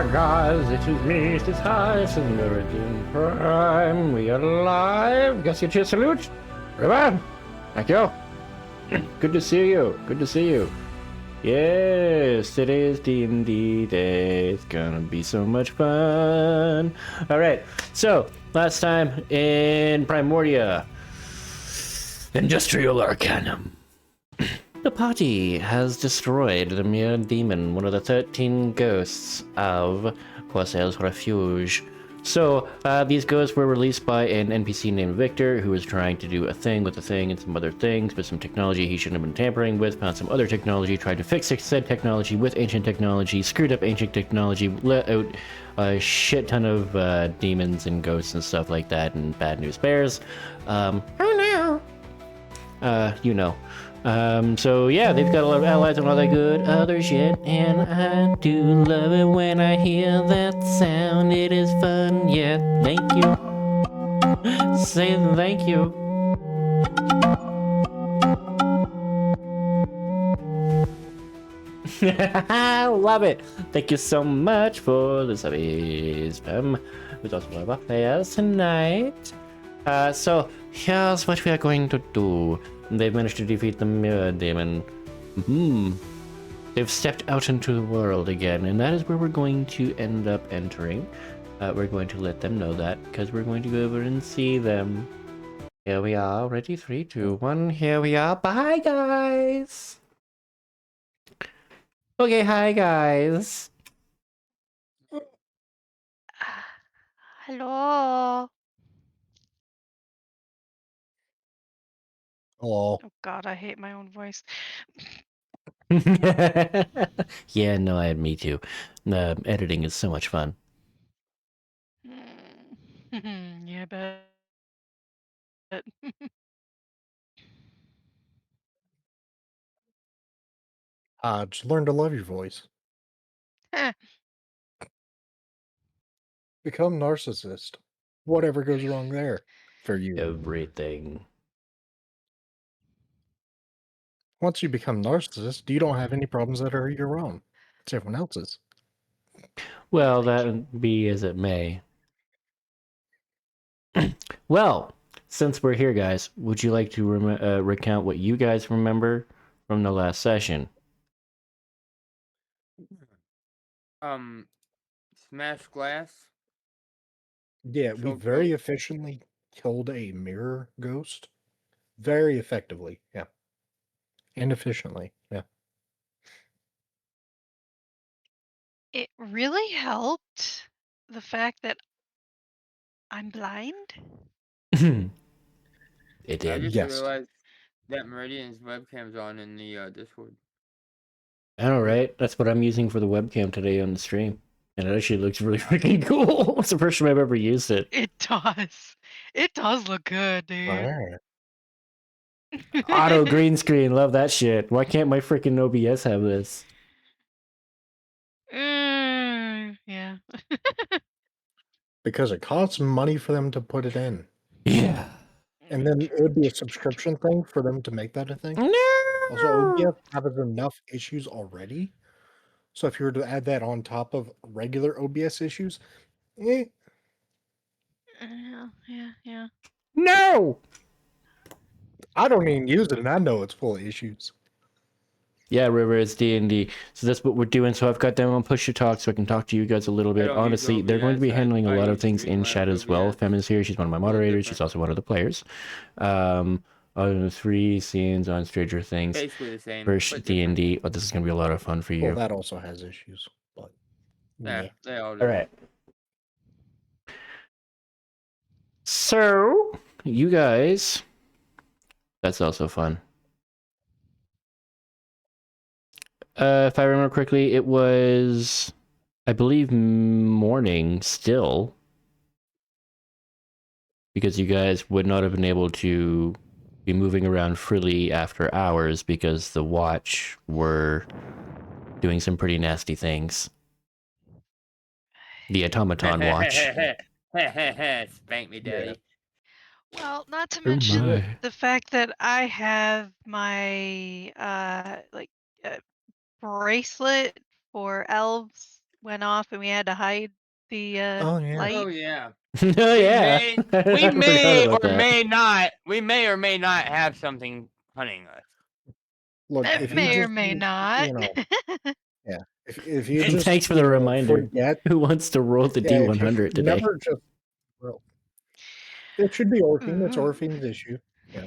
Hi guys, it is me, it is High Simulator Prime. We are live. Guess your salute. River. Thank you. Good to see you. Good to see you. Yes, today is D&D day. It's gonna be so much fun. Alright, so last time in Primordia, Industrial Arcanum. The party has destroyed the mere demon, one of the 13 ghosts of Corsair's Refuge. So, these ghosts were released by an NPC named Victor, who was trying to do a thing with the thing and some other things, with some technology he shouldn't have been tampering with, found some other technology, tried to fix said technology with ancient technology, screwed up ancient technology, let out a shit ton of demons and ghosts and stuff like that, and bad news bears. Oh no! You know. So yeah, they've got a lot of allies and all that good other shit, and I do love it when I hear that sound. It is fun, yeah, thank you. Say thank you. Love it. Thank you so much for the subbies. Who's also one of our players tonight. So here's what we are going to do. They've managed to defeat the mirror demon. They've stepped out into the world again, and that is where we're going to end up entering. We're going to let them know that, because we're going to go over and see them. Here we are. Ready? 3, 2, 1. Here we are. Bye, guys. Okay, hi, guys. Hello. Hello. Oh God, I hate my own voice. Yeah, no, me too. Editing is so much fun. Yeah, but Just learn to love your voice. Become narcissist. Whatever goes wrong there for you. Everything. Once you become narcissist, you don't have any problems that are your own. It's everyone else's. Well, that be as it may. Well, since we're here, guys, would you like to recount what you guys remember from the last session? Smash glass. Yeah, we Kill very ghost. efficiently killed a mirror ghost. Very effectively, yeah. And efficiently, yeah. it really helped the fact that I'm blind. It I did. just Yes. realized that Meridian's webcam's on in the Discord. I know, right? That's what I'm using for the webcam today on the stream. And it actually looks really freaking cool. It's the first time I've ever used it. It does. It does look good, dude. Alright. Auto green screen. Love that shit. Why can't my freaking OBS have this? Yeah. Because it costs money for them to put it in. Yeah. And then it would be a subscription thing for them to make that a thing. No! Also, OBS has enough issues already. So if you were to add that on top of regular OBS issues, Yeah. No! I don't even use it and I know it's full of issues. Yeah, River, it's D&D. So that's what we're doing. So I've got them on push to talk so I can talk to you guys a little bit. don't use Honestly, they're going to be OBS, handling a I lot of use things in Streamlabs chat as well. OBS. Fem is here. She's one of my moderators. She's different. also one of the players. On 3 scenes on Stranger Things. Basically the same. First but different. D&D. Oh, this is going to be a lot of fun for you. Well, that also has issues, but Yeah, yeah. they all do. All right. So, you guys, that's also fun. If I remember correctly, it was, I believe, morning still, because you guys would not have been able to be moving around freely after hours because the watch were doing some pretty nasty things. The automaton watch. Spank me, daddy. Well, not to Oh mention my. the fact that I have my bracelet for elves went off and we had to hide the Oh, yeah. light. Oh yeah. Oh yeah. We I may forgot about or that. may not. We may or may not have something hunting us. Look, That if you may or just, may not. you know, yeah. If you And just, Thanks for the reminder. forget, Who wants to roll the yeah, if you D100 today? never just, well, it should be Orpheum. It's Ooh. Orpheum's issue. Yeah.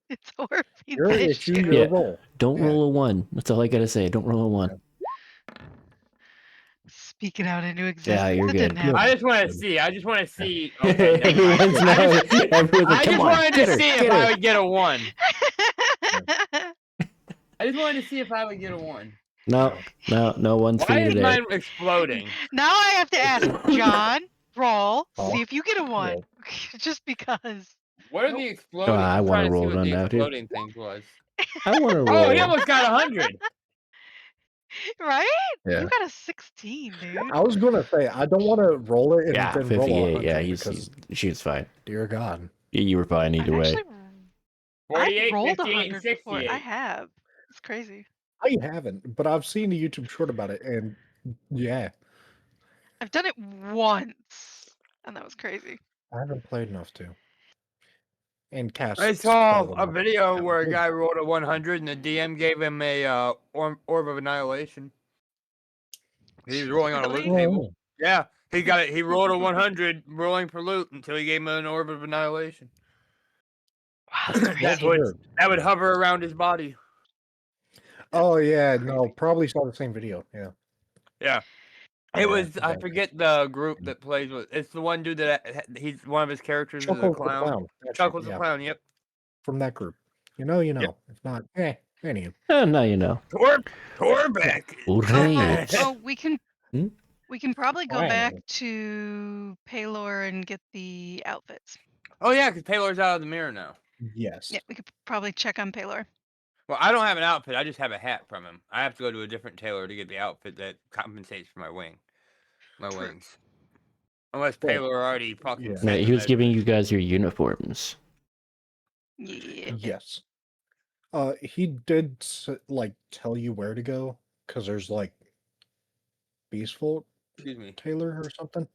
It's Orpheum's Your issue, issue. your Yeah. roll. Don't Yeah. roll a 1. That's all I gotta say. Don't roll a 1. Speaking out into Yeah, existence. you're It didn't good. happen. I just want to Good. see. I just want to see. Okay, never mind. Everyone's I now. just, Everyone's like, I come just on, wanted get to her, see if get I her. would get a 1. I just wanted to see if I would get a 1. No, no one's for Why you is today. mine exploding? Now I have to ask John, roll, Oh. see if you get a 1. Roll. Just because. What are the exploding? I I'm wanna trying to see roll what one the now, too. exploding thing was. I want to Oh, he roll. almost got 100. Right? Yeah. You got a 16, dude. I was gonna say I don't want to roll it and Yeah, then roll 58. 100 Yeah, because she was fine. dear God. You were fine I've either way. actually 48, I've rolled 58, and 100 before. I 68. have. It's crazy. I haven't, but I've seen a YouTube short about it, and yeah, I've done it once, and that was crazy. I haven't played enough to. And cast. I saw spell a enough. video Yeah. where a guy rolled a 100 and the DM gave him a orb of annihilation. He was rolling on a loot Really? table. Yeah, he got it. He rolled a 100 rolling for loot until he gave him an orb of annihilation. Wow, that's crazy. That would hover around his body. Oh yeah, Crazy. no, probably saw the same video. Yeah. Yeah. Yeah, It was, I exactly. forget the group that plays with. It's the one dude that he's one of his characters is a Chuckles the clown. Clown. That Chuckles shit, the yeah, clown, yep. from that group. You know, you know. Yep. If not, anywho. Now you know. Torbeck. Right. Oh, we can Hmm? we can probably go Fine. back to Paylor and get the outfits. Oh yeah, because Paylor's out of the mirror now. Yes. Yeah, we could probably check on Paylor. Well, I don't have an outfit. I just have a hat from him. I have to go to a different tailor to get the outfit that compensates for my True. wings. Unless Well, Paylor already fucking yeah. Yeah, sent he was them giving you guys your uniforms. Yeah. Yes. He did like tell you where to go because there's like Beastful Excuse me. Taylor or something.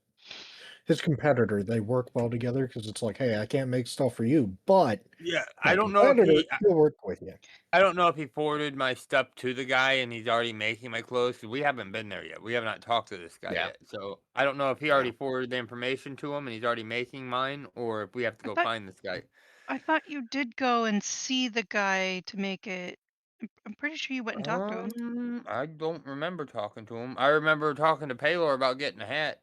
His competitor, they work well together because it's like, hey, I can't make stuff for you, but Yeah, my I don't know if competitor, he'll work with you. I don't know if he forwarded my stuff to the guy and he's already making my clothes. 'Cause we haven't been there yet. We have not talked to this guy Yeah. yet. So I don't know if he already forwarded the information to him and he's already making mine, or if we have to I go thought- find this guy. I thought you did go and see the guy to make it. I'm pretty sure you went and talked to him. I don't remember talking to him. I remember talking to Paylor about getting a hat.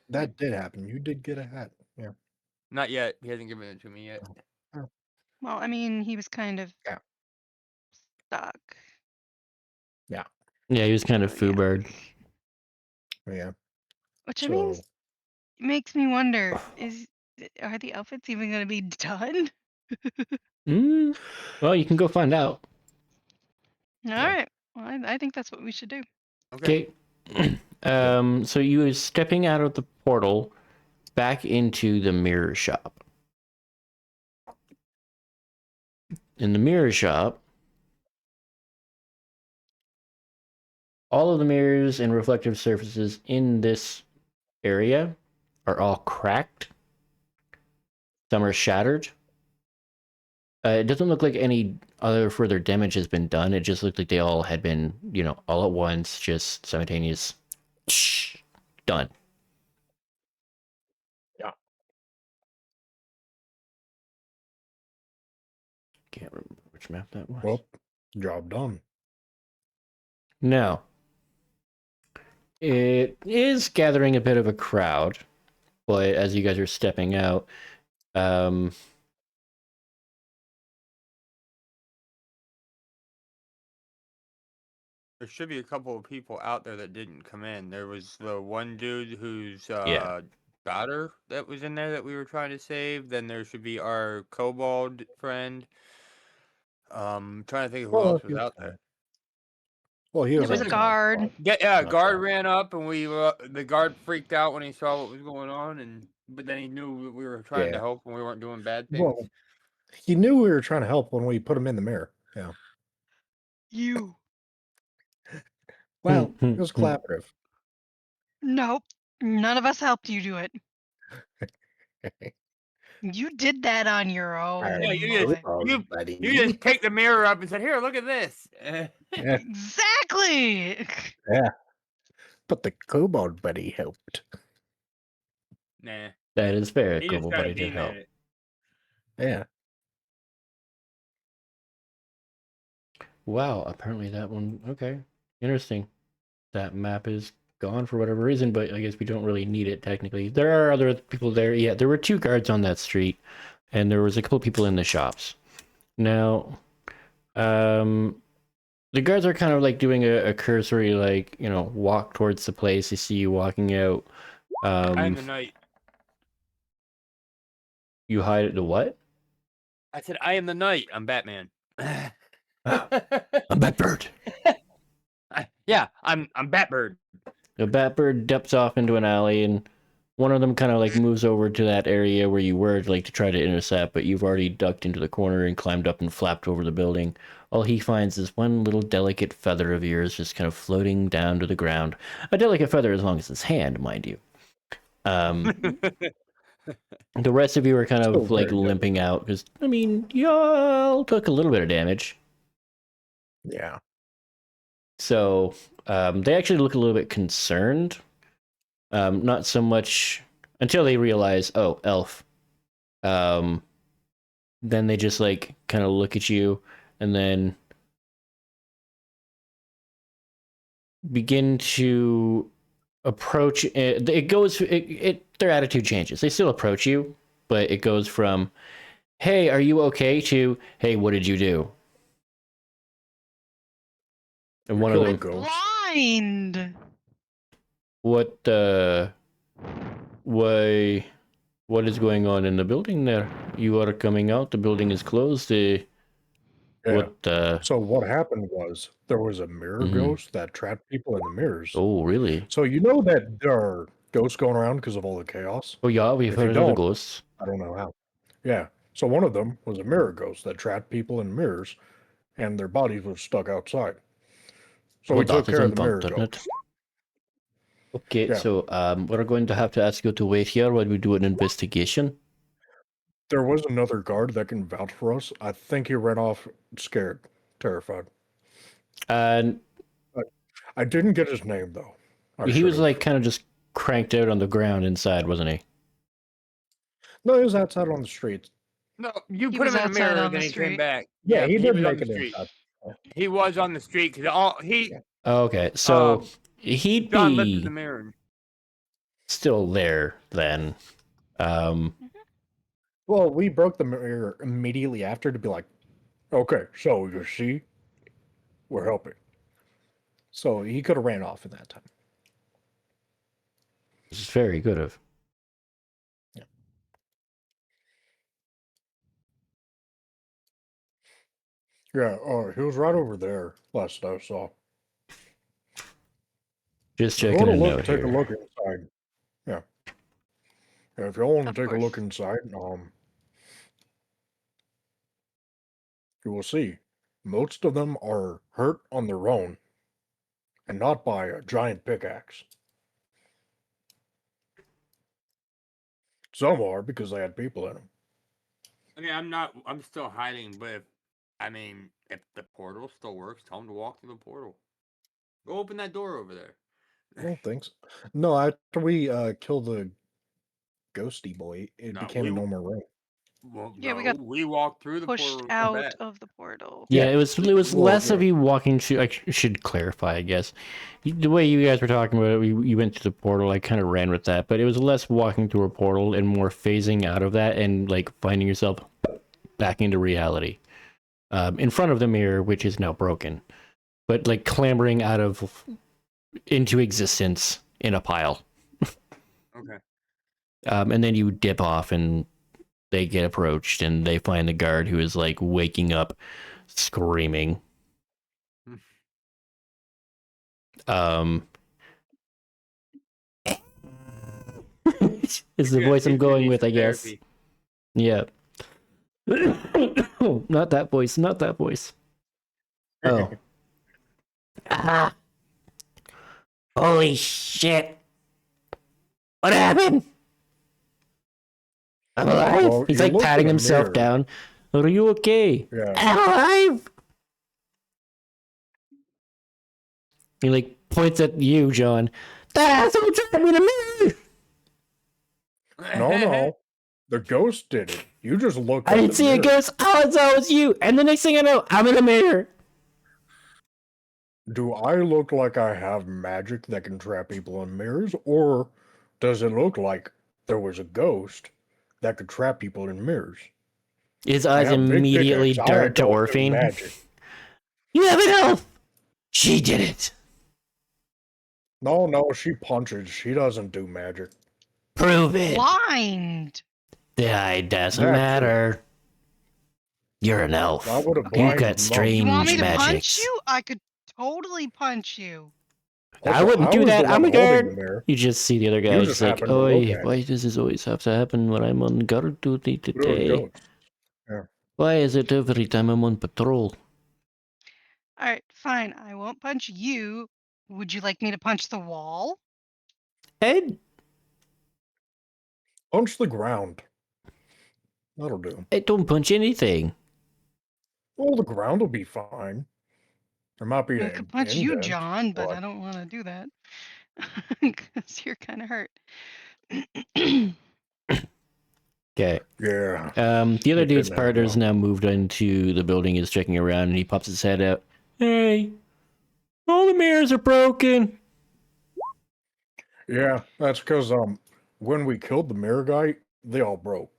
That did happen. You did get a hat. Yeah. Not yet. He hasn't given it to me yet. Well, I mean, he was kind of Yeah. stuck. Yeah, he was kind of So, yeah. foobard. Yeah. Which I mean, So makes me wonder: are the outfits even going to be done? Well, you can go find out. All right. Well, I think that's what we should do. Okay. So you are stepping out of the portal back into the mirror shop. In the mirror shop, all of the mirrors and reflective surfaces in this area are all cracked. Some are shattered. It doesn't look like any other further damage has been done. It just looked like they all had been, all at once, just simultaneous. Done. Yeah. Can't remember which map that was. well, job done. No. It is gathering a bit of a crowd, but as you guys are stepping out, There should be a couple of people out there that didn't come in. There was the one dude whose Yeah. daughter that was in there that we were trying to save. Then there should be our kobold friend. Trying to think of who else was out there. Well, he was. There was a on guard. spot. Yeah, Not guard bad. ran up and the guard freaked out when he saw what was going on, but then he knew we were trying to Yeah. help and we weren't doing bad things. Well, he knew we were trying to help when we put him in the mirror. Yeah. You. Well, it was collaborative. Nope. None of us helped you do it. You did that on your Alright. Yeah, own, you just boy. Cool, you just picked the mirror up and said, "Here, look at this." Yeah, Exactly. yeah. But the kobold buddy helped. Nah, That is fair, he just Kobo got a Buddy did beam at help. it. Yeah. Wow, apparently that one, okay. Interesting. That map is gone for whatever reason, but I guess we don't really need it technically. There are other people there. Yeah, there were 2 guards on that street, and there was a couple people in the shops. Now, the guards are kind of like doing a cursory, like, you know, walk towards the place. They see you walking out. I am the knight. You hide at the what? I said, "I am the knight. I'm Batman." I'm Batbird. Yeah, I'm Batbird. The Batbird dips off into an alley, and one of them kind of like moves over to that area where you were, like to try to intercept, but you've already ducked into the corner and climbed up and flapped over the building. All he finds is one little delicate feather of yours just kind of floating down to the ground. A delicate feather as long as his hand, mind you. The rest of you are kind Still of like very good. limping out because, I mean, y'all took a little bit of damage. Yeah. So they actually look a little bit concerned. Not so much until they realize, oh, elf. Then they just like kind of look at you and then begin to approach it. It goes, their attitude changes. They still approach you, but it goes from, hey, are you okay, to, hey, what did you do? And one of Killed a them, ghost. Blind. what, why, what is going on in the building there? You are coming out, the building is closed. Yeah. What, So what happened was there was a mirror Mhm. ghost that trapped people in the mirrors. Oh, really? So you know that there are ghosts going around because of all the chaos? Oh, yeah, we've If you heard of the don't, ghosts. I don't know how. Yeah. So one of them was a mirror ghost that trapped people in mirrors and their bodies were stuck outside. So Well, we took that is care of the mirror unfortunate. ghost. Okay, Yeah. so we're going to have to ask you to wait here while we do an investigation. There was another guard that can vouch for us. I think he ran off scared, terrified. And I didn't get his name though. I he was should've. like kind of just cranked out on the ground inside, wasn't he? No, he was outside on the streets. No, you He put was him in a outside mirror, on then the he came street. back. Yeah, Yep, he he did was on make the it street. inside. He was on the street because Okay, so he'd John lifted the be mirror. still there then. Well, we broke the mirror immediately after to be like, okay, so you see, we're helping. So he could have ran off in that time. This is very good of. Yeah, oh, he was right over there last I saw. Just If you checking want a to note take a here. look inside, yeah. Yeah, if y'all want Of to take a course. look inside, you will see most of them are hurt on their own and not by a giant pickaxe. Some are because they had people in them. I mean, I'm still hiding, but if the portal still works, tell him to walk through the portal. Go open that door over there. I don't think so. No, after we killed the ghosty boy, it No, became a normal room. Well, Yeah, we no, got we walked through the pushed portal to come out back. of the portal. Yeah, Yeah. it was Well, less of yeah. you walking through. I should clarify, I guess. The way you guys were talking about it, you went to the portal. I kind of ran with that, but it was less walking through a portal and more phasing out of that and like finding yourself back into reality, in front of the mirror, which is now broken, but like clambering out of into existence in a pile. Okay. And then you dip off and they get approached and they find the guard who is like waking up screaming. Is the voice I'm He's gonna going need with, some I guess. therapy. Yeah. Not that voice, not that voice. Oh. Ah. Holy shit! What happened? I'm alive. Well, He's you like looked in patting a himself mirror. down. Are you okay? Yeah. I'm alive. He like points at you, John. That asshole trapped me in a mirror. No. The ghost did it. You just looked I at didn't the see mirror. a ghost. All I saw was you. And the next thing I know, I'm in a mirror. Do I look like I have magic that can trap people in mirrors, or does it look like there was a ghost that could trap people in mirrors? His I eyes have big immediately pickaxe. I dart to don't do Orphine. magic. You have an elf. She did it. No, she punches. She doesn't do magic. Prove it. Blind. It doesn't That too. matter. You're an elf. I would have You've blinded got them. strange You want me to magics. punch you? I could totally punch you. I Also, wouldn't I do was that. the I'm one a holding the guard. mirror. You just see the other guy. You He's just like, happened to look "Oi, at why it. does this always have to happen when I'm on guard duty You're a today? ghost. Why is it every time I'm on patrol?" All right, fine. I won't punch you. Would you like me to punch the wall? Ed, Punch the ground. That'll do. I don't punch anything. Well, the ground will be fine. There might be I an could punch you, indent, John, but I don't want to do that because you're kind of hurt. Okay. yeah. The other It dude's didn't end partner's well. now moved into the building, is checking around, and he pops his head out. Hey, all the mirrors are broken. Yeah, that's because when we killed the mirror guy, they all broke.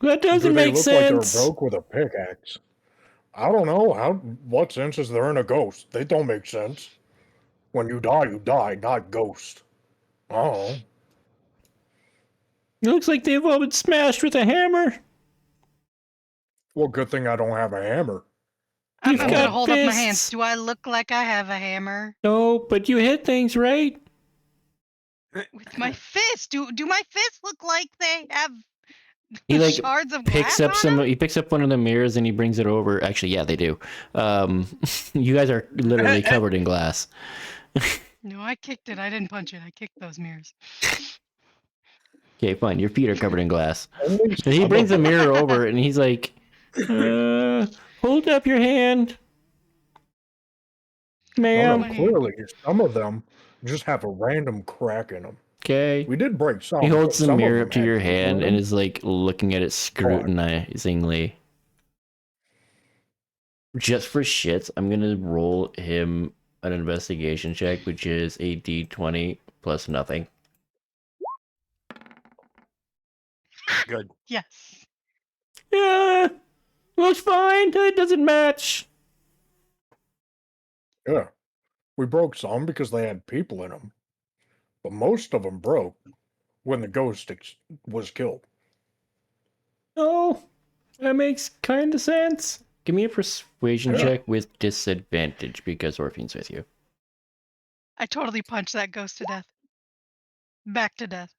That Do doesn't they make look like they were sense. broke with a pickaxe? I don't know. What sense is there in a ghost? They don't make sense. When you die, not ghost. Oh. It looks like they've all been smashed with a hammer. Well, good thing I don't have a hammer. I'm You've gonna got hold up my hands. fists. Do I look like I have a hammer? No, but you hit things, right? With my fist. Do my fists look like they have He like shards of picks glass up on some. them? He picks up one of the mirrors and he brings it over. Actually, yeah, they do. You guys are literally covered in glass. No, I kicked it. I didn't punch it. I kicked those mirrors. Okay, fine. Your feet are covered in glass. Only And he some brings the of them. mirror over and he's like, hold up your hand, No, ma'am. My hand. clearly, some of them just have a random crack in them. Okay. We did break some. He holds but the some of mirror them up to had your people in hand them. and is like looking at it scrutinizingly. Just for shits, I'm gonna roll him an investigation check, which is a d20 plus nothing. Good. Yes. Yeah, looks fine. It doesn't match. Yeah. We broke some because they had people in them. But most of them broke when the ghost was killed. Oh, that makes kind of sense. Give me a persuasion Yeah. check with disadvantage because Orphene's with you. I totally punched that ghost to death. Back to death.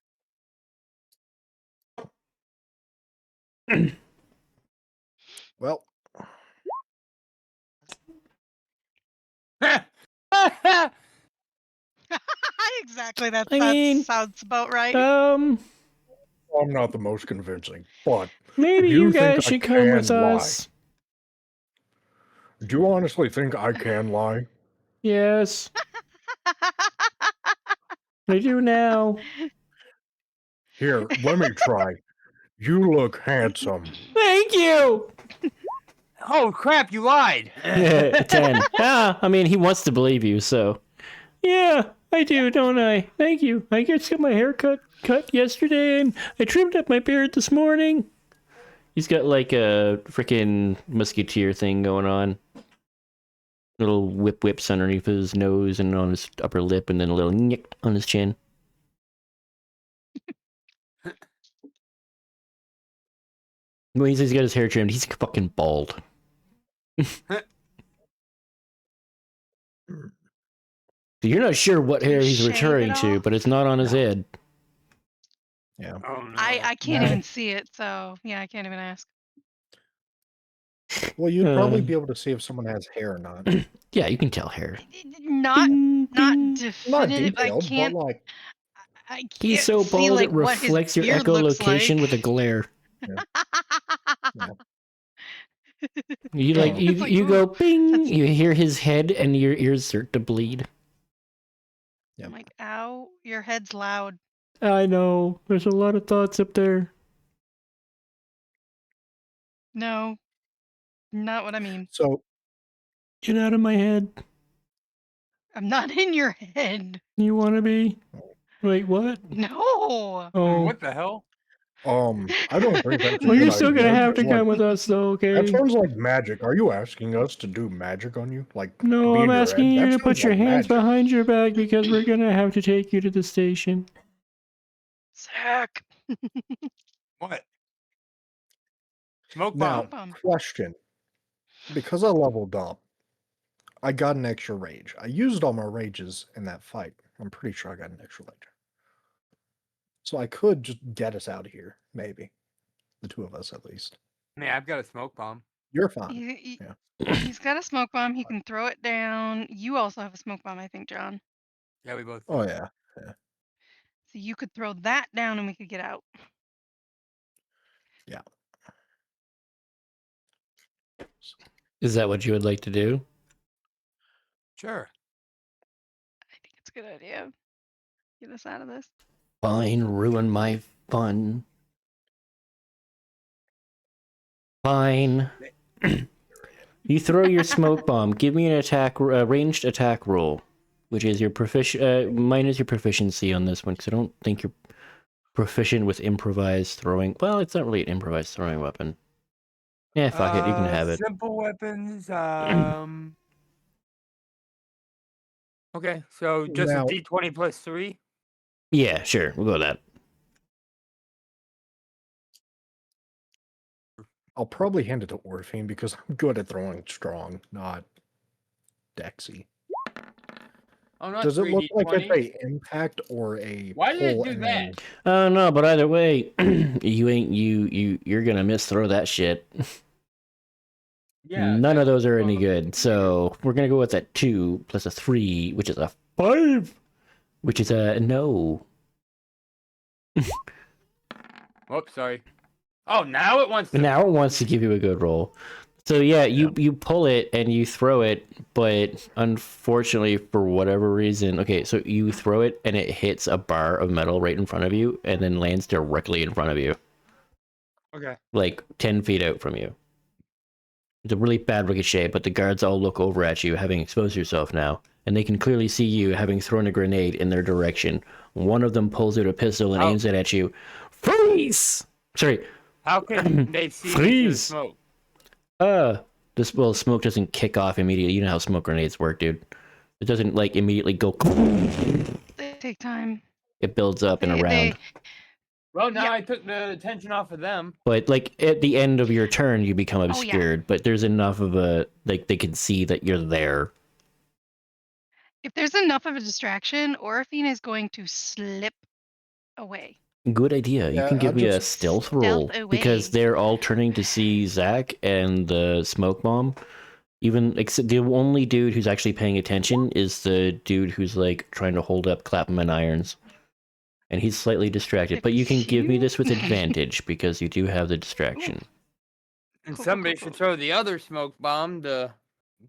Well, Exactly. That I mean, sounds about right. I'm not the most convincing, but maybe do you you think guys I should come with can lie? us. Do you honestly think I can lie? Yes, I do now. Here, let me try. You look handsome. Thank you. Oh crap! You lied. 10. I mean, he wants to believe you, so. Yeah, I do, don't I? Thank you. I just got my hair cut yesterday, and I trimmed up my beard this morning. He's got like a freaking musketeer thing going on. Little whips underneath his nose and on his upper lip, and then a little nick on his chin. When he says he's got his hair trimmed, he's fucking bald. You're not sure what hair he's Shave it referring to, off? but it's not on his head. Yeah. Oh no. I can't even see it, so yeah, I can't even ask. Well, you'd probably Uh. be able to see if someone has hair or not. Yeah, you can tell hair. Not Ding, not ding. Not definitive. detailed, but like, I He's can't so see bald like it what his reflects your beard looks echolocation like. with a glare. yeah. You like Oh. you It's like, you ooh, go bing. that's- You hear his head, and your ears start to bleed. Yep. I'm like, ow, your head's loud. I know. There's a lot of thoughts up there. No, not what I mean. So Get out of my head. I'm not in your head. You want to be? Wait, what? No. Oh. What the hell? I don't think that's a Well, good you're still gonna idea. have to Like, come with us, though. that Okay. sounds like magic. Are you asking us to do magic on you? Like, No, be I'm in your asking head? you That to sounds put your like hands magic. behind your back because we're gonna have to take you to the station. Zach. What? Smoke Now, bomb. Bomb. question. Because I leveled up, I got an extra rage. I used all my rages in that fight. I'm pretty sure I got an extra rage. So I could just get us out of here, maybe. The two of us, at least. I mean, I've got a smoke bomb. You're fine. He's got a smoke bomb. He can throw it down. You also have a smoke bomb, I think, John. Yeah, we both. Oh, do. yeah. So you could throw that down and we could get out. Yeah. Is that what you would like to do? Sure. I think it's a good idea. Get us out of this. Fine, ruin my fun. Fine. You throw your smoke bomb. Give me an attack, ranged attack roll, which is your minus your proficiency on this one, because I don't think you're proficient with improvised throwing. Well, it's not really an improvised throwing weapon. Yeah, fuck it. You can have it. Simple weapons. Okay, so just Now- a D20 plus 3. Yeah, sure. We'll go with that. I'll probably hand it to Orphine because I'm good at throwing strong, not Dexy. Oh, not Does it look like it's 3D20? a impact or a Why did it pull do and that? then- Oh no, but either way, you're gonna miss throw that shit. Yeah. None of that's those are what any I'm good. weird. So we're gonna go with that 2 plus a 3, which is a 5, which is a no. Whoops, sorry. Oh, now it wants to. Now it wants to give you a good roll. So yeah, you pull it and you throw it, but unfortunately for whatever reason, okay, so you throw it and it hits a bar of metal right in front of you and then lands directly in front of you, Okay. like 10 feet out from you. It's a really bad ricochet, but the guards all look over at you, having exposed yourself now, and they can clearly see you having thrown a grenade in their direction. One of them pulls out a pistol and Oh. aims it at you. Freeze! Sorry. How can they see me through the Freeze! smoke? Smoke doesn't kick off immediately. You know how smoke grenades work, dude. It doesn't, like, immediately go... They take time. It builds up and around. Well, now Yeah. I took the attention off of them. But, like, at the end of your turn, you become yeah. obscured. But there's enough of a... Like, they can see that you're there. If there's enough of a distraction, Orphine is going to slip away. Good idea. You Yeah, can give I me a just- stealth Stealth roll away. because they're all turning to see Zach and the smoke bomb. Even except the only dude who's actually paying attention is the dude who's like trying to hold up Clapham irons, and he's slightly distracted. But you can give me this with advantage because you do have the distraction. And Cool, somebody cool, should cool. throw the other smoke bomb to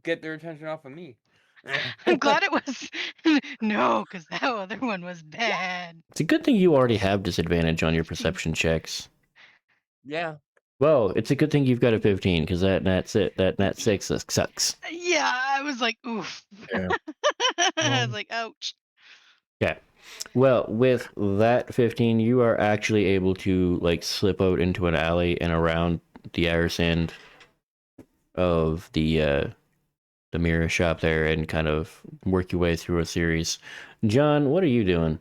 get their attention off of me. I'm glad it was no, because that other one was bad. It's a good thing you already have disadvantage on your perception checks. Yeah. Well, it's a good thing you've got a 15 because that's it. That nat 6 sucks. Yeah, I was like, oof. Yeah. I was like, ouch. Okay. Well, with that 15, you are actually able to like slip out into an alley and around the iris end of the mirror shop there and kind of work your way through a series. John, what are you doing?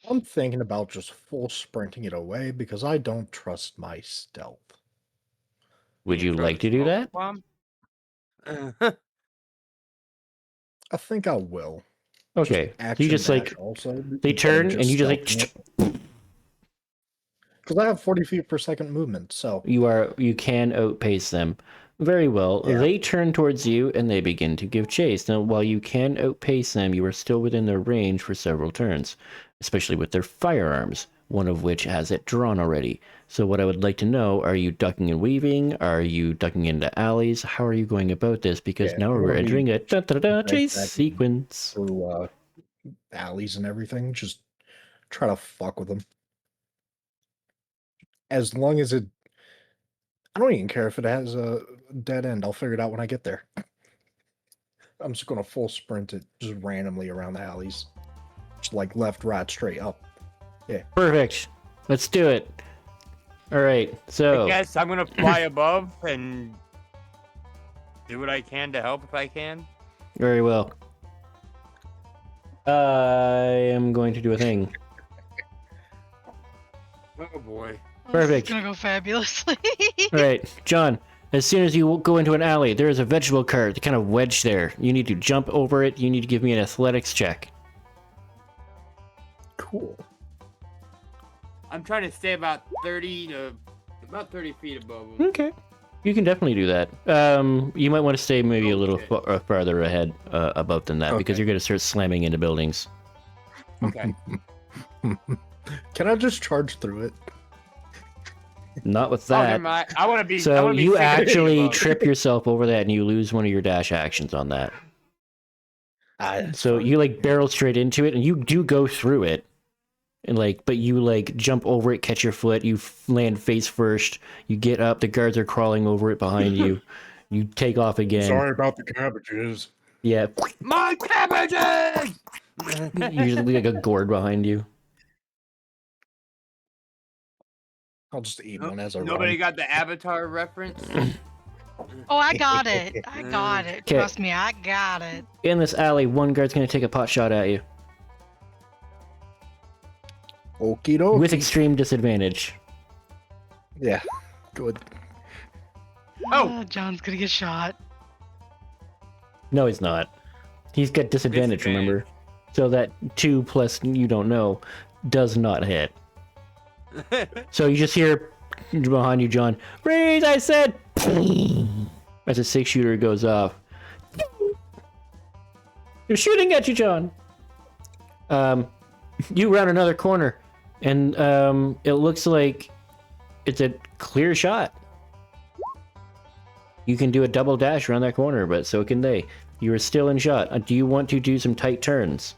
I'm thinking about just full sprinting it away because I don't trust my stealth. Would you throw like the to do smoke that? Bomb? I think I will. Okay. So you Action just like dash also. they instead of turn and you just like stealthing it. Because I have 40 feet per second movement, so You can outpace them. Very well. Yeah. They turn towards you and they begin to give chase. Now, while you can outpace them, you are still within their range for several turns, especially with their firearms, one of which has it drawn already. So what I would like to know, are you ducking and weaving? Are you ducking into alleys? How are you going about this? Because Yeah, now I'm we're gonna be entering a chase zigzagging sequence. through alleys and everything. Just try to fuck with them. As long as it, I don't even care if it has a dead end. I'll figure it out when I get there. I'm just gonna full sprint it just randomly around the alleys, just like left, right, straight up. Perfect. Let's do it. All right. I So guess I'm gonna fly above and do what I can to help if I can. very well. I am going to do a thing. Oh boy. Oh, Perfect. This is gonna go fabulously. All right, John. As soon as you go into an alley, there is a vegetable cart kind of wedged there. You need to jump over it. You need to give me an athletics check. Cool. I'm trying to stay about 30 feet above them. Okay. You can definitely do that. You might want to stay maybe a little farther ahead above than that because Okay. you're going to start slamming into buildings. Okay. Can I just charge through it? Not with Oh, never that. mind. I want to be. I So wanna be you 60 feet actually above. trip yourself over that and you lose one of your dash actions on that. So you like barrel straight into it and you do go through it. And but you jump over it, catch your foot, you land face first, you get up, the guards are crawling over it behind you. You take off again. Sorry about the cabbages. Yeah. My cabbages! Usually like a gourd behind you. I'll just eat one as I Nobody run. got the Avatar reference? Oh, I got it. I got it. 'Kay. Trust me, I got it. In this alley, one guard's gonna take a pot shot at you. Okie dokie. With extreme disadvantage. Yeah, good. Oh! John's gonna get shot. No, he's not. He's got disadvantage, remember? So that 2 plus you don't know does not hit. So you just hear behind you, John, "Freeze, I said!" As a 6-shooter goes off. They're shooting at you, John. You round another corner, and it looks like it's a clear shot. You can do a double dash around that corner, but so can they. You are still in shot. Do you want to do some tight turns?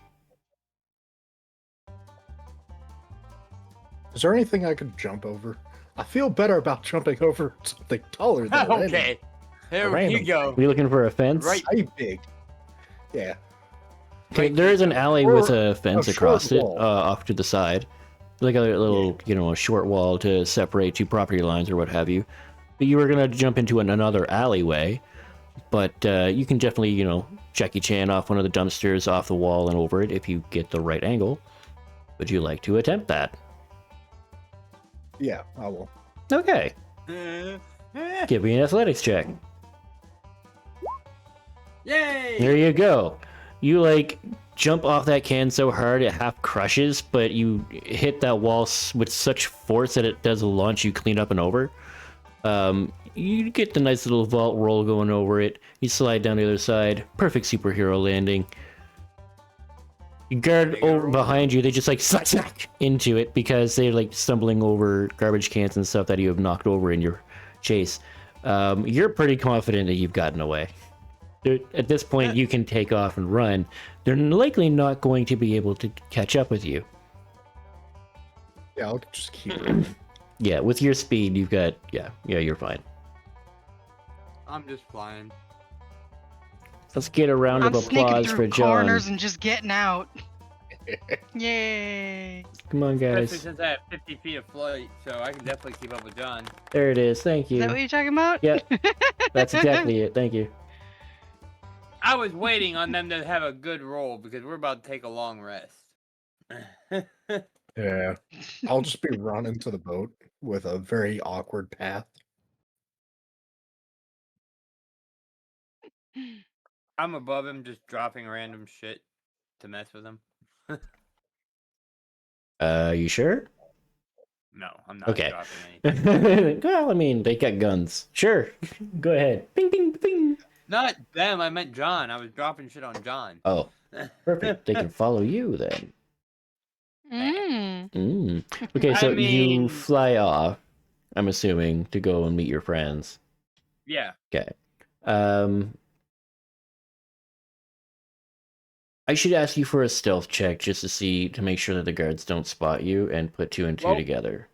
Is there anything I could jump over? I feel better about jumping over something taller than Okay. There Random. you go. Are you looking for a fence? Right. I big. Yeah. Okay, Right, there is an alley with a fence short across it, wall. off to the side. Like a little, a short wall to separate 2 property lines or what have you. But you were going to jump into another alleyway, but you can definitely, Jackie Chan off one of the dumpsters, off the wall and over it if you get the right angle. Would you like to attempt that? Yeah, I will. Okay, give me an athletics check. Yay! There you go. You jump off that can so hard it half crushes, but you hit that wall with such force that it does launch you clean up and over. You get the nice little vault roll going over it. You slide down the other side. Perfect superhero landing. You guard over behind you. They just slack into it because they're stumbling over garbage cans and stuff that you have knocked over in your chase. You're pretty confident that you've gotten away. At this point, you can take off and run. They're likely not going to be able to catch up with you. Yeah, I'll just keep running. Yeah, with your speed, you've got... Yeah, you're fine. I'm just flying. Let's get a round I'm of sneaking applause through for John. corners and just getting out. Yay! Come on, Especially guys. since I have 50 feet of flight, so I can definitely keep up with John. There it is. Thank Is that you. what you're talking about? Yeah, that's exactly it. Thank you. I was waiting on them to have a good roll because we're about to take a long rest. Yeah. I'll just be running to the boat with a very awkward path. I'm above him, just dropping random shit to mess with him. You sure? No, I'm not Okay. dropping anything. Well, I mean, they got guns. Sure. Go ahead. Bing, bing, bing. Not them. I meant John. I was dropping shit on John. Oh, perfect. They can follow you then. Mm. Mm. Okay, so I mean, you fly off, I'm assuming, to go and meet your friends. yeah. Okay. I should ask you for a stealth check just to make sure that the guards don't spot you and put two and two Well, together.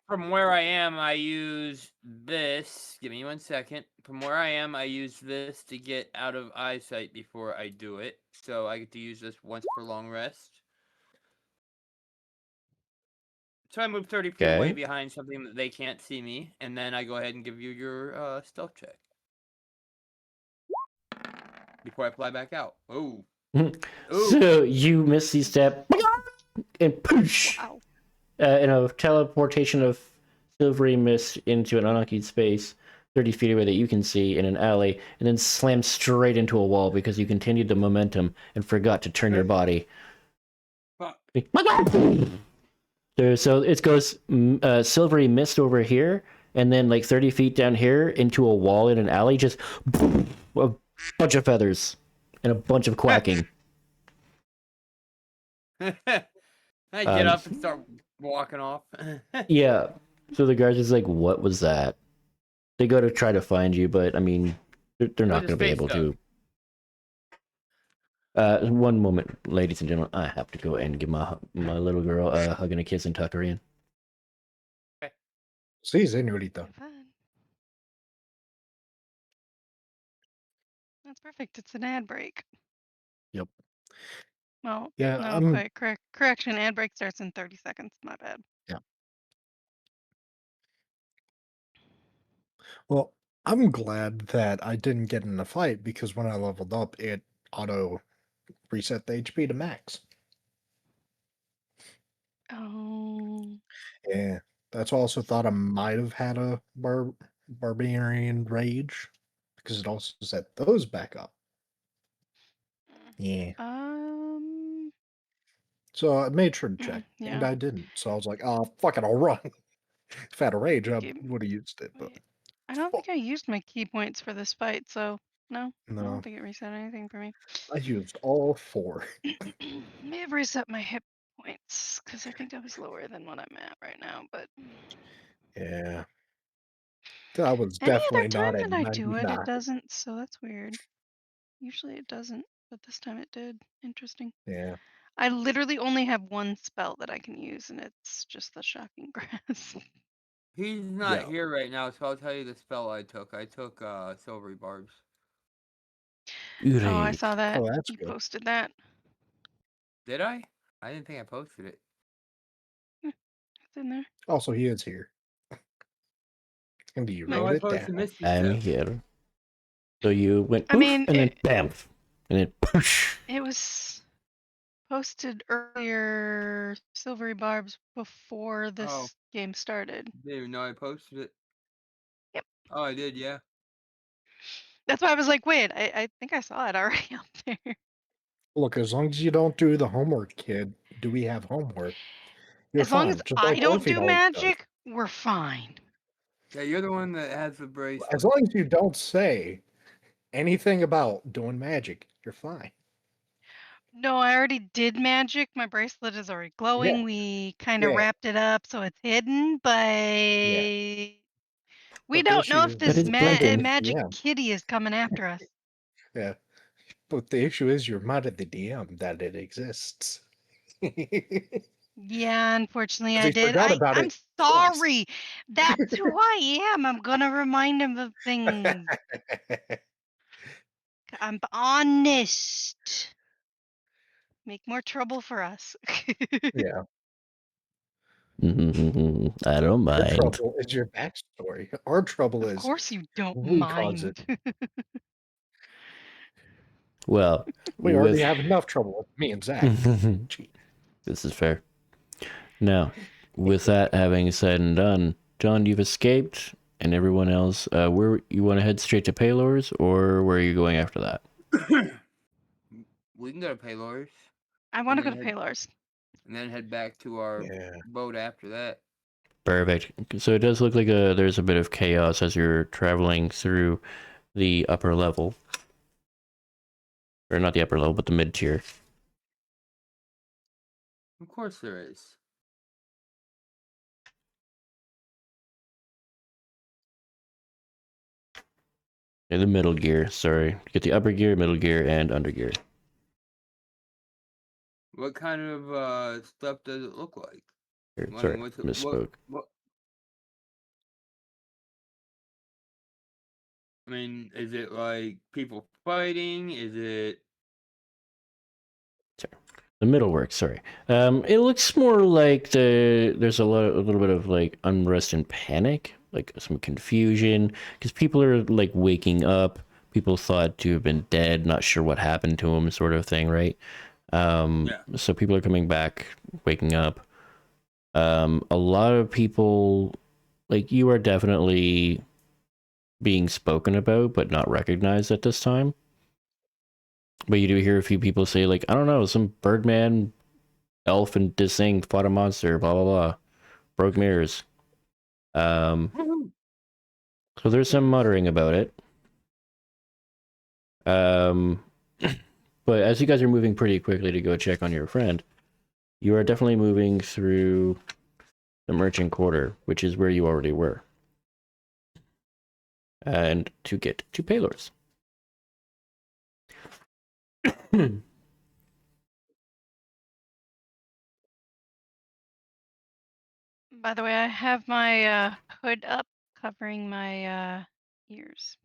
From where I am, I use this. Give me 1 second. From where I am, I use this to get out of eyesight before I do it. So I get to use this once per long rest. So I move 30 feet away Okay. behind something that they can't see me, and then I go ahead and give you your stealth check before I fly back out. Oh, ooh. So you miss the step and poosh, Wow. in a teleportation of silvery mist into an unoccupied space 30 feet away that you can see in an alley, and then slam straight into a wall because you continued the momentum and forgot to turn your body. Fuck. So it goes silvery mist over here, and then like 30 feet down here into a wall in an alley, just a bunch of feathers and a bunch of quacking. I get up and start walking off. Yeah. So the guards is like, what was that? They go to try to find you, but I mean, they're not Where's going to his be face able go? to. One moment, ladies and gentlemen. I have to go and give my little girl a hug and a kiss and tuck her in. Sí, señorita. Have fun. That's perfect. It's an ad break. Yep. Well, Yeah, no, quick. Correction. Ad break starts in 30 seconds. My bad. Well, I'm glad that I didn't get in a fight because when I leveled up, it auto reset the HP to max. Oh. Yeah, that's why I also thought I might have had a barbarian rage because it also set those back up. Yeah. Um. So I made sure to check, and Yeah. I didn't. So I was like, "Oh, fuck it, I'll run." If I had a rage, I Give, would have used it, but wait. I don't think I used my key points for this fight, so no, I no, don't think it reset anything for me. I used all 4. May have reset my hit points because I think I was lower than what I'm at right now. But Yeah, that was any other definitely time not at that I do it, 99. it doesn't. So that's weird. Usually it doesn't, but this time it did. Interesting. Yeah. I literally only have one spell that I can use, and it's just the shocking grass. He's not Yeah. here right now, so I'll tell you the spell I took. I took Silvery Barbs. Oh, I Great. saw that. Oh, that's You good. posted that. Did I? I didn't think I posted it. It's in there. Also, he is here. And you Nice. No, wrote I it down. posted Misty I'm Step. here. So you went I poof, mean, and then bamf, and then poosh. it was posted earlier, Silvery Barbs, before Oh. this game started. Didn't even know I posted it. Yep. Oh, I did, yeah. That's why I was like, wait, I think I saw it already up there. Look, as long as you don't do the homework, kid, do we have homework? You're As long as fine. Just I like don't Orphe do always does. magic, we're fine. Yeah, you're the one that has the As bracelet. long as you don't say anything about doing magic, you're fine. No, I already did magic. My bracelet is already glowing. We kind of Yeah. wrapped it up so it's hidden, but we But the don't know issue if is But this it's blinking. magic DM. kitty is coming after us. Yeah. But the issue is you reminded the DM that it exists. Yeah, unfortunately I He did. forgot about I'm it twice. sorry. That's who I am. I'm gonna remind him of things. I'm honest. Make more trouble for us. Yeah. I don't Our mind. trouble is your backstory. Our trouble Of is course you don't we cause it. mind. Well, We already with have enough trouble with me and Zach. Gee. this is fair. Now, with that having said and done, John, you've escaped, and everyone else, where you want to head straight to Paylor's, or where are you going after that? We can go to Paylor's. I want to And go to then Paylor's. And then head back to our Yeah. boat after that. Perfect. So it does look like there's a bit of chaos as you're traveling through the upper level. Or not the upper level, but the mid tier. Of course there is. In the middle gear, sorry. Get the upper gear, middle gear, and under gear. What kind of stuff does it look like? Here, I sorry, mean, what's it, misspoke. what? I mean, is it like people fighting? Is it? The middle works, sorry. It looks more like there's a little bit of like unrest and panic, like some confusion, because people are like waking up. People thought to have been dead, not sure what happened to them, sort of thing, right? Yeah. So people are coming back, waking up. A lot of people, like you, are definitely being spoken about, but not recognized at this time. But you do hear a few people say, like, I don't know, some Birdman elf and this thing fought a monster, blah blah blah, broke mirrors. Woohoo! So there's some muttering about it. But as you guys are moving pretty quickly to go check on your friend, you are definitely moving through the merchant quarter, which is where you already were, and to get to Paylor's. By the way, I have my hood up covering my ears.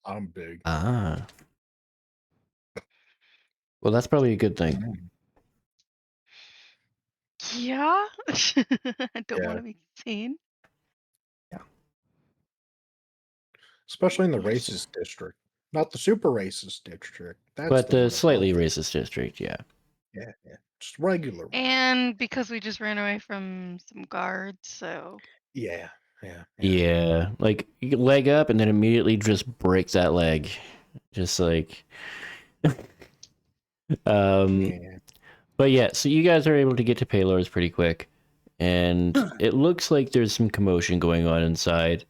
I'm big. Ah, well, that's probably a good thing. Mm, Yeah. I don't want Yeah. to be seen. Especially in the Yes. racist district. Not the super racist district. That's But the the one slightly above it. racist district, yeah. Yeah, yeah. Just regular one. And because we just ran away from some guards, so Yeah, yeah, Yeah, like you leg up and then immediately just breaks that leg. Just like yeah. but yeah, so you guys are able to get to Paylor's pretty quick. And it looks like there's some commotion going on inside.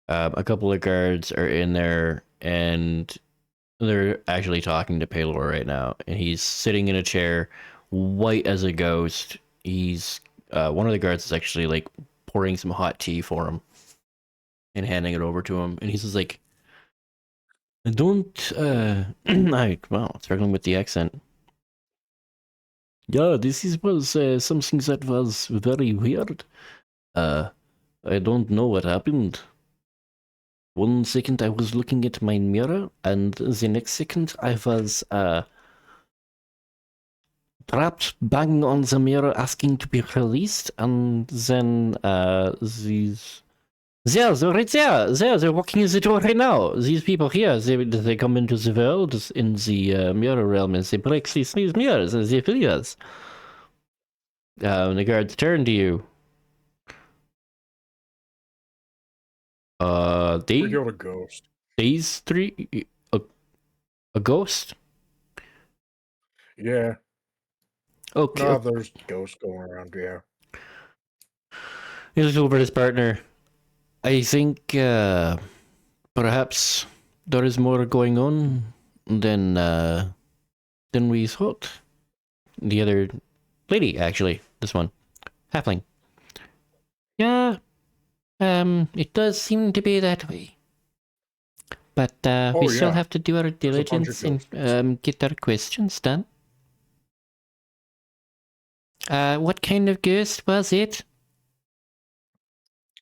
A couple of guards are in there and they're actually talking to Paylor right now. And he's sitting in a chair, white as a ghost. He's one of the guards is actually like pouring some hot tea for him and handing it over to him. And he's just like, don't wow, struggling with the accent. Yeah, was something that was very weird. I don't know what happened. One second I was looking at my mirror, and the next second I was trapped banging on the mirror asking to be released, and then these they're right there, they're walking in the door right now. These people here, they come into the world in the mirror realm and they break these mirrors and they flee us. The guards turn to you. We killed a ghost. These three, a ghost? Yeah. Okay. No, there's ghosts going around, yeah. He looks over at his partner. I think perhaps there is more going on than we thought. The other lady, actually, this one, halfling. Yeah, it does seem to be that way. But we still have to do our There's a bunch of diligence and ghosts. get our questions done. What kind of ghost was it?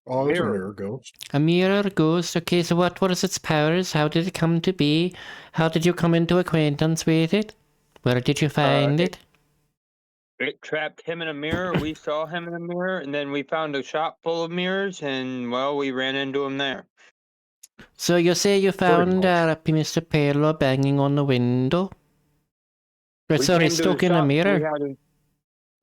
Oh, it's a mirror ghost. A mirror ghost. Okay, so what was its powers? How did it come to be? How did you come into acquaintance with it? Where did you find it? It trapped him in a mirror. We saw him in a mirror, and then we found a shop full of mirrors, and well, we ran into him there. So you say you found much. Mr. Perlo banging on the window? Or, We sorry, came to the stuck in a shop. mirror?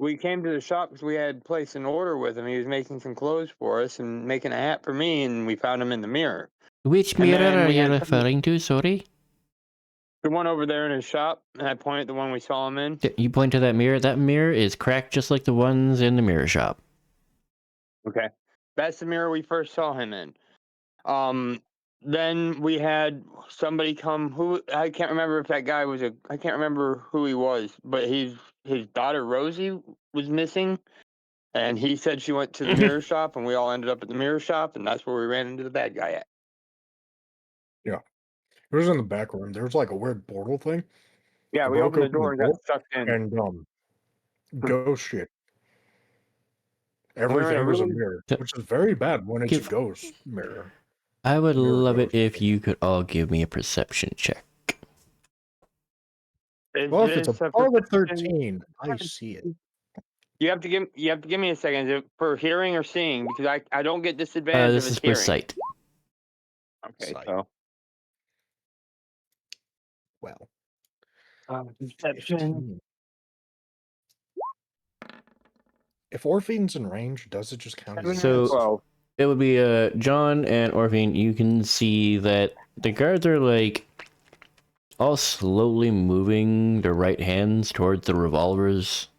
We came to the shop because we had placed an order with him. He was making some clothes for us and making a hat for me, and we found him in the mirror. Which And mirror then are we you had referring to? Sorry. the one over there in his shop, and I point at the one we saw him in. You point to that mirror. That mirror is cracked just like the ones in the mirror shop. Okay, that's the mirror we first saw him in. Then we had somebody come. Who I can't remember if that guy was a. I can't remember who he was, but his daughter Rosie was missing, and he said she went to the mirror shop, and we all ended up at the mirror shop, and that's where we ran into the bad guy at. Yeah. It was in the back room. There was like a weird portal thing. Yeah, I we broke opened the open door and got sucked in. and ghost shit. We're in a Everything was a room. mirror, which is very bad when it's a ghost mirror. I would Mirror love it ghost. if you could all give me a perception check. Well, if it's Is this above a perception? 13, I see it. You have to give me a second. Is it for hearing or seeing? Because I don't get disadvantage This if is it's for hearing. sight. Okay, Sight. so Well, perception. 15. If Orphene's in range, does it just count as So- 12. It would be John and Orphine. You can see that the guards are like all slowly moving their right hands towards the revolvers.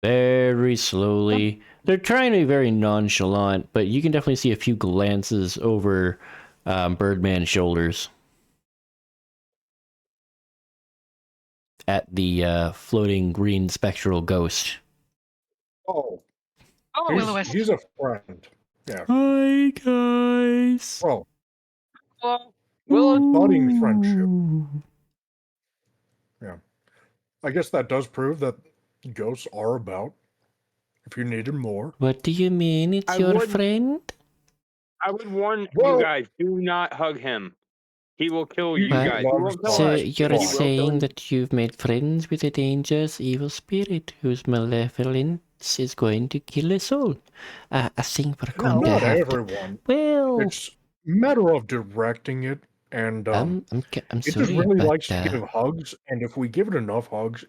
Very slowly. They're trying to be very nonchalant, but you can definitely see a few glances over Birdman's shoulders at the floating green spectral ghost. Oh, Oh, Will-o-wisp. he's a friend. Yeah. Hi guys. Well, Willow. budding friendship. Yeah. I guess that does prove that ghosts are about. If you needed more. What do you mean? It's I your wouldn't- friend? I would warn Well- you guys: do not hug him. He will kill you What? guys. He won't kill So us. you're but he will kill saying you. that you've made friends with a dangerous evil spirit whose malevolence is going to kill us all. I think we're going to Not have to... everyone. Well, It's a matter of directing it, and I'm it just sorry, really but likes to give hugs, and if we give it enough hugs,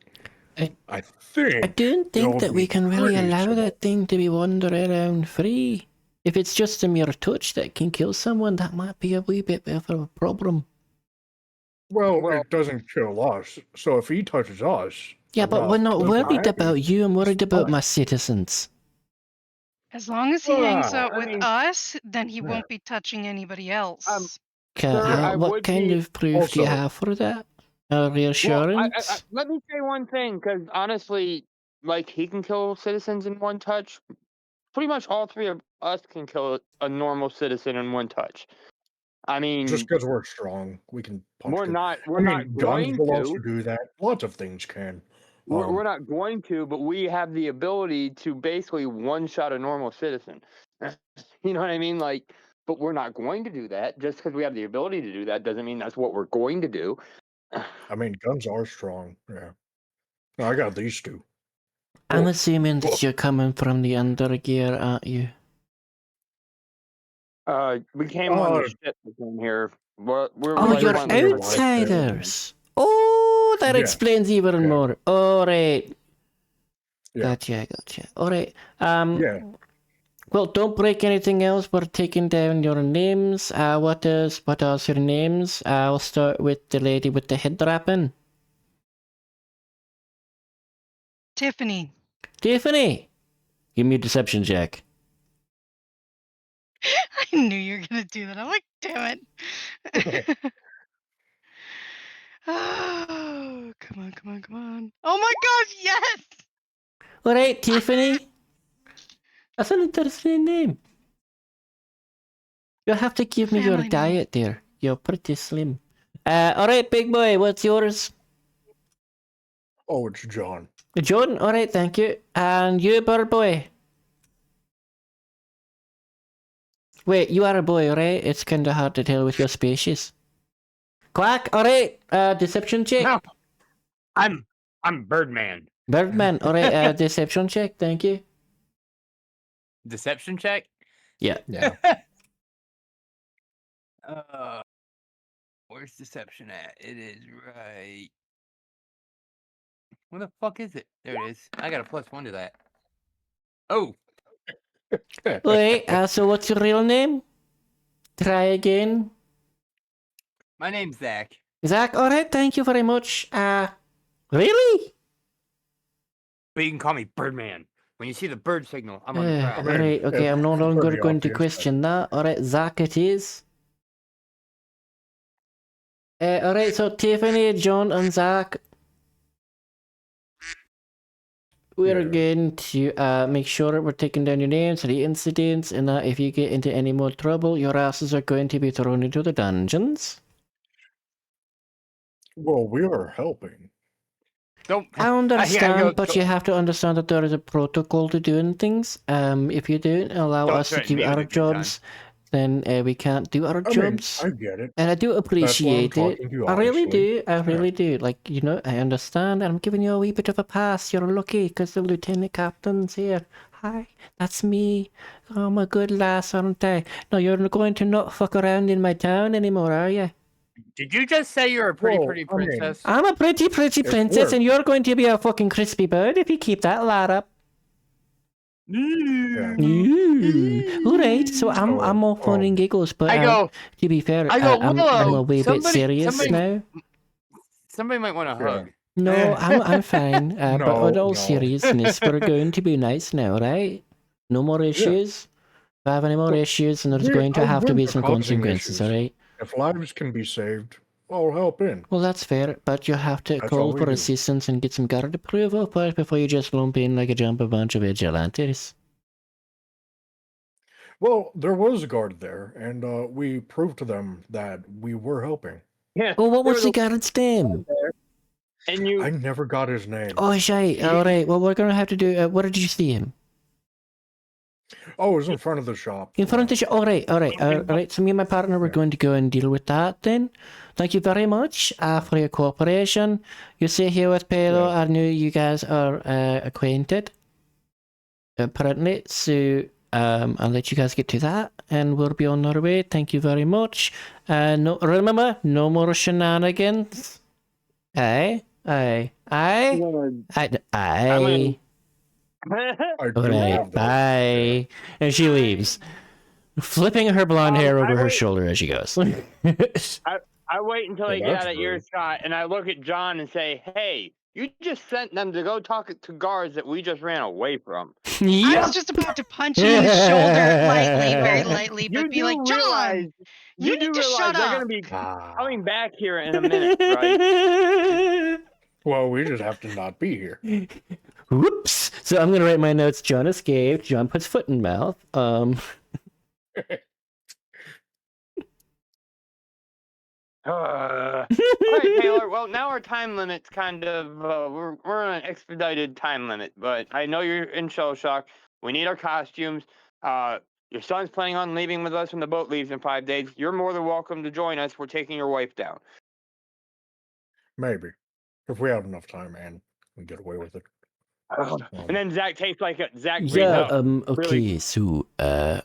I I think don't think it'll that we be can really pretty allow simple. that thing to be wandering around free. If it's just a mere touch that can kill someone, that might be a wee bit of a problem. Well, Well- it doesn't kill us, so if he touches us... Yeah, but we're not enough, worried happy. about you, I'm worried It's about fine. my citizens. As long as he hangs Well, out I with mean- us, then he Yeah. won't be touching anybody else. Sir, I What would kind be- of proof do you Also- have for that? A Well, reassurance? let me say one thing, because honestly, like, he can kill citizens in one touch. Pretty much all three of us can kill a normal citizen in one touch. I mean, just because we're strong, we can punch we're them. not guns going will also to. do that. Lots of things can. We're not going to, but we have the ability to basically one-shot a normal citizen. You know what I mean? Like, but we're not going to do that. Just because we have the ability to do that doesn't mean that's what we're going to do. I mean, guns are strong. Yeah. I got these two. I'm assuming that you're coming from the undergear, aren't you? We came on the ship in here. We're Oh, like you're one of your outsiders! Oh, that Yeah. explains even Yeah. more. Alright. Yeah. Gotcha. Alright. Yeah. Well, don't break anything else. We're taking down your names. What are your names? I'll start with the lady with the head wrapping. Tiffany. Tiffany! Give me a deception check. I knew you were gonna do that. I'm like, damn it. Oh, come on. Oh my gosh, yes! Alright, Tiffany. That's an interesting name. You'll have to give me your Family name. diet there. You're pretty slim. Alright, big boy, what's yours? Oh, it's John. Jordan, alright, thank you. And you, bird boy? Wait, you are a boy, alright? It's kinda hard to tell with your species. Quack, alright, deception check. No. I'm Birdman. Birdman, alright, deception check, thank you. Deception check. Yeah. Yeah. Where's deception at? It is right. Where the fuck is it? There it is. I got a +1 to that. Oh, Wait, so what's your real name? Try again. My name's Zach. Zach, alright, thank you very much. Really? But you can call me Birdman. When you see the bird signal, I'm on the prowl. I mean, Alright, okay, I'm no it's longer pretty going to obvious, question that. Alright, Zach it is. Alright, so Tiffany, John, and Zach, we're Yeah. going to make sure we're taking down your names, the incidents, and that if you get into any more trouble, your asses are going to be thrown into the dungeons. Well, we are helping. Don't. I understand, but you have to understand that there is a protocol to doing things. If you don't allow Don't us to threaten do me with our a good time. jobs, then we can't do our I mean, jobs. I get it. And I do That's why I'm appreciate it. talking to you, I really obviously. do. I really do. Like, you know, I understand. And I'm giving you a wee bit of a pass. You're lucky because the lieutenant captain's here. Hi, that's me. Oh, I'm a good lass, aren't I? No, you're going to not fuck around in my town anymore, are you? Did you just say you're a pretty Well, pretty I mean, princess? I'm a pretty princess, works. and you're going to be a fucking crispy bird if you keep that lad up. Yeah. Alright, so I'm all fun and giggles, but to be fair, I'm a wee bit serious now. Somebody might want a hug. No, I'm fine. But in all No. seriousness, we're going to be nice now, right? No more issues. If I have any more Well, issues, then there's we're- going to have to we're be some causing consequences, issues. alright? If lives can be saved, I'll help in. Well, that's fair, but you have to That's call all we for do. assistance and get some guard approval first before you just lump in like a jump a bunch of vigilantes. Well, there was a guard there, and we proved to them that we were helping. Yeah. Oh, what there was the a- guard's name? And you. I never got his name. Oh, shite. Alright, well, we're gonna have to do... where did you see him? Oh, it was in front of the shop. In front of the shop. Alright. So me and my partner were going to go and deal with that then. Thank you very much for your cooperation. You stay here with Pedro. Yeah. I knew you guys are acquainted. Apparently. So I'll let you guys get to that and we'll be on our way. Thank you very much. No, remember, no more shenanigans. Aye. I do Alright, have those. bye. And she leaves, flipping her blonde hair over her shoulder as she goes. I wait until Well, they get that's out of rude. earshot, and I look at John and say, "Hey, you just sent them to go talk to guards that we just ran away from." I Yep. was just about to punch him in the shoulder lightly, very lightly, but You be do like, John, realize you need to shut they're up. gonna be Ah. coming back here in a minute, right? Well, we just have to not be here. Whoops. So I'm gonna write my notes. John escaped. John puts foot in mouth. All right, Taylor. Well, now our time limit's kind of we're on an expedited time limit, but I know you're in shell shock. We need our costumes. Your son's planning on leaving with us when the boat leaves in 5 days. You're more than welcome to join us. We're taking your wife down. Maybe. If we have enough time and we get away with it. And then Zach takes like a Zach. reads Yeah. out Okay. really- So that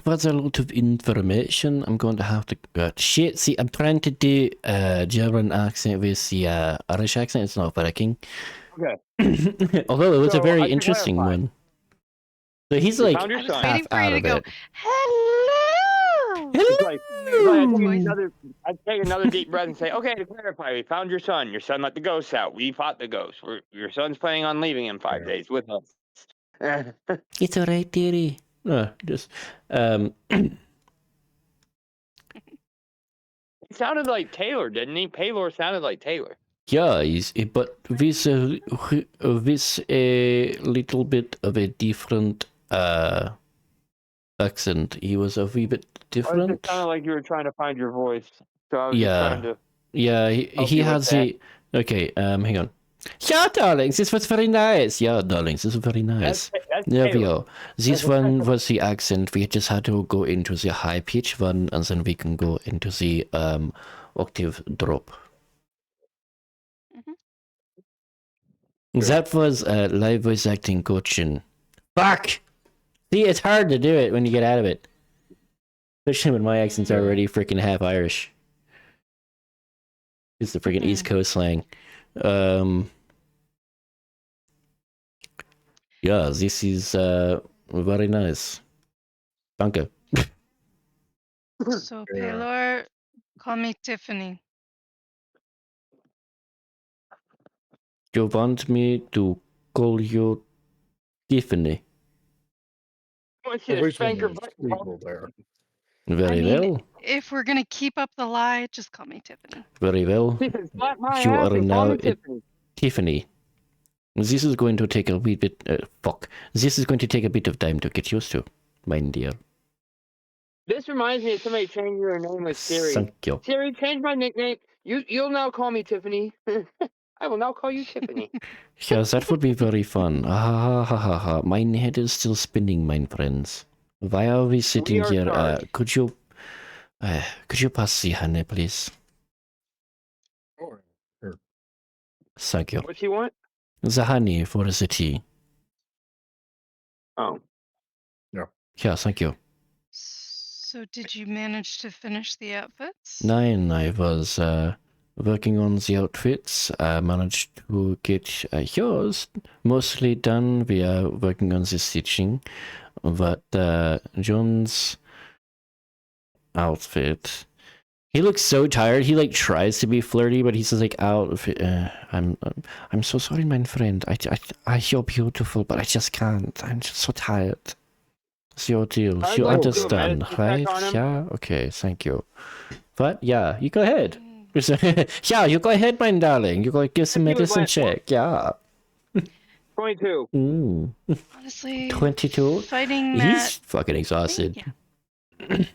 was a lot of information. I'm going to have to shit. See, I'm trying to do German accent with the Irish accent. It's not working. Okay. Although it was So, a very I can interesting clarify. one. So he's You like found your I was son. waiting half for you out to of go, it. hello. It's like Hello. I take another deep breath and say, "Okay, to clarify, we found your son. Your son let the ghosts out. We fought the ghosts. Your son's planning on leaving in 5 Yeah. days with us." It's alright, dearie. Just He sounded like Taylor, didn't he? Paylor sounded like Taylor. yeah, but with a little bit of a different accent. He was a wee bit It different. just sounded like you were trying to find your voice. So I was Yeah. just trying to. Yeah, he Help you with has a. Okay, hang on. Yeah, darlings, this was very nice. Yeah, darlings, this was very nice. That's There we Taylor. go. This one was the accent. We just had to go into the high pitch one, and then we can go into the octave drop. Mhm. That was live voice acting coaching. Fuck! See, it's hard to do it when you get out of it. Especially when my accent's already freaking half Irish. It's the freaking East Coast slang. Yeah, this is very nice. Danke. So Yeah. Paylor, call me Tiffany. You want me to call you Tiffany? I want you At to least when spank her there's butt. people there. Very I mean, well. if we're gonna keep up the lie, just call me Tiffany. Very well. She said, slap my You ass are and call now me Tiffany. Tiffany. This is going to take a wee bit. Fuck. This is going to take a bit of time to get used to, my dear. This reminds me of somebody changing their name with Siri. Thank you. Siri, change my nickname. You'll now call me Tiffany. I will now call you Tiffany. Yes, that would be very fun. Ha ha ha ha. My head is still spinning, my friends. Why are we sitting are here? sorry. Could you pass the honey, please? Oh, here. Thank you. What you want? The honey for the tea. Oh. Yeah, thank you. So did you manage to finish the outfits? Nine, I was working on the outfits. I managed to get yours mostly done. We are working on the stitching. But John's outfit, he looks so tired. He like tries to be flirty, but he's just like outfit. I'm so sorry, my friend. You're beautiful, but I just can't. I'm just so tired. It's your deal. I'd You like to do a understand, medicine right? check on him. Yeah. Okay. Thank you. But yeah, you go ahead. Mm, Yeah, you go ahead, my darling. You go give some He was medicine last one. check. Yeah. 22. Mm. honestly, 22. fighting He's that fucking exhausted. thing, yeah.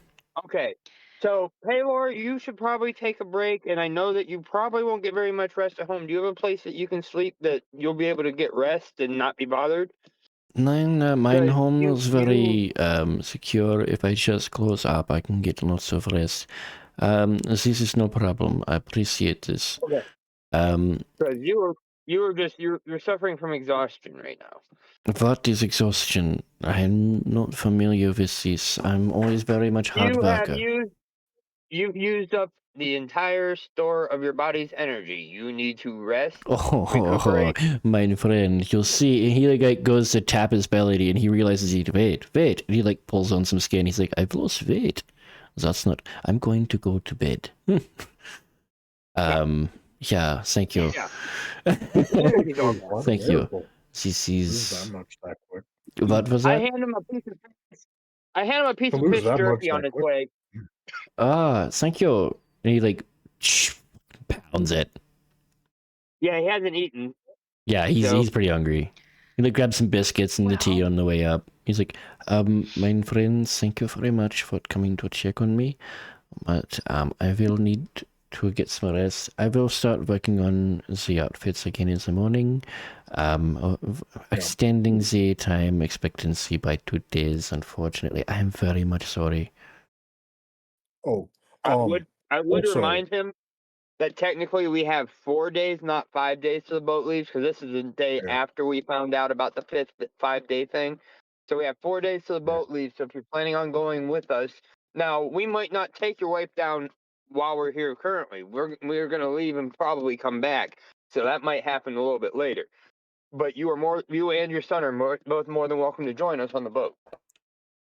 Okay. So, Paylor, you should probably take a break, and I know that you probably won't get very much rest at home. Do you have a place that you can sleep that you'll be able to get rest and not be bothered? Mine Because home you is very secure. If I just close up, I can get lots of rest. This is no problem. I appreciate this. Okay. Um, Because you're suffering from exhaustion right now. what is exhaustion? I'm not familiar with this. I'm always very much hard worker. You've used up the entire store of your body's energy. You need to rest. Oh, Recuperate. my friend, you'll see. He like goes to tap his belly, and he realizes wait, and he like pulls on some skin. He's like, I've lost weight. That's not. I'm going to go to bed. Yeah, thank you. Yeah. Thank you. Miracle. This Lose is that much that quick. what was I that? hand him a piece To of lose fish that much jerky on that his quick. way. Ah, thank you. And he like pounds it. Yeah, he hasn't eaten. Yeah, he's So- pretty hungry. He like grabs some biscuits and the tea Well. on the way up. He's like, my friends, thank you very much for coming to check on me. But I will need to get some rest. I will start working on the outfits again in the morning. Extending the time expectancy by 2 days, unfortunately. I am very much sorry. Oh, I would also- remind him that technically we have 4 days, not 5 days till the boat leaves, because this is the day Yeah. after we found out about the 5-day thing. So we have 4 days till the boat leaves. So if you're planning on going with us, now we might not take your wife down while we're here currently. We're going to leave and probably come back. So that might happen a little bit later. But you and your son are both more than welcome to join us on the boat.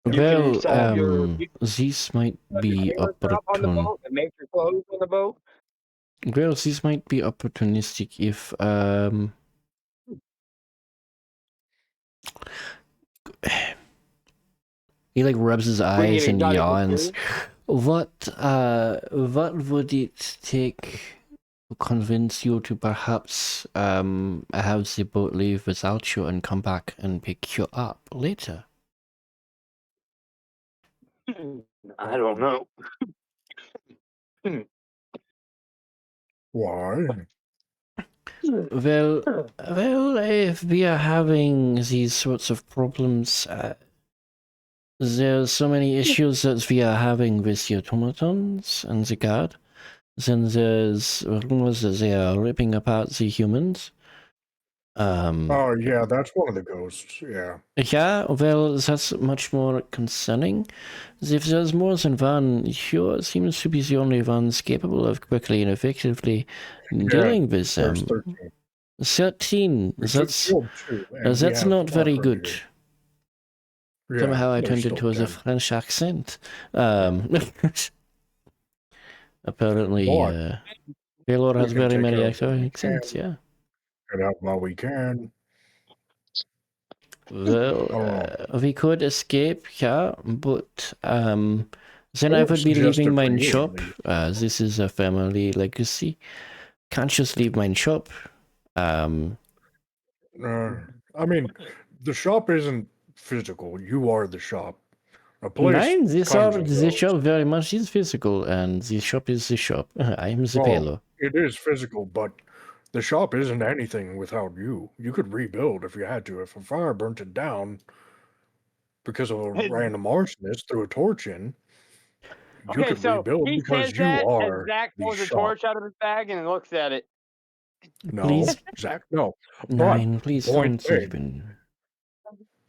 You can Well, solve this might be tailor stuff on the opportune. boat and make your clothes on the boat. Well, this might be opportunistic if he like rubs his eyes and exotic yawns. What would it take to convince you to perhaps have the boat leave without you and come back and pick you up later? I don't know. Why? Well, if we are having these sorts of problems, there's so many issues that we are having with the automatons and the guard. Then there's rumors that they are ripping apart the humans. Oh, yeah, that's one of the ghosts. Yeah. Yeah, well, that's much more concerning. If there's more than one, Hugh seems to be the only ones capable of quickly and effectively dealing with them. There's 13. 13. We just killed 2, and we That's have not very 5 good. here. Yeah, Somehow I they're turned still into a 10. French accent. Apparently, But Taylor we has can very take many care of what we accents, can yeah. and help while we can. Well, I don't know. we could escape, yeah, but then I I would would be suggest leaving it for mine you at shop. least. This is a family legacy. Can't just leave mine shop. I mean, the shop isn't physical. You are the shop. A place Nein, this comes are and the goes. shop very much is physical, and the shop is the shop. I am the Well, payload. it is physical, but the shop isn't anything without you. You could rebuild if you had to. If a fire burnt it down because of a random arsonist threw a torch in, you Okay, could so rebuild he because says you that as are Zach the pulls a shop. torch out of his bag and looks at it. No, Please, Zach, no. But Nein, please point don't being, even.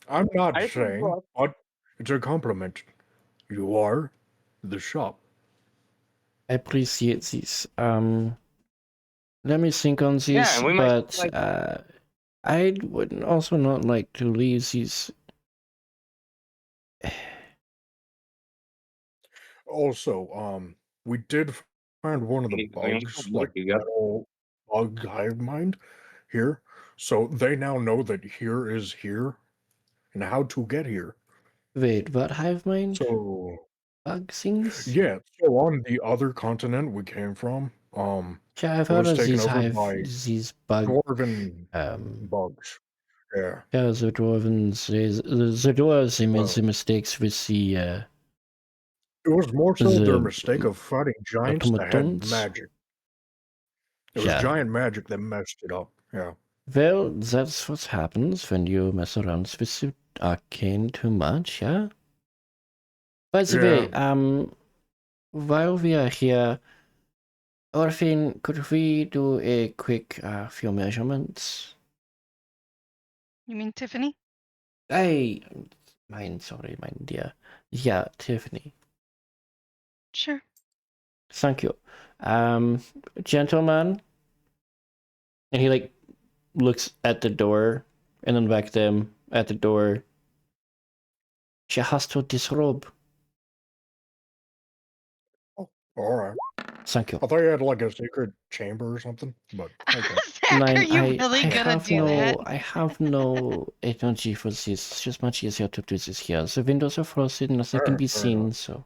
I'm not I just saying, look. but it's a compliment. You are the shop. I appreciate this. Let me think on Yeah, this, and we might but like I would also not like to leave these. Also, we did find one of the bugs, like metal bug hive mind here. So they now know that here is here and how to get here. Wait, what hive mind? So Bug things? yeah, so on the other continent we came from, Yeah, I've it heard was of taken these over hive, by these bug, dwarven bugs. Yeah. yeah, the dwarves, the dwarves made the mistakes with It was more so their the mistake of fighting giants that had automatons. magic. It was Yeah. giant magic that messed it up. Yeah. Well, that's what happens when you mess around with the arcane too much, yeah? By the way, while we are here, Orphan, could we do a quick few measurements? You mean Tiffany? Sorry, my dear. Yeah, Tiffany. Sure. Thank you. Gentleman. And he like looks at the door and then back them at the door. She has to disrobe. Oh, all right. Thank you. I thought you had like a secret chamber or something, but okay. Zach, are Nine, you really gonna do that? I have no energy for this. It's just much easier to do this here. The windows are frozen, nothing All can right, be fair seen, enough. so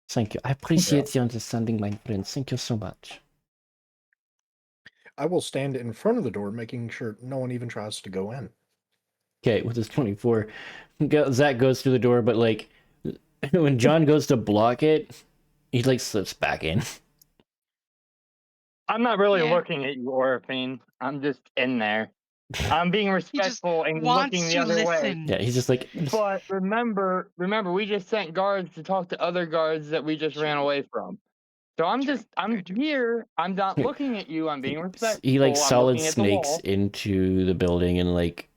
thank you. I appreciate the understanding, my friend. Thank you so much. I will stand in front of the door, making sure no one even tries to go in. Okay, with his 24, Zach goes through the door, but like when John goes to block it, he like slips back in. I'm not really Yeah. looking at you, Orphine. I'm just in there. I'm being He just respectful and wants looking the to other way. listen. Yeah, he's just like. But remember, we just sent guards to talk to other guards that we just ran True. away from. So I'm True. Very true. here. I'm not looking at you. I'm being respectful. He like I'm solid looking at the snakes wall. into the building and like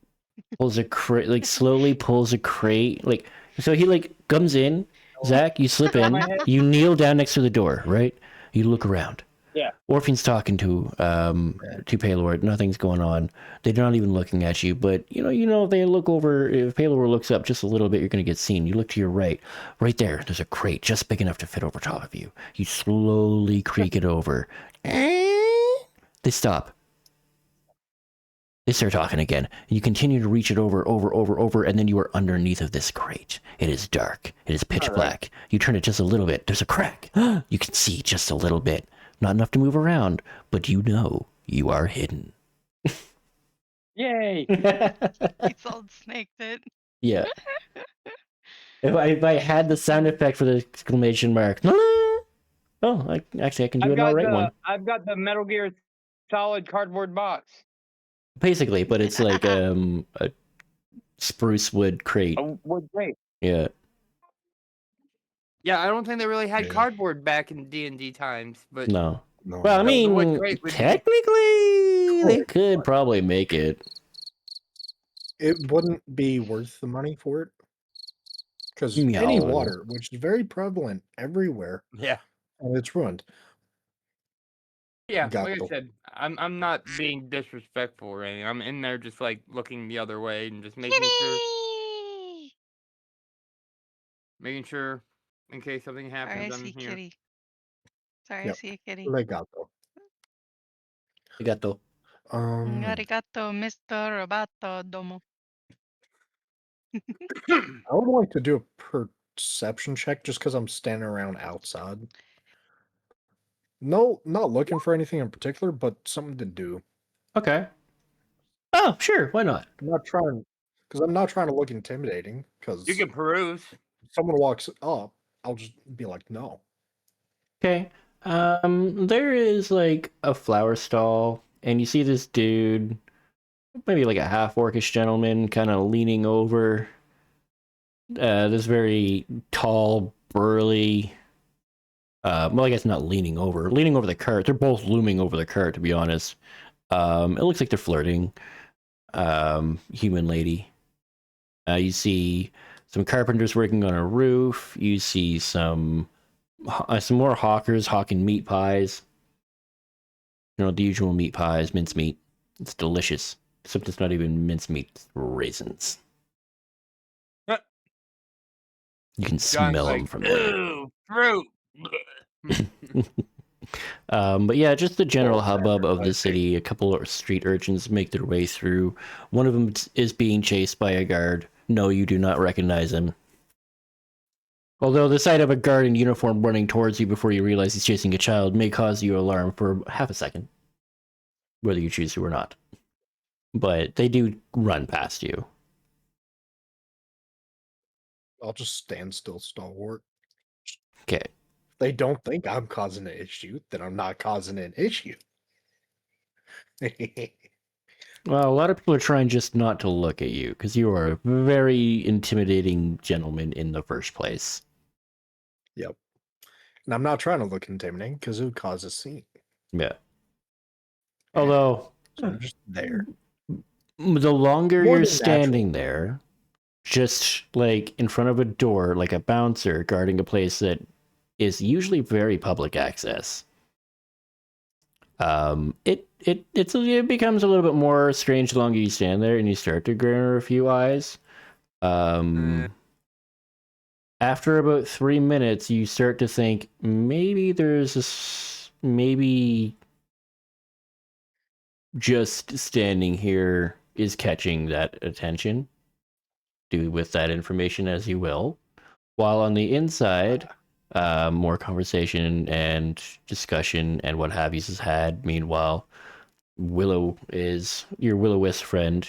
pulls a crate, like slowly pulls a crate. Like so, he like comes in. Zach, you slip Got my in. head. You kneel down next to the door, right? You look around. Yeah. Orphan's talking to Paylord. Nothing's going on. They're not even looking at you. But you know, they look over. If Paylord looks up just a little bit, you're gonna get seen. You look to your right. Right there, there's a crate just big enough to fit over top of you. You slowly creak it over. They stop. They start talking again. And you continue to reach it over, and then you are underneath of this crate. It is dark. It is pitch black. You turn it just a little bit. There's a crack. You can see just a little bit. Not enough to move around, but you know you are hidden. Yay! He solid snaked it. Yeah. If I had the sound effect for the exclamation mark. Oh, actually, I can do an alright one. I've got the Metal Gear Solid cardboard box. Basically, but it's like a spruce wood crate. A wood crate. Yeah. Yeah, I don't think they really had Yeah. cardboard back in D&D times, but No. No. Well, I the wood mean, crate would be- technically, they Could, could but probably make it. it wouldn't be worth the money for it. Because any No. water, which is very prevalent everywhere, yeah. and it's ruined. Yeah, Got like I the said, I'm not being disrespectful or anything. I'm in there just like looking the other way and just making sure. Kitty! Making sure in case something Sorry, I happens, I'm see here. kitty. Sorry, I Yep. see a kitty. Legato. Arigato. Arigato, Mr. Robato Domo. I would like to do a perception check just because I'm standing around outside. No, not looking for anything in particular, but something to do. Okay. Oh, sure. Why not? I'm not trying, because I'm not trying to look intimidating. You Because can peruse. someone walks up, I'll just be like, no. Okay. There is like a flower stall, and you see this dude, maybe like a half orcish gentleman, kind of leaning over. This very tall, burly. Well, I guess not leaning over the cart. They're both looming over the cart, to be honest. It looks like they're flirting. Human lady. You see some carpenters working on a roof. You see some more hawkers hawking meat pies. You know, the usual meat pies, mincemeat. It's delicious. Except it's not even mincemeat, it's raisins. Huh. You can John's smell them like, from there. ooh, fruit. But yeah, just the general False hubbub of the advertising. city. A couple of street urchins make their way through. One of them is being chased by a guard. No, you do not recognize him. Although the sight of a guard in uniform running towards you before you realize he's chasing a child may cause you alarm for half a second, whether you choose to or not. But they do run past you. I'll just stand still, stalwart. Okay. If they don't think I'm causing an issue, then I'm not causing an issue. Well, a lot of people are trying just not to look at you because you are a very intimidating gentleman in the first place. Yep. And I'm not trying to look intimidating because it would cause a scene. Yeah. Although, So I'm just there. the longer More you're than standing there, just like in front of a door, like a bouncer guarding a place that is usually very public access, it becomes a little bit more strange the longer you stand there and you start to garner a few eyes. After about 3 minutes, you start to think maybe maybe just standing here is catching that attention. Do with that information as you will. While on the inside, more conversation and discussion and what have you is had. Meanwhile, your Will-O-Wisp friend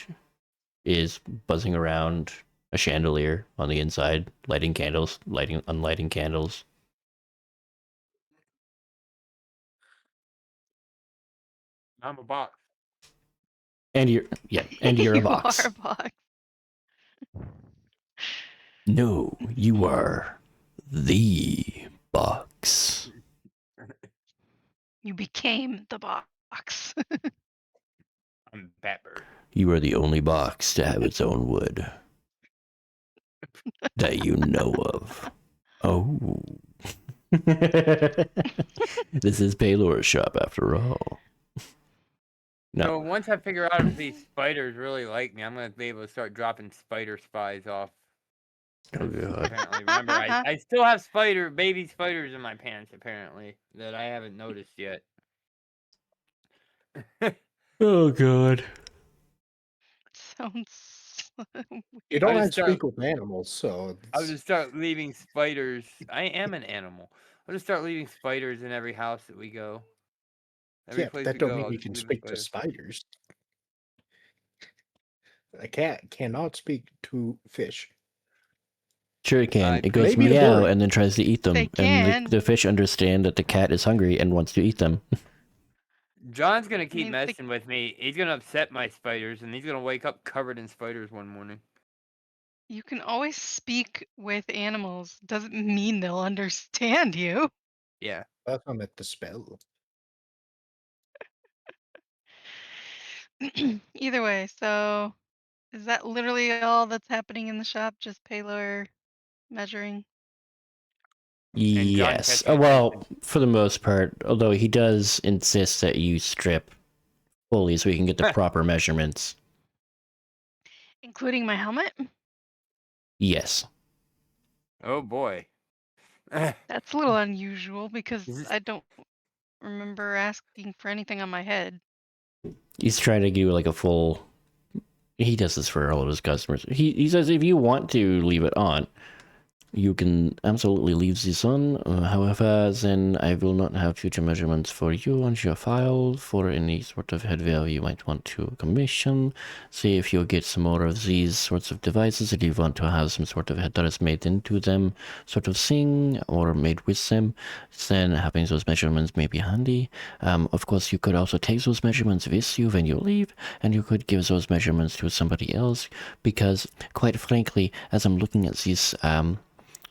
is buzzing around a chandelier on the inside, lighting candles, unlighting candles. I'm a box. And you're a You box. are a box. No, you are the box. You became the box. I'm Batbird. You are the only box to have its own wood that you know of. Oh. This is Paylor's shop after all. No. So once I figure out if these spiders really like me, I'm gonna be able to start dropping spider spies off. Oh, God. Apparently, remember, I still have baby spiders in my pants, apparently, that I haven't noticed yet. Oh, God. Sounds You don't I have just to speak with animals, so I'll just start leaving spiders. I am an animal. I'll just start leaving spiders in every house that we go. Every yeah, place that we don't go, mean I'll you just can leave a speak to spider. spiders. A cat cannot speak to fish. Sure it can. It goes Maybe the meow bird. and then tries to eat them. They And can. the fish understand that the cat is hungry and wants to eat them. John's gonna keep mean, messing with me. He's gonna upset my spiders, and he's gonna wake up covered in spiders one morning. You can always speak with animals. Doesn't mean they'll understand you. Yeah. That's how I met the spell. Either way, so is that literally all that's happening in the shop? Just Paylor measuring? And John Yes. catching Well, for the most part, although he does insist that you strip fully so he can get the proper measurements. Including my helmet? Yes. Oh boy. That's a little unusual because Is this- I don't remember asking for anything on my head. He's trying to give you like a full. He does this for all of his customers. He says if you want to leave it on, you can absolutely leave this on. However, then I will not have future measurements for you on your file for any sort of head value you might want to commission. See if you get some more of these sorts of devices that you want to have some sort of head that is made into them sort of thing or made with them, then having those measurements may be handy. Of course, you could also take those measurements with you when you leave, and you could give those measurements to somebody else, because quite frankly, as I'm looking at these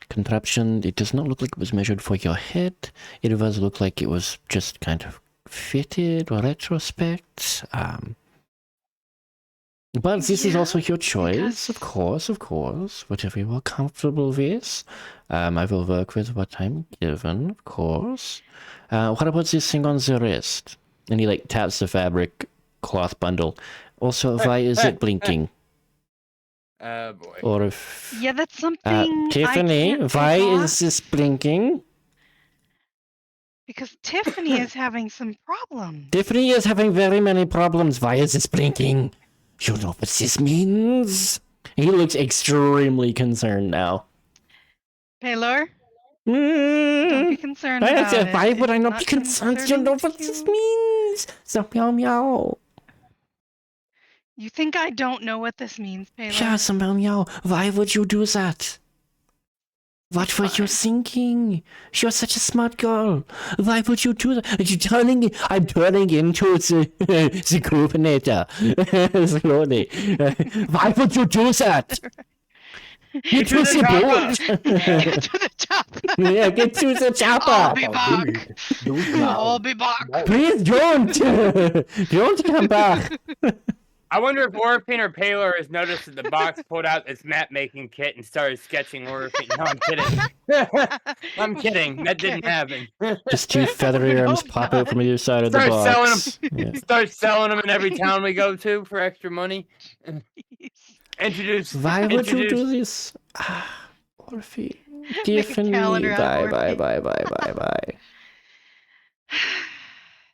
contraption, it does not look like it was measured for your head. It does look like it was just kind of fitted or retrospect. But this is Yeah, also your choice, because- of course, whatever you are comfortable with. I will work with what I'm given, of course. What about this thing on the wrist? And he like taps the fabric cloth bundle. Also, why is it blinking? Oh boy. Or if Yeah, that's something Tiffany, I can't why take off is this blinking? because Tiffany is having some problems. Tiffany is having very many problems. Why is this blinking? You know what this means? He looks extremely concerned now. Paylor, don't be concerned about it. Why would I It's not be concerned? You know what this you. means? So meow meow. You think I don't know what this means, Paylor? Yeah, so meow meow. Why would you do that? What were you thinking? You're such a smart girl. Why would you do that? I'm turning into the Coopinator. Slowly. Why would you do that? Get to the boat. Get to the top. Yeah, get to the I'll chopper. be back. Do it now. I'll be back. Please don't. Don't come back. I wonder if Orphan or Paylor has noticed that the box pulled out its map making kit and started sketching Orphan. No, I'm kidding. I'm kidding. That didn't Okay. happen. Just two feathery would arms hope pop not. out from either side of the Start selling box. Yeah. Start selling them in every town we go to for extra money. Introduce. Why would you do introduce- this? Orphe. Make a Tiffany. calendar out of Bye, Orphe. bye, bye, bye, bye, bye.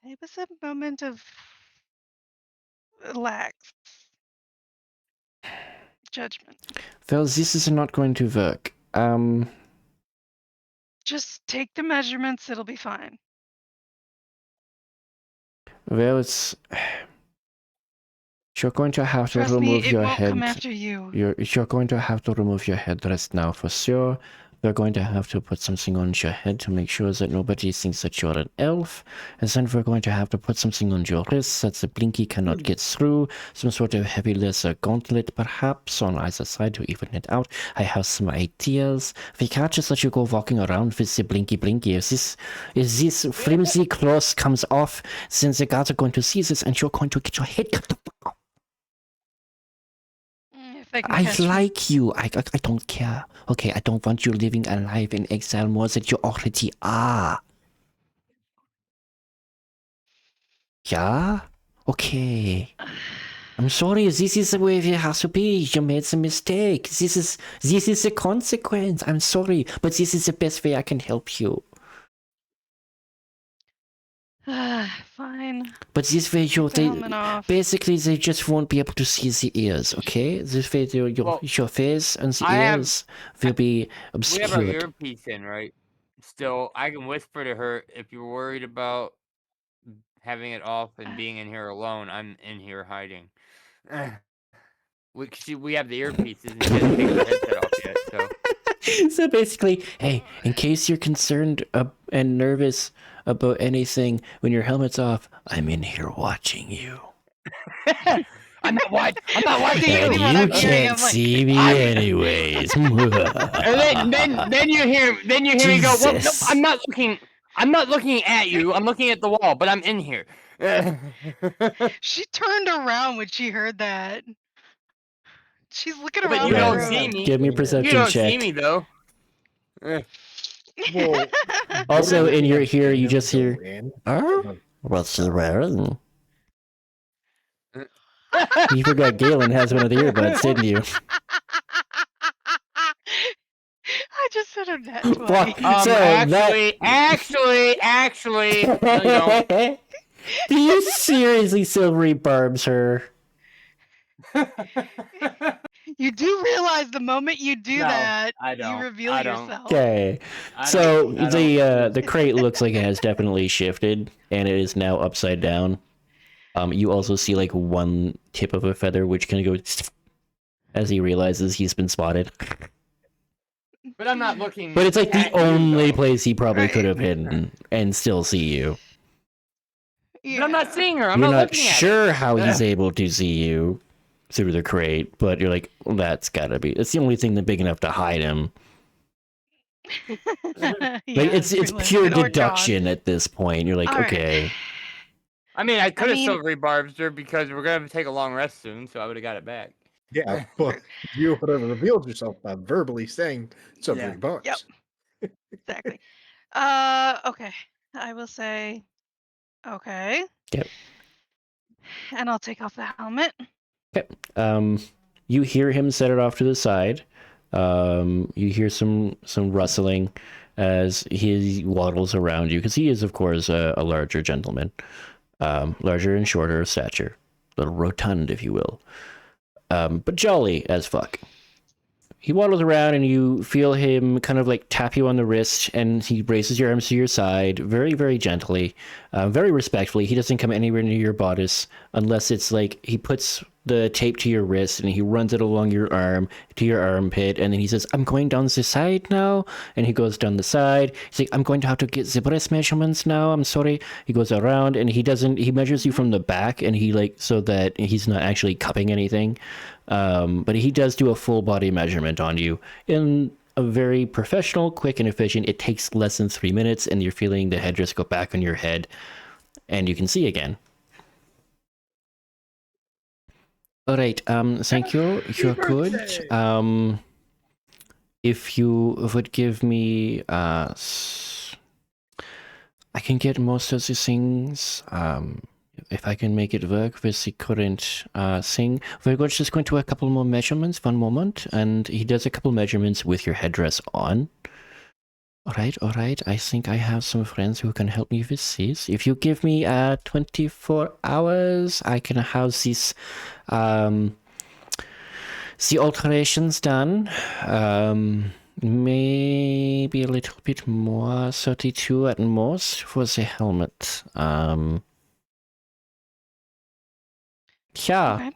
It was a moment of lax judgment. Well, this is not going to work. Just take the measurements, it'll be fine. Well, it's... You're going to have to Trust me, remove it your won't head. come after you. You're going to have to remove your headrest now for sure. We're going to have to put something on your head to make sure that nobody thinks that you're an elf. And then we're going to have to put something on your wrist that the blinky cannot get through. Some sort of heavy leather gauntlet perhaps on either side to even it out. I have some ideas. We can't just let you go walking around with the blinky. If this flimsy cloth comes off, then the guards are going to see this and you're going to get your head cut off. If they can I catch me. like you. I don't care. Okay, I don't want you living alive in exile more than you already are. Yeah? Okay. I'm sorry, this is the way it has to be. You made some mistake. This is the consequence. I'm sorry, but this is the best way I can help you. Fine. But this way Take the helmet off. basically they just won't be able to see the ears, okay? This way Well, your face and the I have- ears will be We obscured. have our earpiece in, right? Still, I can whisper to her if you're worried about having it off and being in here alone. I'm in here hiding. We have the earpieces and she hasn't taken the headset off yet. So So basically, hey, in case you're concerned and nervous about anything when your helmet's off, I'm in here watching you. I'm not watching And you. what I'm you hearing, can't I'm like, see me anyways. And then you hear me go. Well, no, Jesus. I'm not looking at you. I'm looking at the wall, but I'm in here. She turned around when she heard that. She's looking But around you the don't room. see me. Give me a You perception don't check. see me though. Well, Also, in your ear, you Never just go hear, in. what's the wearing? You forgot Galen has one of the earbuds, didn't you? I just said a net Well, 20. So actually, no, you don't. Do you seriously silvery barbs her? You do realize the moment you do No, that, I you don't. reveal I don't. yourself. Okay. I So don't- I don't. the crate looks like it has definitely shifted, and it is now upside down. You also see like one tip of a feather, which kind of goes as he realizes he's been spotted. But I'm not looking. But it's like the at you, only though. place he probably Right. could have hidden and still see you. Yeah. But I'm not seeing her. I'm You're not not looking at sure it. how he's able to see you through the crate, but you're like, well, that's gotta be. It's the only thing that's big enough to hide him. Yeah, Like it's pretty much. pure Or John. deduction at this point. You're like, All right. okay, I mean, I could have mean- silvery barbs her because we're gonna take a long rest soon, so I would have got it back. Yeah, but you would have revealed yourself by verbally saying silvery Yeah. barbs. Yep. Exactly. Okay. I will say, okay. Yep. And I'll take off the helmet. you hear him set it off to the side. You hear some rustling as he waddles around you, because he is, of course, a larger gentleman, larger and shorter of stature, a little rotund, if you will, but jolly as fuck. He waddles around and you feel him kind of like tap you on the wrist, and he raises your arms to your side very, very gently, very respectfully. He doesn't come anywhere near your bodice unless it's like he puts the tape to your wrist and he runs it along your arm to your armpit, and then he says, I'm going down the side now, and he goes down the side. He's like, I'm going to have to get the breast measurements now, I'm sorry. He goes around and he measures you from the back, and he like, so that he's not actually cupping anything. But he does do a full body measurement on you in a very professional, quick, and efficient. It takes less than 3 minutes, and you're feeling the headdress go back on your head, and you can see again. All right. Thank you. You're good. If you would give me, I can get most of the things. If I can make it work with the current thing. We're just going to a couple more measurements. One moment. And he does a couple measurements with your headdress on. All right. I think I have some friends who can help me with this. If you give me 24 hours, I can have this, the alterations done. Maybe a little bit more, 32 at most for the helmet. Yeah. Okay.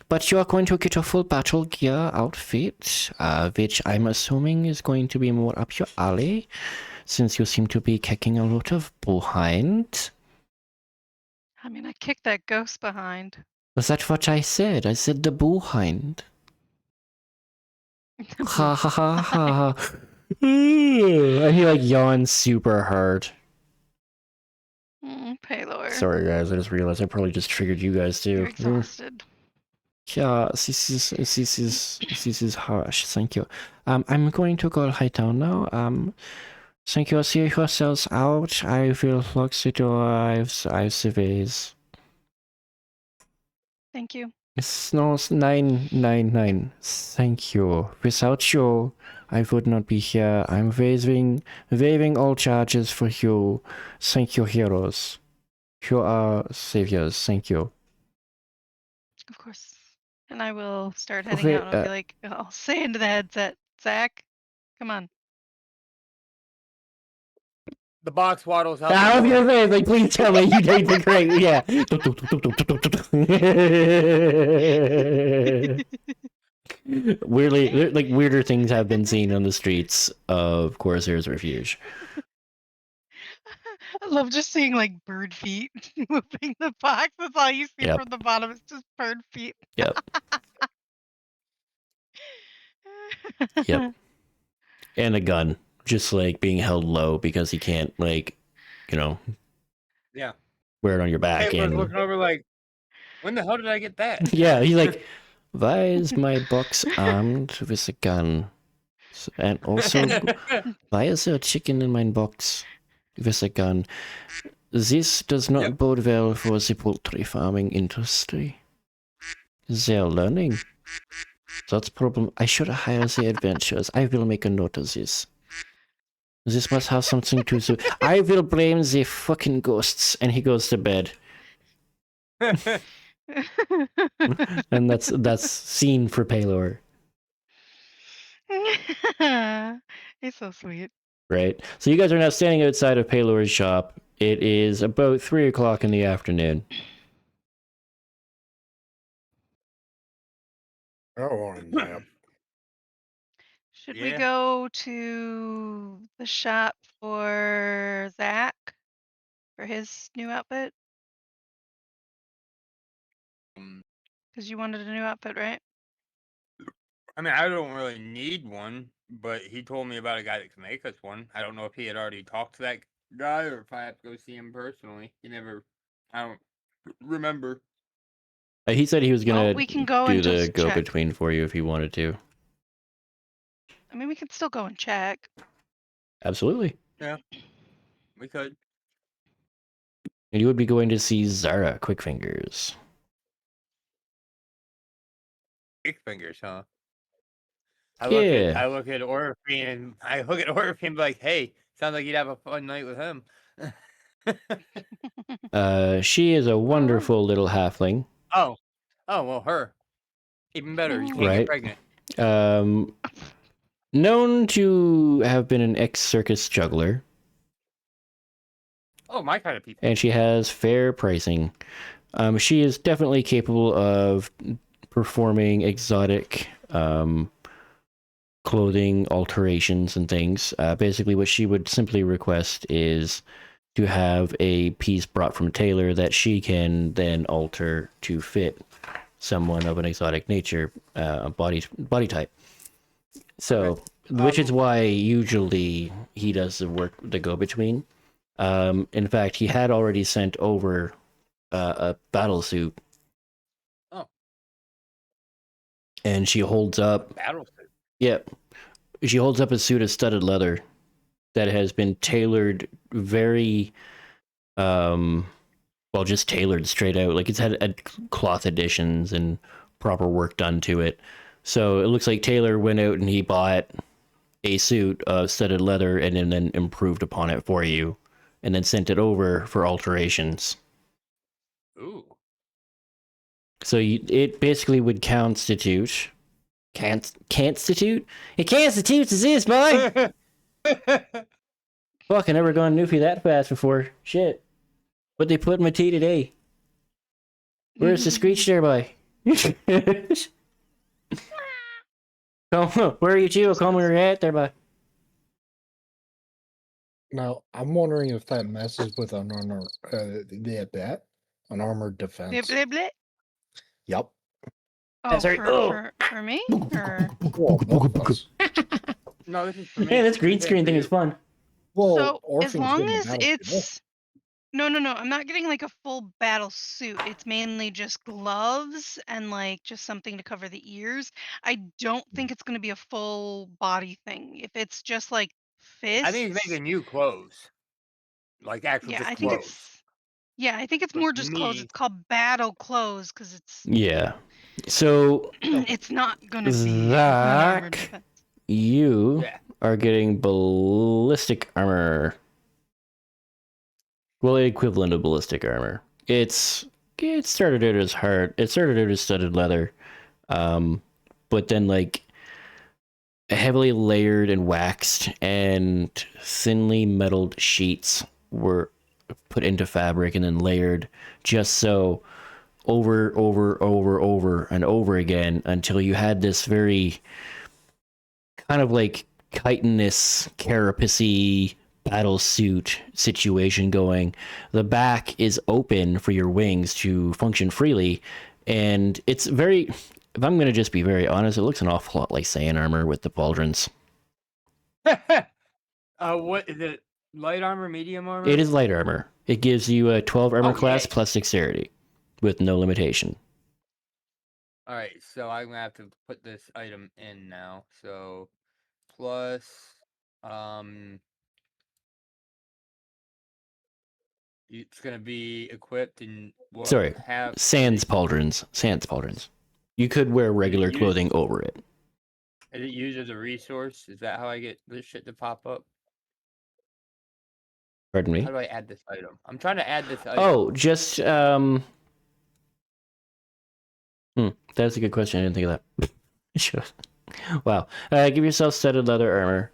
But you're going to get a full battle gear outfit, which I'm assuming is going to be more up your alley, since you seem to be kicking a lot of behind. I mean, I kicked that ghost behind. Was that what I said? I said the behind. Ha ha ha ha. And he like yawns super hard. Paylor. Sorry guys, I just realized I probably just triggered you guys too. You're exhausted. Yeah, this is harsh. Thank you. I'm going to go lie down now. Thank you. See yourselves out. I will lock the door. I've surveys. Thank you. It's no 999. Thank you. Without you, I would not be here. I'm waiving all charges for you. Thank you, heroes. You are saviors. Thank you. Of course. And I will start heading Okay, out. And I'll be like, I'll say into the headset, Zach, come on. The box waddles out. I the was door. gonna say, like, please tell me you take the crate. Yeah. Weirdly, like weirder things have been seen on the streets of Corsair's Refuge. I love just seeing like bird feet moving the box. That's all you see Yep. from the bottom. It's just bird feet. Yep. Yep. And a gun, just like being held low because he can't, like, you know, Yeah. wear it on your back. Hey, we're And looking over like, when the hell did I get that? yeah, he's like, why is my box armed with a gun? And also, why is there a chicken in my box with a gun? This does not Yep. bode well for the poultry farming industry. They're learning. So that's the problem. I should have hired the adventures. I will make a note of this. This must have something to do. I will blame the fucking ghosts. And he goes to bed. And that's scene for Paylor, He's so sweet. right? So you guys are now standing outside of Paylor's shop. It is about 3 o'clock in the afternoon. I want a nap. Should we Yeah. go to the shop for Zach for his new outfit? Um, Because you wanted a new outfit, right? I mean, I don't really need one, but he told me about a guy that can make us one. I don't know if he had already talked to that guy or if I have to go see him personally. I don't remember. He said he was Well, gonna we can go do and the just check. go-between for you if he wanted to. I mean, we can still go and check. Absolutely. We could. And you would be going to see Zara Quickfingers. Big fingers, huh? Yeah. I look at Orpheum and be like, hey, sounds like you'd have a fun night with him. She is a wonderful little halfling, Oh. Oh, well, her. Even better. You can't right? get pregnant. Known to have been an ex-circus juggler, Oh, my kind of people. and she has fair pricing. She is definitely capable of performing exotic clothing alterations and things. Basically, what she would simply request is to have a piece brought from a tailor that she can then alter to fit someone of an exotic nature, body type. So, which is why usually he does the work, the go-between. In fact, he had already sent over a battle suit. Oh. And she holds up. Battle suit. Yep. She holds up a suit of studded leather that has been tailored very, well, just tailored straight out. Like it's had cloth additions and proper work done to it. So it looks like Taylor went out and he bought a suit of studded leather and then improved upon it for you, and then sent it over for alterations. Ooh. So it basically would constitute. Constitute? It constitutes as this, boy! Fuck, I never gone Newfie that fast before. Shit. What they put in my tea today? Where's the screech there, boy? Come, where are you two? Come where you're at there, boy. Now, I'm wondering if that messes with an armored Blip, defense. blip, blip. Yep. Oh, Sorry. for me? Or... Well, both of us. No, this is for me. Man, this green screen thing is fun. Well, So, as Orphan's long getting as the battle suit. it's... No, I'm not getting like a full battle suit. It's mainly just gloves and like just something to cover the ears. I don't think it's going to be a full body thing. If it's just like fists... I think he's making new clothes. Like actual Yeah, just I think clothes. it's... Yeah, I think it's But more just clothes. me- It's called battle clothes because it's... Yeah. So, it's not going to be an armored Zach, defense. you Yeah. are getting ballistic armor. Well, the equivalent of ballistic armor. It started out as hard. It started out as studded leather, but then like heavily layered and waxed and thinly metalled sheets were put into fabric and then layered just so over and over again until you had this very kind of like chitinous carapace battle suit situation going. The back is open for your wings to function freely, and it's very, if I'm going to just be very honest, it looks an awful lot like Saiyan armor with the pauldrons. What is it? Light armor, medium armor? It is light armor. It gives you a 12 armor Oh, class yay. plus dexterity with no limitation. Alright, so I'm gonna have to put this item in now. So plus it's gonna be equipped and Sorry, have sans pauldrons. Sans pauldrons. You could wear regular used- clothing over it. Is it used as a resource? Is that how I get this shit to pop up? Pardon me? How do I add this item? I'm trying to add this item. Oh, just that's a good question. I didn't think of that. Sure. Wow. Give yourself studded leather armor,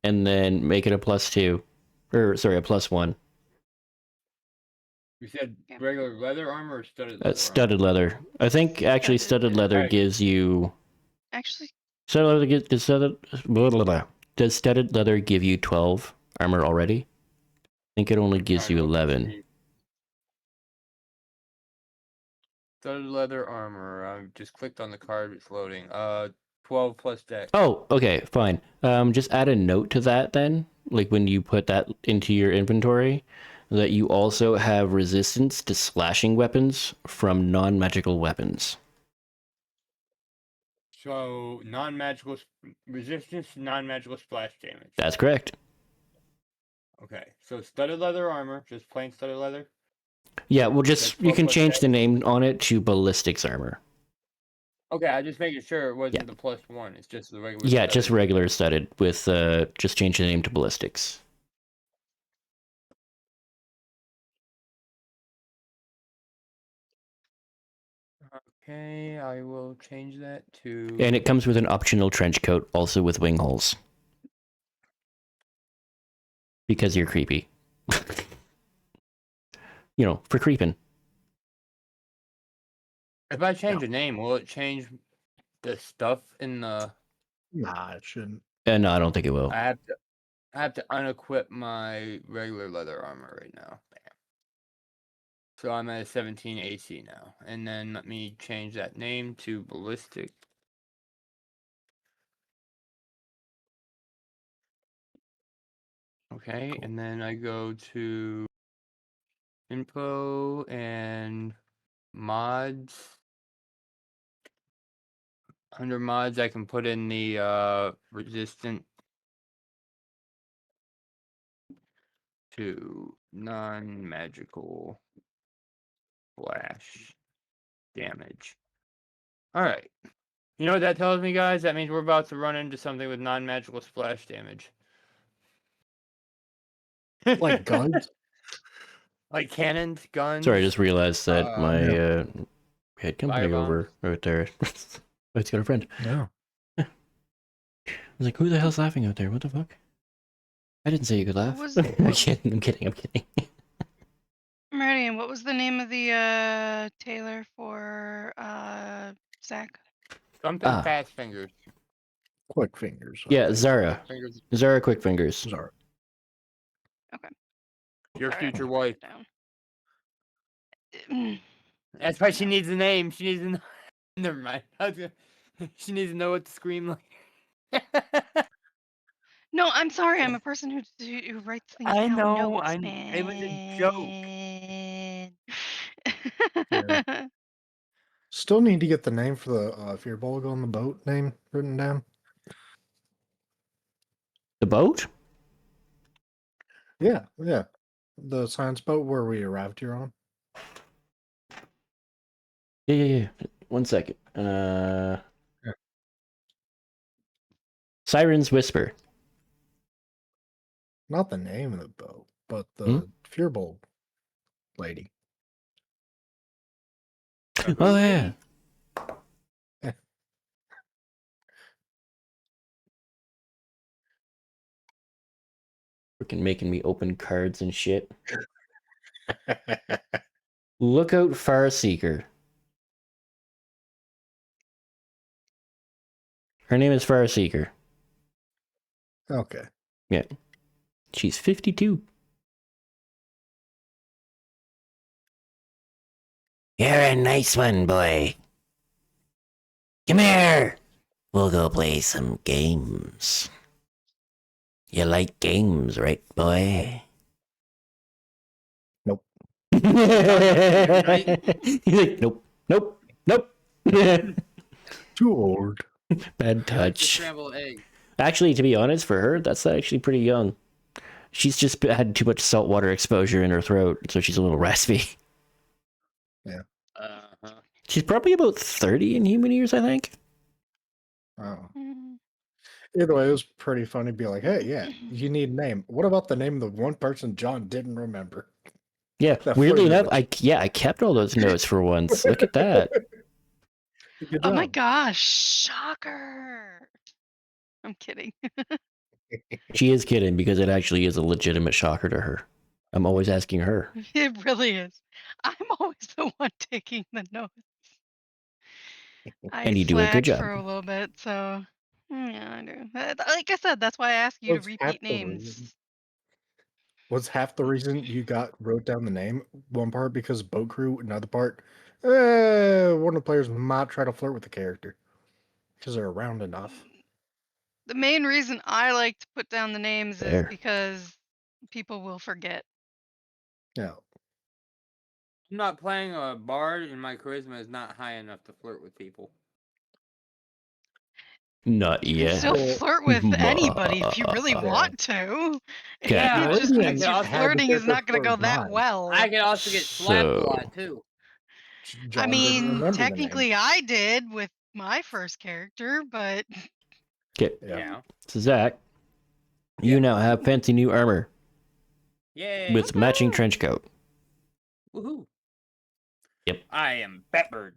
and then make it a +2, or sorry, a +1. You said Yeah. regular leather armor or studded leather? Studded leather. I think actually studded leather Alright. gives you. Actually, Studded leather does studded blah, blah, blah. Does studded leather give you 12 armor already? I think it only gives you 11. Studded leather armor. I just clicked on the card. It's loading. 12 plus dex. Oh, okay, fine. Just add a note to that then, like when you put that into your inventory, that you also have resistance to slashing weapons from non-magical weapons. So non-magical resistance to non-magical splash damage. That's correct. Okay. So studded leather armor, just plain studded leather. Yeah, well, just That's you can 12 plus change dex. the name on it to ballistics armor. Okay, I just making sure it wasn't the +1. It's just the regular. Yeah, just studded. regular studded with just change the name to ballistics. Okay, I will change that to. And it comes with an optional trench coat, also with wing holes. Because you're creepy. You know, for creeping. If I change the name, will it change the stuff in the? Nah, it shouldn't. No, I don't think it will. I have to unequip my regular leather armor right now. Bam. So I'm at a 17 AC now, and then let me change that name to ballistic. Okay, Cool. and then I go to info and mods. Under mods, I can put in the resistant to non-magical flash damage. All right. You know what that tells me, guys? That means we're about to run into something with non-magical splash damage. Like guns? Like cannons, guns. Sorry, I just realized that my head company firebombs. over right there. Oh, it's got a friend. No. I was like, who the hell's laughing out there? What the fuck? I didn't say you could laugh. was- I'm kidding, I'm kidding. Meridian, what was the name of the tailor for Zach? Something Ah. fast fingers. Quick fingers. Yeah, okay. Zara. Fingers. Zara Quick Fingers. Zara. Your Alright, future I'll wife. put it down. That's why she needs a name. She needs to know. Never mind. She needs to know what to scream like. No, I'm sorry. I'm a person who writes things I down. know, Notes, it was a joke. man. Still need to get the name for the Fearbulg on the boat name written down. The boat? Yeah, yeah. The science boat where we arrived here on. Yeah. 1 second. Siren's Whisper. Not the name of the boat, but the Fearbulg lady. Oh, yeah. Freaking making me open cards and shit. Lookout Farseeker. Her name is Farseeker. Okay. Yeah. She's 52. You're a nice one, boy. Come here. We'll go play some games. You like games, right, boy? Nope. He's like, nope. Too old. Bad touch. Scrambled egg. Actually, to be honest, for her, that's actually pretty young. She's just had too much saltwater exposure in her throat, so she's a little raspy. Yeah. She's probably about 30 in human years, I think. Oh. Mm. Either way, it was pretty funny to be like, hey, yeah, you need a name. What about the name of the one person John didn't remember? Yeah, That weirdly flirted enough, with you. I kept all those notes for once. Look at that. Good Oh my job. gosh, shocker. I'm kidding. She is kidding because it actually is a legitimate shocker to her. I'm always asking her. It really is. I'm always the one taking the notes. I And you do a good slacked job. for a little bit, so yeah, I do. Like I said, that's why I ask you to What's half repeat the reason? names. Was half the reason you wrote down the name? One part because boat crew, another part, one of the players might try to flirt with the character because they're around enough. The main reason I like to put down the names is There. because people will forget. Yeah. I'm not playing a bard, and my charisma is not high enough to flirt with people. Not You can yet. still Well, flirt with anybody if you really Yeah. want to. Okay. It just Meridian means your had the flirting is character not going to go flirt that high. well. I can also get slapped a lot too. I John didn't mean, remember the name. technically I did with my first character, but Okay. Yeah. So Zach, you Yeah. now have fancy new armor Yay! with matching Woohoo! trench coat. Woohoo! Yep. I am Batbird.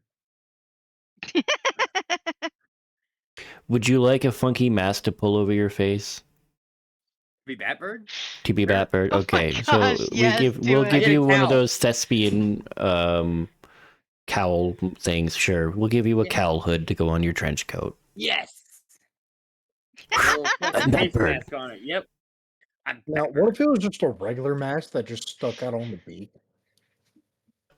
Would you like a funky mask to pull over your face? Be Batbird? To be Sure. Batbird? Oh my Okay, so gosh, yes, do we'll it. give I get a you one of cowl. those thespian cowl things. Sure, we'll give you a Yeah. cowl hood to go on your trench coat. Yes. Little face Batbird. mask on it. Yep. I'm Now, Batbird. what if it was just a regular mask that just stuck out on the beak?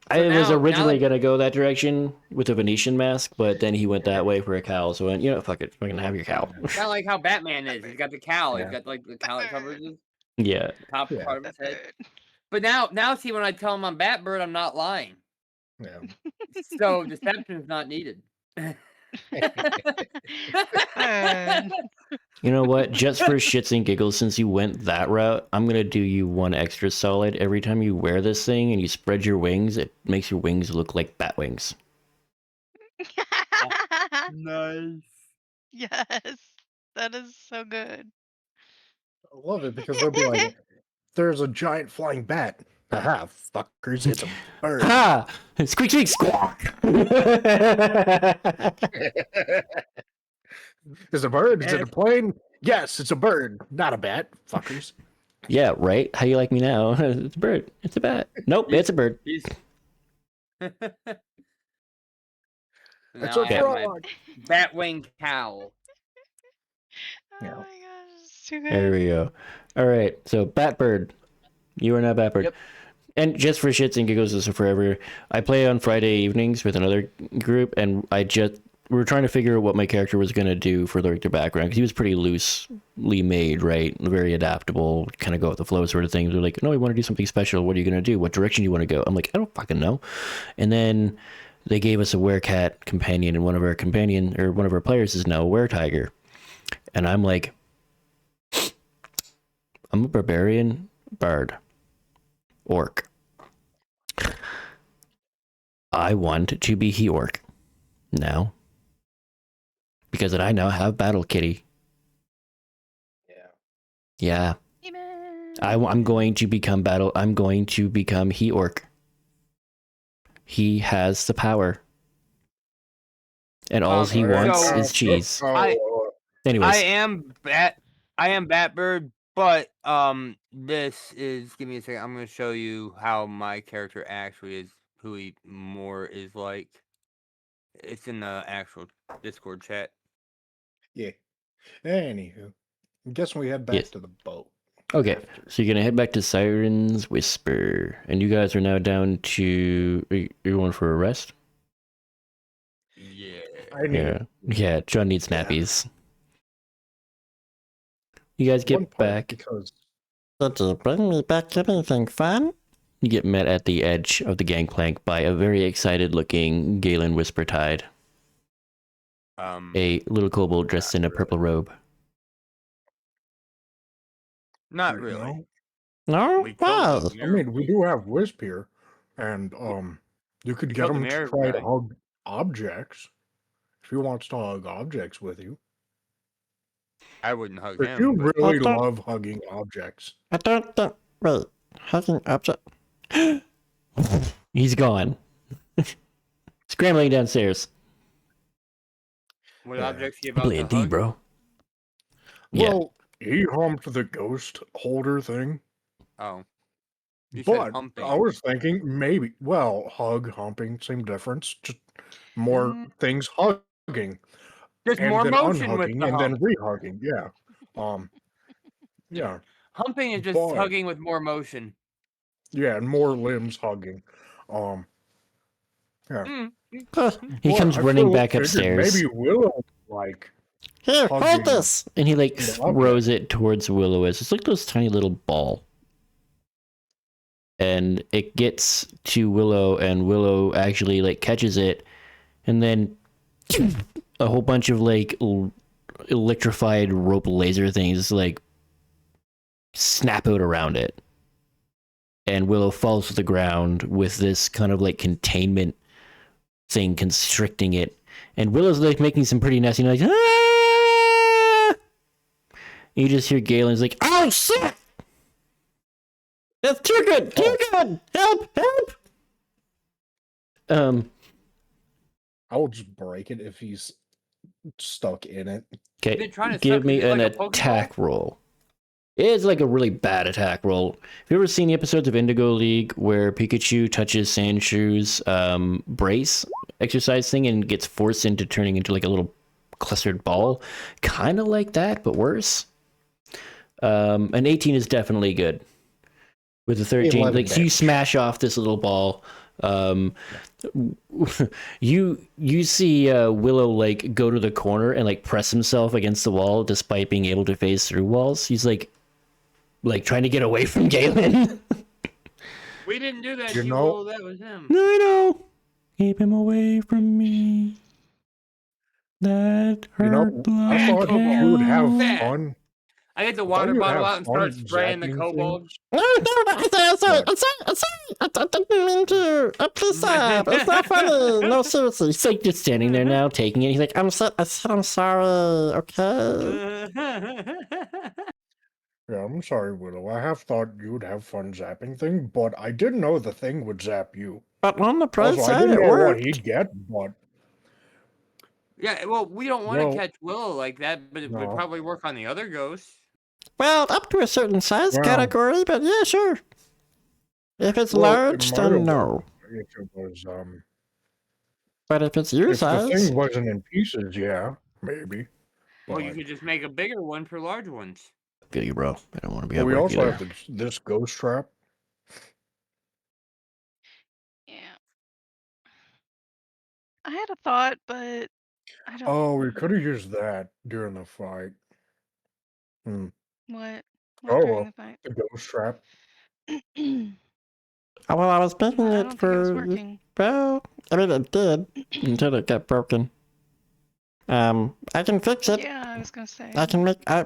I was now originally that- gonna go that direction with a Venetian mask, but then he went that way for a cowl. So I went, you know, fuck it, we're gonna have your cowl. Kind of like how Batman is. He's got the cowl. Yeah. He's got like the cowl that covers his Yeah. top Yeah. part of his head. Batbird. But now see, when I tell him I'm Batbird, I'm not lying. Yeah. So deception's not needed. Batbird. You know what? Just for shits and giggles, since you went that route, I'm gonna do you one extra solid. Every time you wear this thing and you spread your wings, it makes your wings look like bat wings. Nice. Yes, that is so good. I love it because they'll be like, there's a giant flying bat. Haha, fuckers, it's a bird. Ha! Squeak, squeak, squawk! Is it a bird? Is it a plane? Yes, it's a bird, not a bat, fuckers. Yeah, right? How you like me now? It's a bird. It's a bat. Nope, it's a bird. He's... It's now a I have my frog. Batwing cowl. Oh Yeah. my gosh, it's too There good. we go. All right, so Batbird. You are now Batbird. Yep. And just for shits and giggles, this is forever. I play on Friday evenings with another group, and we were trying to figure out what my character was going to do for the background, because he was pretty loosely made, right? Very adaptable, kind of go with the flow sort of thing. They're like, no, we want to do something special. What are you going to do? What direction do you want to go? I'm like, I don't fucking know. And then they gave us a werecat companion, and one of our players is now a weretiger. And I'm like, I'm a barbarian bard. Orc. I want to be he orc now, because I now have Battle Kitty. Yeah. I'm going to become I'm going to become he orc. He has the power, and all he wants is cheese. Anyways, I am Batbird, but this is, give me a second. I'm going to show you how my character actually is, who he more is like. It's in the actual Discord chat. Yeah. Anywho, I'm guessing we head back Yes. to the boat. okay. after. So you're gonna head back to Siren's Whisper, and you guys are now down to. You're going for a rest. Yeah. I need Yeah. John needs Yeah. nappies. You guys one get part back. because Does it bring me back to anything fun? You get met at the edge of the gangplank by a very excited-looking Galen Whispertide, a little kobold dressed in a purple robe. Not really. No? We killed Wow. the I mean, we do have Wisp here, and you could get killed the him to mirror try to guy. hug objects. If he wants to hug objects with you. I wouldn't hug But him. you But really don't- love hugging objects. I don't think. Wait, hugging object. He's gone. Scrambling downstairs. what Yeah. objects you about Play to a D, hug? bro. Yeah. Well, he humped the ghost holder thing. Oh, you said But humping. I was thinking maybe, well, hug, humping, same difference. Just more things hugging. There's And more then motion with unhugging the and then hump. rehugging. Yeah. Yeah. Humping is just But hugging with more motion. yeah, and more limbs hugging. Yeah. Mm. He But comes I running feel- back figured upstairs. Maybe Willow like Here, hugging. hold this. And he like The throws it towards Will-O-Wisp. It's like this tiny little ball. And it gets to Willow, and Willow actually like catches it, and then a whole bunch of like electrified rope laser things like snap out around it. And Willow falls to the ground with this kind of like containment thing constricting it. And Willow's like making some pretty nasty noise. Ah! You just hear Galen's like, "Oh shit! That's too good! Too good! Help! Help!" I will just break it if he's stuck in it. Okay, been trying to give suck me it an like a Pokeball? attack roll. It's like a really bad attack roll. Have you ever seen the episodes of Indigo League where Pikachu touches Sandshrew's brace exercise thing and gets forced into turning into like a little clustered ball? Kind of like that, but worse. An 18 is definitely good. With a 13, 11 like so you damage. smash off this little ball. You see Willow like go to the corner and like press himself against the wall despite being able to phase through walls. He's like trying to get away from Galen. We didn't do that, You you know- Will. That was him. No, I know. Keep him away from me. That You know, hurt I like thought you would have Yeah. fun. I get the I thought water you'd bottle have out and start fun spraying the zapping kobold. things. No, I'm sorry. What? I'm sorry. I didn't mean to. Please stop. It's not funny. No, seriously. He's like just standing there now, taking it. He's like, I said I'm sorry. Okay. Yeah, I'm sorry, Willow. I have thought you would have fun zapping thing, but I didn't know the thing would zap you. But on the bright Also, I side, didn't it know what worked. he'd get, but Yeah, well, we don't want to No. catch Willow like that, but it would No. probably work on the other ghosts. Well, up to a certain size Well- category, but yeah, sure. If it's Well, in large, Mario then no. if it was But if it's your if the size, thing wasn't in pieces, yeah, maybe. Well, you But- could just make a bigger one for large ones. feel you, bro. I don't want to be but at we work also either. have this ghost trap. Yeah. I had a thought, but I don't. Oh, we could have used that during the fight. What? Oh, During well. the fight? The ghost trap. well, I was making I it don't think it was for. working. Well, I mean, it did until it got broken. I can fix it. Yeah, I was gonna say. I can make. I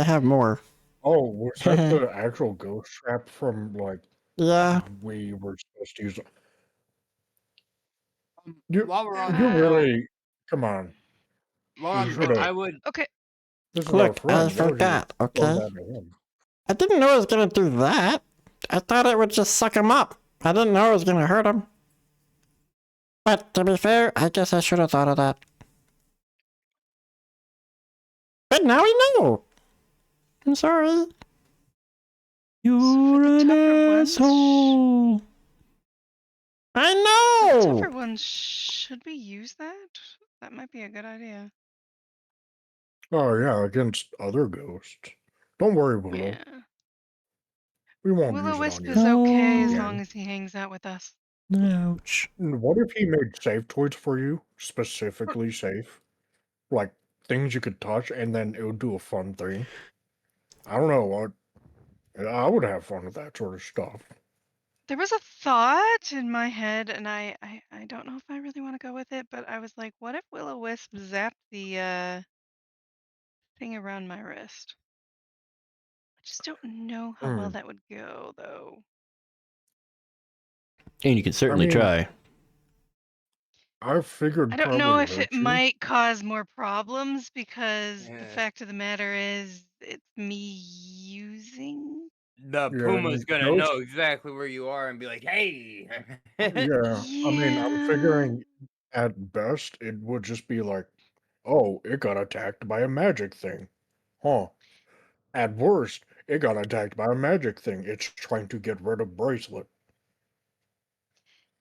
have more. Oh, was that the actual ghost trap from like Yeah. we were supposed to use? Um, You- while we're on You that, really come on. while I'm you done, should've- I would. Okay. This is our Look, friend. I Why would you forgot. throw Okay. that at him? I didn't know it was gonna do that. I thought it would just suck him up. I didn't know it was gonna hurt him. But to be fair, I guess I should have thought of that. But now we know. I'm sorry. You're the an tougher ones, asshole. I The know. tougher ones, should we use that? That might be a good idea. Oh yeah, against other ghosts. Don't worry, Willow. Yeah. We won't use it Will-O-Wisp on is you. okay as Yeah. long as he hangs out with us. Ouch. What if he made safe toys for you, specifically safe, like things you could touch, and then it would do a fun thing? I don't know what. I would have fun with that sort of stuff. There was a thought in my head, and I don't know if I really want to go with it, but I was like, what if Will-O-Wisp zapped the thing around my wrist? I just don't know how well Hmm. that would go, though. And you can certainly mean- try. I figured I don't know probably if it hurt you. might cause more problems because the Yeah. fact of the matter is it's me using. The Yeah, Puma's and gonna ghost. know exactly where you are and be like, "Hey." Yeah, I mean, I'm Yeah. figuring at best it would just be like, oh, it got attacked by a magic thing, huh? At worst, it got attacked by a magic thing. It's trying to get rid of bracelet.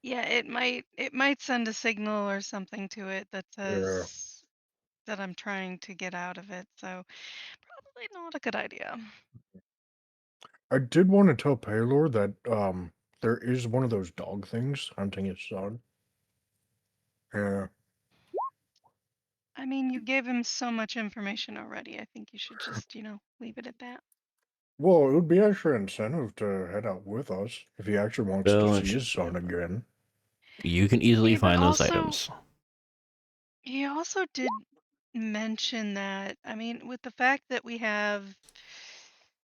Yeah, it might send a signal or something to it that Yeah. says that I'm trying to get out of it. So probably not a good idea. I did want to tell Paylor that there is one of those dog things hunting his son. Yeah. I mean, you gave him so much information already. I think you should just, leave it at that. Well, it would be extra incentive to head out with us if he actually wants to Don't see you, his son again. you can easily Hey, but find those also, items. he also did mention that, I mean, with the fact that we have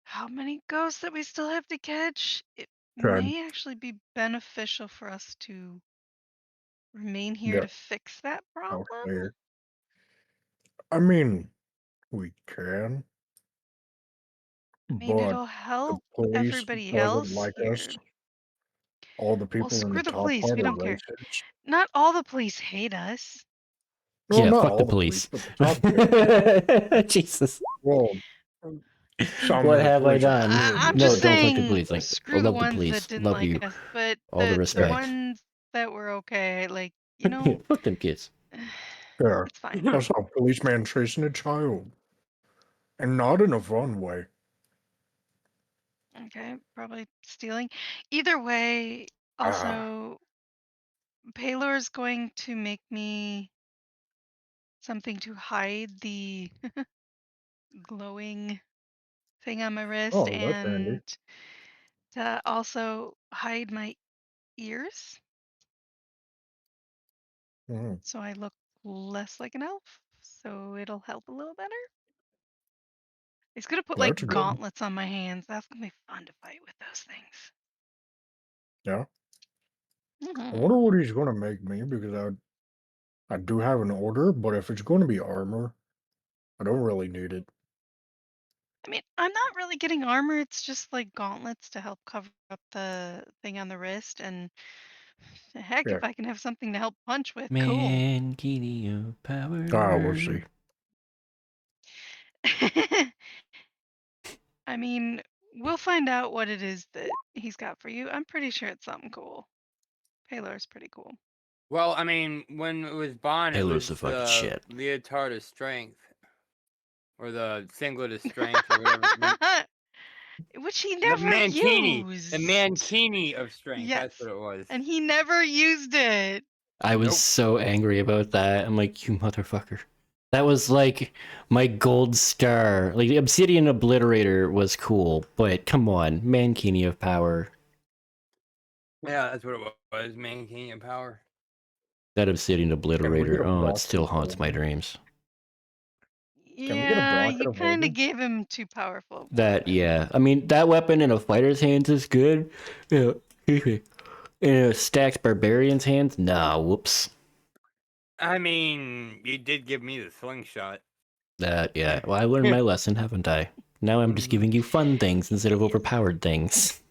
how many ghosts that we still have to catch, it Good. may actually be beneficial for us to remain here Yeah. to fix that Out problem. there. I mean, we can, I mean, but it'll the help police everybody doesn't else like us. here. All the Well, people in the screw the top police. part We are don't care. racist. Not all the police hate us. No, Yeah, not fuck the all the police, police. but the top two. Jesus. Well, some What of the have I police are done? I'm horrible. No, just don't fuck the saying, police. Like, I screw the love the ones that police. didn't Love like you. us, but All the the respect. ones that were okay, like, Fuck them kids. Yeah, it's fine. I saw a policeman chasing a child, and not in a fun way. Okay, probably stealing. Either way, Ah, also, Paylor's going to make me something to hide the glowing thing on my wrist oh, that's and handy. to also hide my ears Mhm. so I look less like an elf. So it'll help a little better. He's gonna put That's like good. gauntlets on my hands. That's gonna be fun to fight with those things. Yeah, I Hmm. wonder what he's going to make me because I do have an order, but if it's going to be armor, I don't really need it. I mean, I'm not really getting armor. It's just like gauntlets to help cover up the thing on the wrist. And heck, Yeah, if I can have something to help punch with, cool. Man, kitty of we'll see. power. I mean, we'll find out what it is that he's got for you. I'm pretty sure it's something cool. Paylor's pretty cool. Well, I mean, when it was Bond, it Halo's was the fucking the shit. leotard of strength, or the singlet of strength, or whatever. Which he The never mankini, the used. mankini of strength. Yes. That's what it was. And he never used it. I was Nope. so angry about that. I'm like, you motherfucker. That was like my gold star. Like the Obsidian Obliterator was cool, but come on, Mankini of Power. Yeah, that's what it was. Mankini of power. That Obsidian Can we get Obliterator, a oh, it brocket still of haunts my holding? dreams. Can we get a Yeah, brocket you of kind of holding? gave him too powerful of a That, weapon. yeah. I mean, that weapon in a fighter's hands is good. Yeah, excuse me. In a Stax Barbarian's hands? Nah, whoops. I mean, you did give me the slingshot. That, yeah. Well, I learned my lesson, haven't I? Now I'm just giving you fun things instead of overpowered things.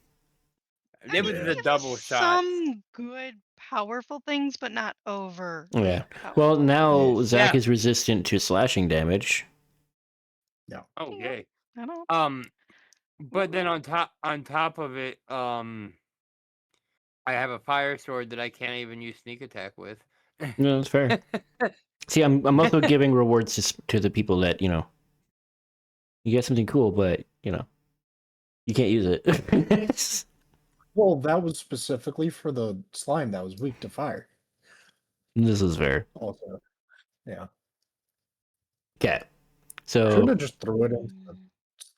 I It mean, was he Yeah. the gives us double shot. some good, powerful things, but not over Yeah. powerful. Well, now Yeah. Zach Yeah. is resistant to slashing damage. Yeah. Oh, You know, yay. I don't. But then on top of it, I have a fire sword that I can't even use sneak attack with. No, that's fair. See, I'm also giving rewards to the people that, you get something cool, but, you can't use it. Well, that was specifically for the slime that was weak to fire. This is fair. Also, yeah. Okay. Should So, have just threw it into the Mm.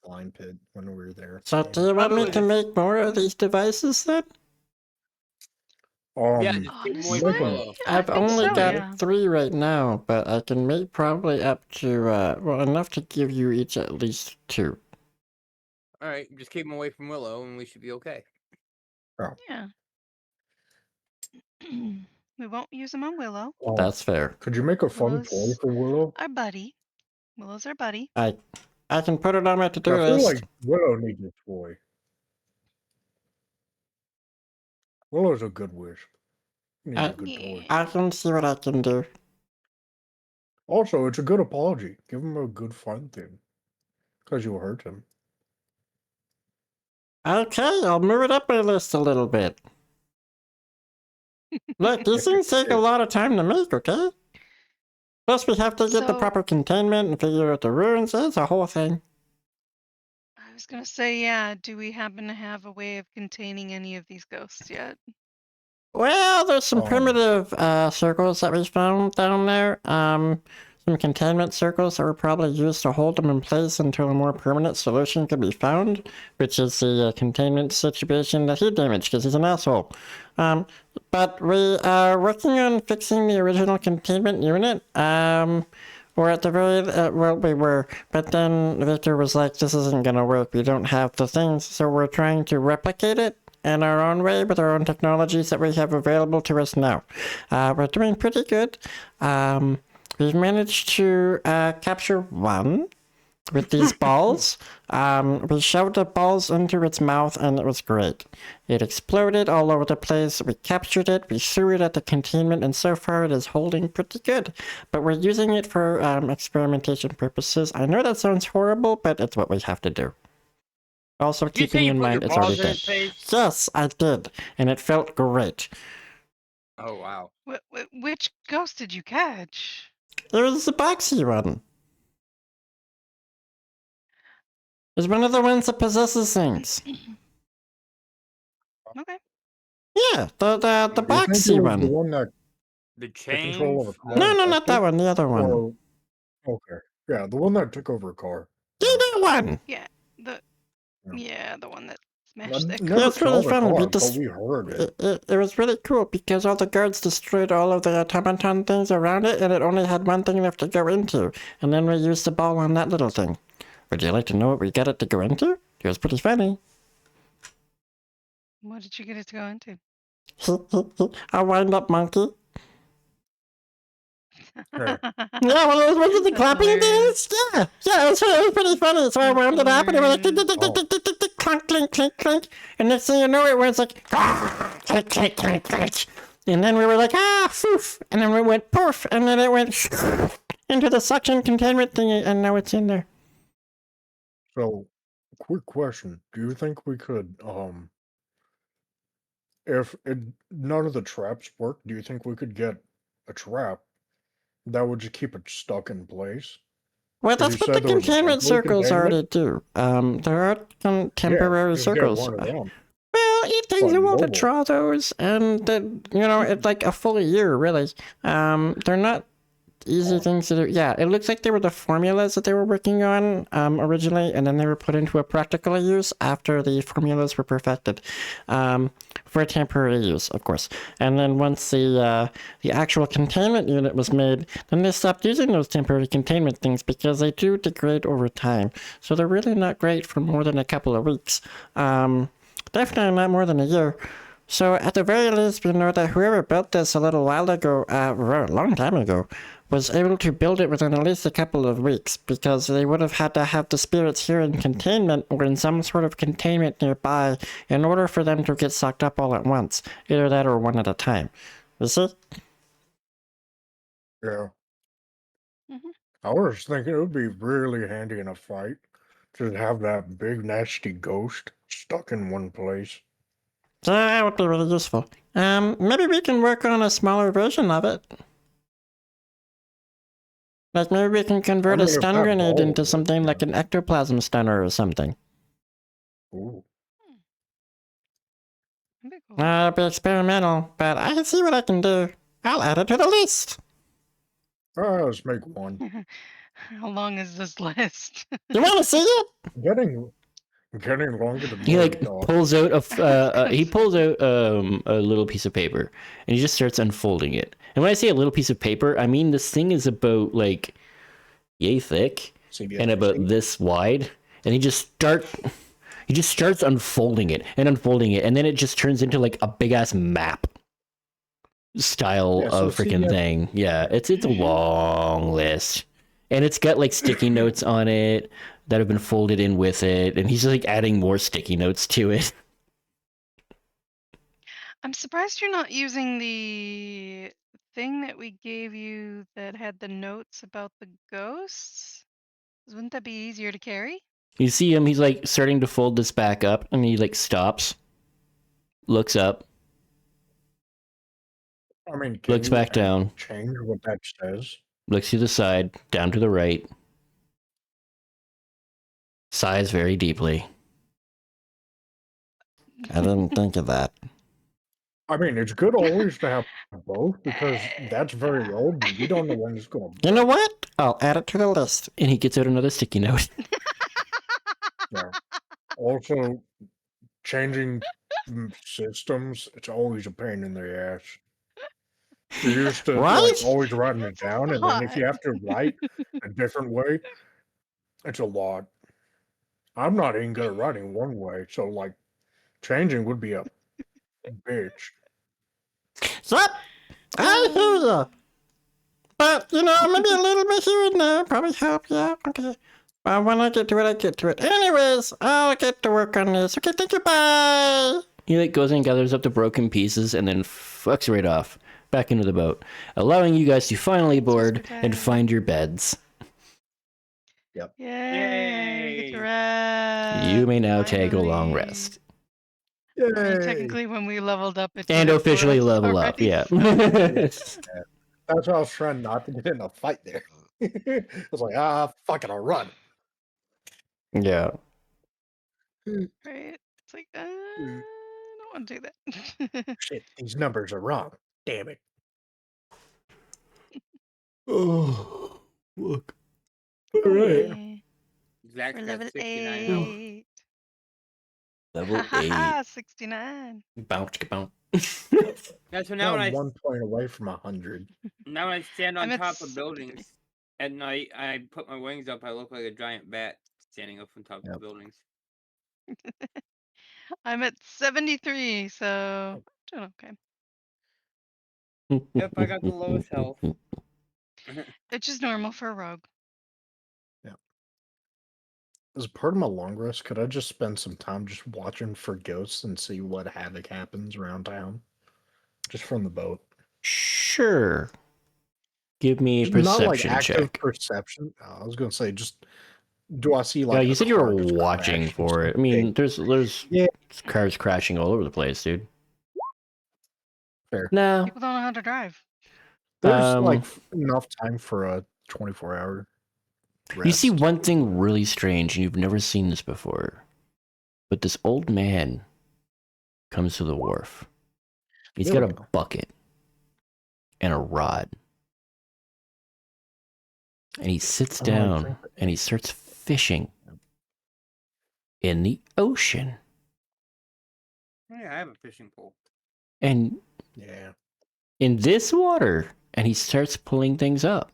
slime pit when we were there. So do Maybe. you want me Probably to just make more of these devices then? yeah, just keep them away Honestly, from Making Willow. I I've think only so. got Yeah. 3 right now, but I can make probably up to, well, enough to give you each at least 2. All right, just keep them away from Willow, and we should be okay. Oh, Yeah. We won't use them on Willow. That's fair. Could you make a fun toy Willow's for Willow? our buddy. Willow's our buddy. I can put it on my to-do I feel list. like Willow needs a toy. Willow's a good wish. Needs a good toy. I can see what I can do. Also, it's a good apology. Give him a good fun thing. Because you hurt him. Okay, I'll move it up my list a little bit. Look, these things take a lot of time to make, okay? Plus, we have to get the So- proper containment and figure out the runes. It's a whole thing. I was gonna say, yeah. Do we happen to have a way of containing any of these ghosts yet? Well, there's some Um, primitive circles that we found down there. Some containment circles that were probably used to hold them in place until a more permanent solution could be found, which is the containment situation that he damaged because he's an asshole. But we are working on fixing the original containment unit. Or at the very, well, we were, but then Victor was like, this isn't going to work. We don't have the things. So we're trying to replicate it in our own way with our own technologies that we have available to us now. We're doing pretty good. We've managed to capture one with these balls. We shoved the balls into its mouth and it was great. It exploded all over the place. We captured it, we threw it at the containment, and so far it is holding pretty good. But we're using it for experimentation purposes. I know that sounds horrible, but it's what we have to do. Also, Did you say keeping you in put mind your it's already balls in dead. its face? Yes, I did, and it felt great. Oh wow. Which ghost did you catch? It was the boxy one. It's one of the ones that possesses things. Okay. Yeah, the Do you think it boxy was the one. one that The took control of a chains. car? No, and not that wrecked one. The other it? one. Or, okay. Yeah, the one that took over a car. Yeah, that one. Yeah, the one that I smashed the never Yeah, it's really saw the funny. car, We but just we heard it. it was really cool because all the guards destroyed all of the automaton things around it, and it only had one thing left to go into. And then we used the ball on that little thing. Would you like to know what we got it to go into? It was pretty funny. What did you get it to go into? A wind-up monkey. Hey, Yeah, well, it was the That's clapping hilarious. things. Yeah, it was pretty funny. So I wound it up, and it was like Oh. clunk, clink, clink, clink. And next thing you know, it was like click, click, click, click. And then we were like, poof. And then we went poof, and then it went into the suction containment thingy, and now it's in there. So, quick question. Do you think we could, if none of the traps work, do you think we could get a trap that would just keep it stuck in place? Well, 'Cause that's you what the said there was a containment temporary circles already containment? do. There are temporary just get circles. one of them. Well, it takes a Like while to mobile. draw those, and it's like a full year, really. They're not easy things to do. Yeah, it looks like they were the formulas that they were working on originally, and then they were put into a practical use after the formulas were perfected, for temporary use, of course. And then once the actual containment unit was made, then they stopped using those temporary containment things because they do degrade over time. So they're really not great for more than a couple of weeks. Definitely not more than a year. So at the very least, we know that whoever built this a little while ago, or a long time ago, was able to build it within at least a couple of weeks, because they would have had to have the spirits here in containment or in some sort of containment nearby in order for them to get sucked up all at once. Either that or one at a time. You see? Yeah. Mhm. I was thinking it would be really handy in a fight to have that big nasty ghost stuck in one place. So that would be really useful. Maybe we can work on a smaller version of it. Like maybe we can convert I a mean, if stun that grenade ball into works, something like yeah. an ectoplasm stunner or something. Ooh. That'd be cool. It'll be experimental, but I can see what I can do. I'll add it to the list. Let's make one. How long is this list? You want to see it? Getting longer than He my like dog. pulls out he pulls out a little piece of paper and he just starts unfolding it. And when I say a little piece of paper, I mean this thing is about like yay thick and about this wide. And he just starts unfolding it, and then it just turns into like a big ass map. style Yeah, so of see, freaking yeah. thing. Yeah, it's a Mhm. long list. And it's got like sticky notes on it that have been folded in with it, and he's just like adding more sticky notes to it. I'm surprised you're not using the thing that we gave you that had the notes about the ghosts. 'Cause wouldn't that be easier to carry? You see him, he's like starting to fold this back up, and he like stops, looks up, I mean, can looks you back down, change what that says? looks to the side, down to the right, sighs very deeply. I didn't think of that. I mean, it's good always to have both because that's very old and we don't know when it's going to You know break. what? I'll add it to the list. And he gets out another sticky note. Yeah. Also, changing systems, it's always a pain in the ass. You're used to like Right? always writing it down, and then if you God. have to write a different way, it's a lot. I'm not even good at writing one way, so like changing would be a bitch. Yep. I hear ya. But, you know, maybe a little bit here and there probably help, yeah, okay. When I get to it, I get to it. Anyways, I'll get to work on this. Okay, thank you, bye! He like goes and gathers up the broken pieces and then fucks right off back into the boat, allowing you guys to finally board and find your beds. Yay! We get to Yay. rest. You may now take a long finally. rest I mean, Yay! technically, when we leveled up, it did and it for officially us level up. already. Yeah. That's why I was trying not to get in a fight there. I was like, fuck it, I'll run. Yeah. Right? It's like, I don't want to do that. Shit, these numbers are wrong. Damn it. Oh, look. All right. Yay. Zach's We're got level 69 health. 8. Level Ha 8. ha, 69. Bounce, bounce. Yeah, so Now now when I'm I 1 point away from 100. now when I stand on I'm at top of 73. buildings at night, I put my wings up. I look like a giant bat standing up on top Yep. of buildings. I'm at 73, so doing okay. Yep, I got the lowest health. Which is normal for a rogue. As part of my long rest, could I just spend some time just watching for ghosts and see what havoc happens around town? Just from the boat. Sure. Give me a Just not like perception active check. perception. I was going to say, just do I see Yeah, like you a said you were car just watching crash for it. I into mean, something? there's Yeah. cars crashing all over the place, dude. Fair. No. People don't know how to drive. There's like enough time for a 24-hour rest. You see one thing really strange, and you've never seen this before. But this old man comes to the wharf. He's There got we a go. bucket and a rod. And he sits Oh, I down think- and he starts fishing in the ocean. Yeah, I have a fishing pole. And Yeah. in this water, and he starts pulling things up.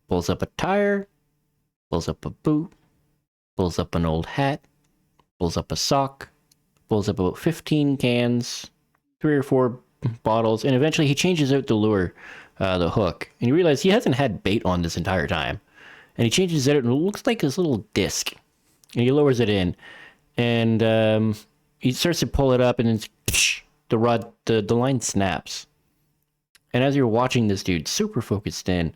Pulls up a tire, pulls up a boot, pulls up an old hat, pulls up a sock, pulls up about 15 cans, 3 or 4 bottles, and eventually he changes out the lure, the hook, and you realize he hasn't had bait on this entire time. And he changes it out, and it looks like this little disc, and he lowers it in, and he starts to pull it up, and then the rod, the line snaps. And as you're watching this dude, super focused in,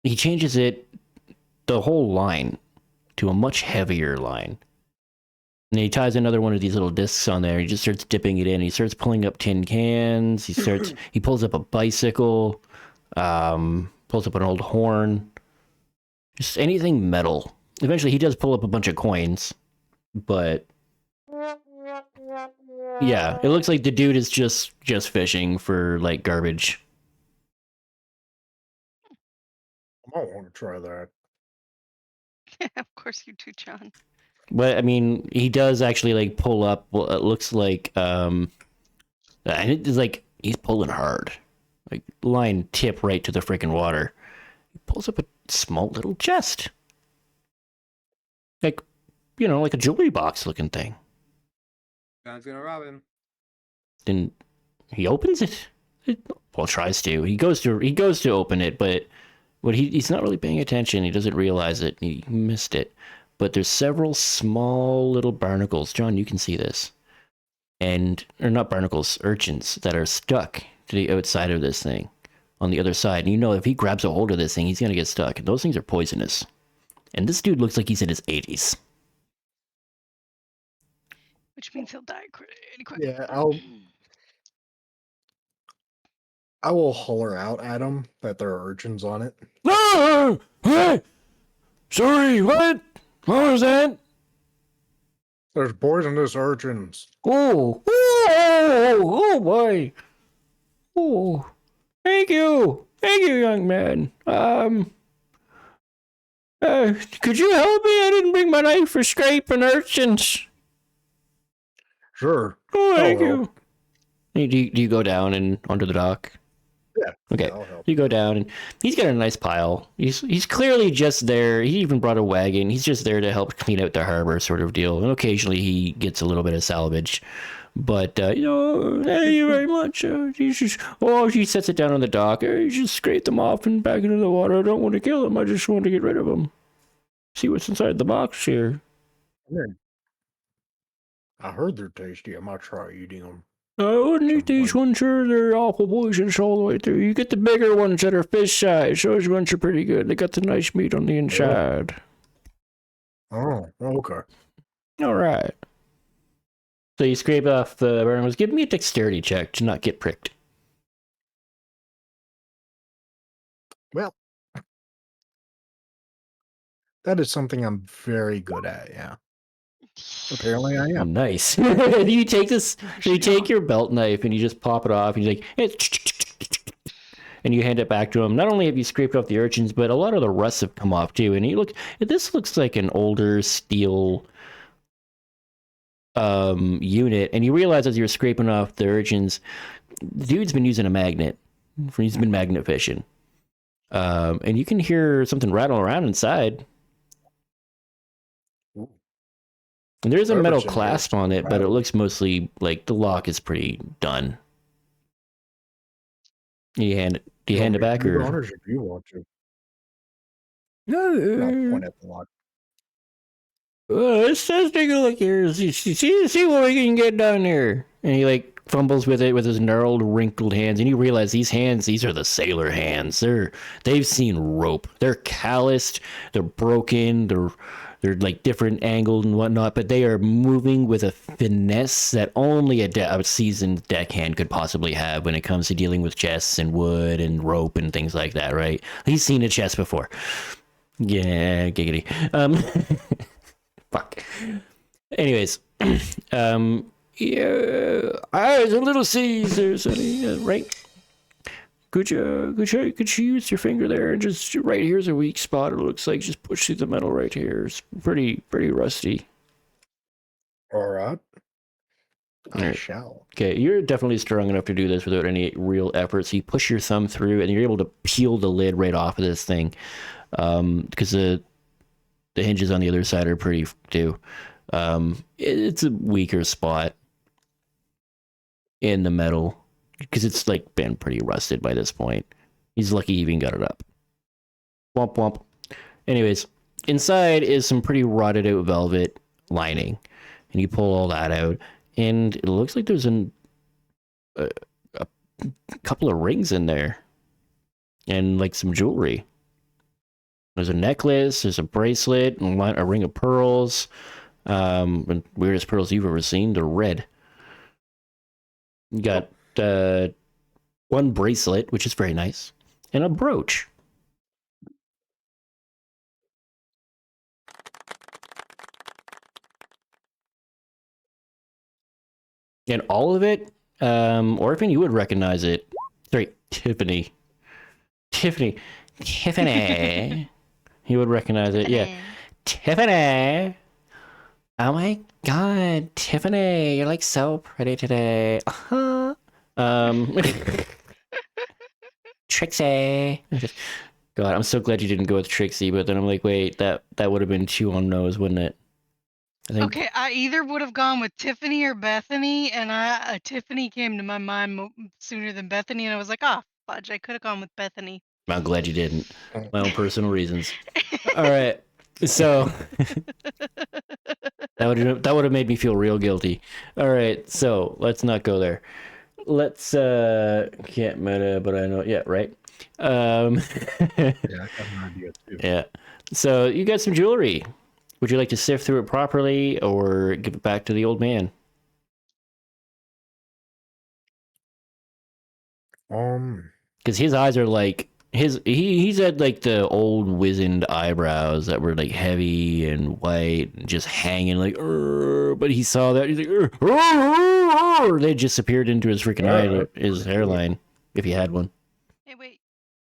he changes it, the whole line, to a much heavier line. And he ties another one of these little discs on there. He just starts dipping it in. He starts pulling up tin cans. He pulls up a bicycle, pulls up an old horn, just anything metal. Eventually, he does pull up a bunch of coins, but yeah, it looks like the dude is just fishing for like garbage. I might want to try that. Of course you do, John. But I mean, he does actually like pull up. Well, it looks like, and it's like he's pulling hard, like line tip right to the freaking water. He pulls up a small little chest, like, you know, like a jewelry box looking thing. John's gonna rob him. Then he opens it. Well, tries to. He goes to open it, but he's not really paying attention. He doesn't realize it. He missed it. But there's several small little barnacles. John, you can see this. Or not barnacles, urchins that are stuck to the outside of this thing on the other side. And you know, if he grabs a hold of this thing, he's going to get stuck. And those things are poisonous. And this dude looks like he's in his 80s. Which means he'll die pretty quick. Yeah, I will holler out at him that there are urchins on it. Ah! Hey! Sorry, what? What was that? There's poisonous urchins. Oh, oh boy. Oh, thank you, young man. Could you help me? I didn't bring my knife for scraping urchins. Sure. Oh, thank I'll you. help. Do you go down and onto the dock? Yeah. Okay. I'll help. You go down and he's got a nice pile. He's clearly just there. He even brought a wagon. He's just there to help clean out the harbor, sort of deal. And occasionally he gets a little bit of salvage. But thank you very much. She sets it down on the dock. You just scrape them off and back into the water. I don't want to kill them. I just want to get rid of them. See what's inside the box here. I heard they're tasty. I might try eating them. I wouldn't eat these ones, sure. They're awful poisonous all the way through. You get the bigger ones that are fish size. Those ones are pretty good. They got the nice meat on the inside. Oh, okay. All right. So you scrape off the barnacles. Give me a dexterity check to not get pricked. Well, that is something I'm very good at, yeah. Apparently I am. Nice. You take this, you take your belt knife and you just pop it off and you're like, and you hand it back to him. Not only have you scraped off the urchins, but a lot of the rust have come off too. And this looks like an older steel unit. And you realize as you're scraping off the urchins, the dude's been using a magnet. He's been magnet fishing. And you can hear something rattle around inside. And there's a metal clasp on it, but it looks mostly like the lock is pretty done. Do you hand it back or? Honors if you want to. No. I'll point at the lock. Let's take a look here. See what we can get down there. And he fumbles with it with his gnarled, wrinkled hands, and you realize these are the sailor hands. They've seen rope. They're calloused. They're broken. They're different angled and whatnot, but they are moving with a finesse that only a seasoned deckhand could possibly have when it comes to dealing with chests and wood and rope and things like that, right? He's seen a chest before. Yeah, giggity. Fuck. Anyways, yeah, eyes and little C's there, Sonny, right? Could you use your finger there and just right here's a weak spot. It looks like just push through the metal right here. It's pretty rusty. All right. I Right. shall. Okay, you're definitely strong enough to do this without any real effort. So you push your thumb through and you're able to peel the lid right off of this thing. Because the hinges on the other side are pretty too. It's a weaker spot in the metal. Because it's been pretty rusted by this point. He's lucky he even got it up. Womp womp. Anyways, inside is some pretty rotted out velvet lining. And you pull all that out. And it looks like there's a couple of rings in there. And some jewelry. There's a necklace, there's a bracelet, and a ring of pearls. And weirdest pearls you've ever seen. They're red. You got one bracelet, which is very nice, and a brooch. And all of it, Orphan, you would recognize it. Sorry, Tiffany. You would recognize it, yeah. Tiffany. Oh my God, Tiffany, you're so pretty today. Uh-huh. Trixie. God, I'm so glad you didn't go with Trixie, but then I'm like, wait, that would have been too on nose, wouldn't it? I think Okay, I either would have gone with Tiffany or Bethany, and Tiffany came to my mind sooner than Bethany, and I was like, ah, fudge, I could have gone with Bethany. I'm glad you didn't. My own personal reasons. All right. So that would have made me feel real guilty. All right. So let's not go there. Let's can't meta, but I know. Yeah, right. Yeah, I got an idea too. Yeah. So you got some jewelry. Would you like to sift through it properly or give it back to the old man? Because his eyes are like he's had like the old wizened eyebrows that were like heavy and white and just hanging like but he saw that he's like they just disappeared into his freaking eye, his hairline, if he had one. Hey, wait,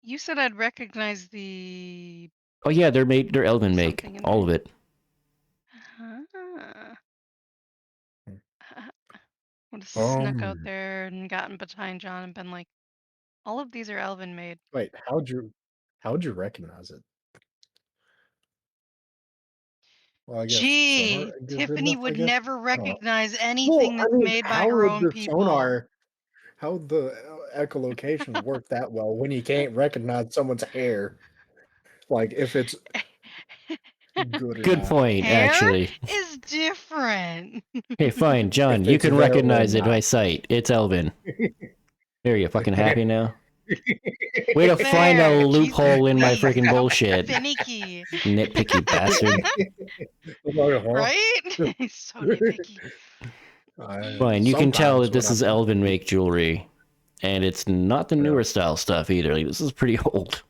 you said I'd recognize the Oh yeah, they're elven make, something in all there. of it. Ah. Would have snuck out there and gotten behind John and been like, all of these are elven made. Wait, how'd you recognize it? Well, I guess Gee, sonar is good Tiffany enough, I would guess? never I don't know. recognize Well, anything I that's mean, made by how her would own the people. sonar, how would the echolocation work that well when you can't recognize someone's hair? Like, if it's good or Good not. point, Hair actually. is different. Okay, fine, John, If you it's can there or recognize it by not. sight. It's elven. There, you fucking happy now? Way to find a There, loophole in my he's freaking so bullshit. finicky. Nitpicky bastard. Right? He's so nitpicky. Fine, you can tell Sometimes that this when is I'm elven make jewelry. And it's not the newer style stuff either. Like, this is pretty old.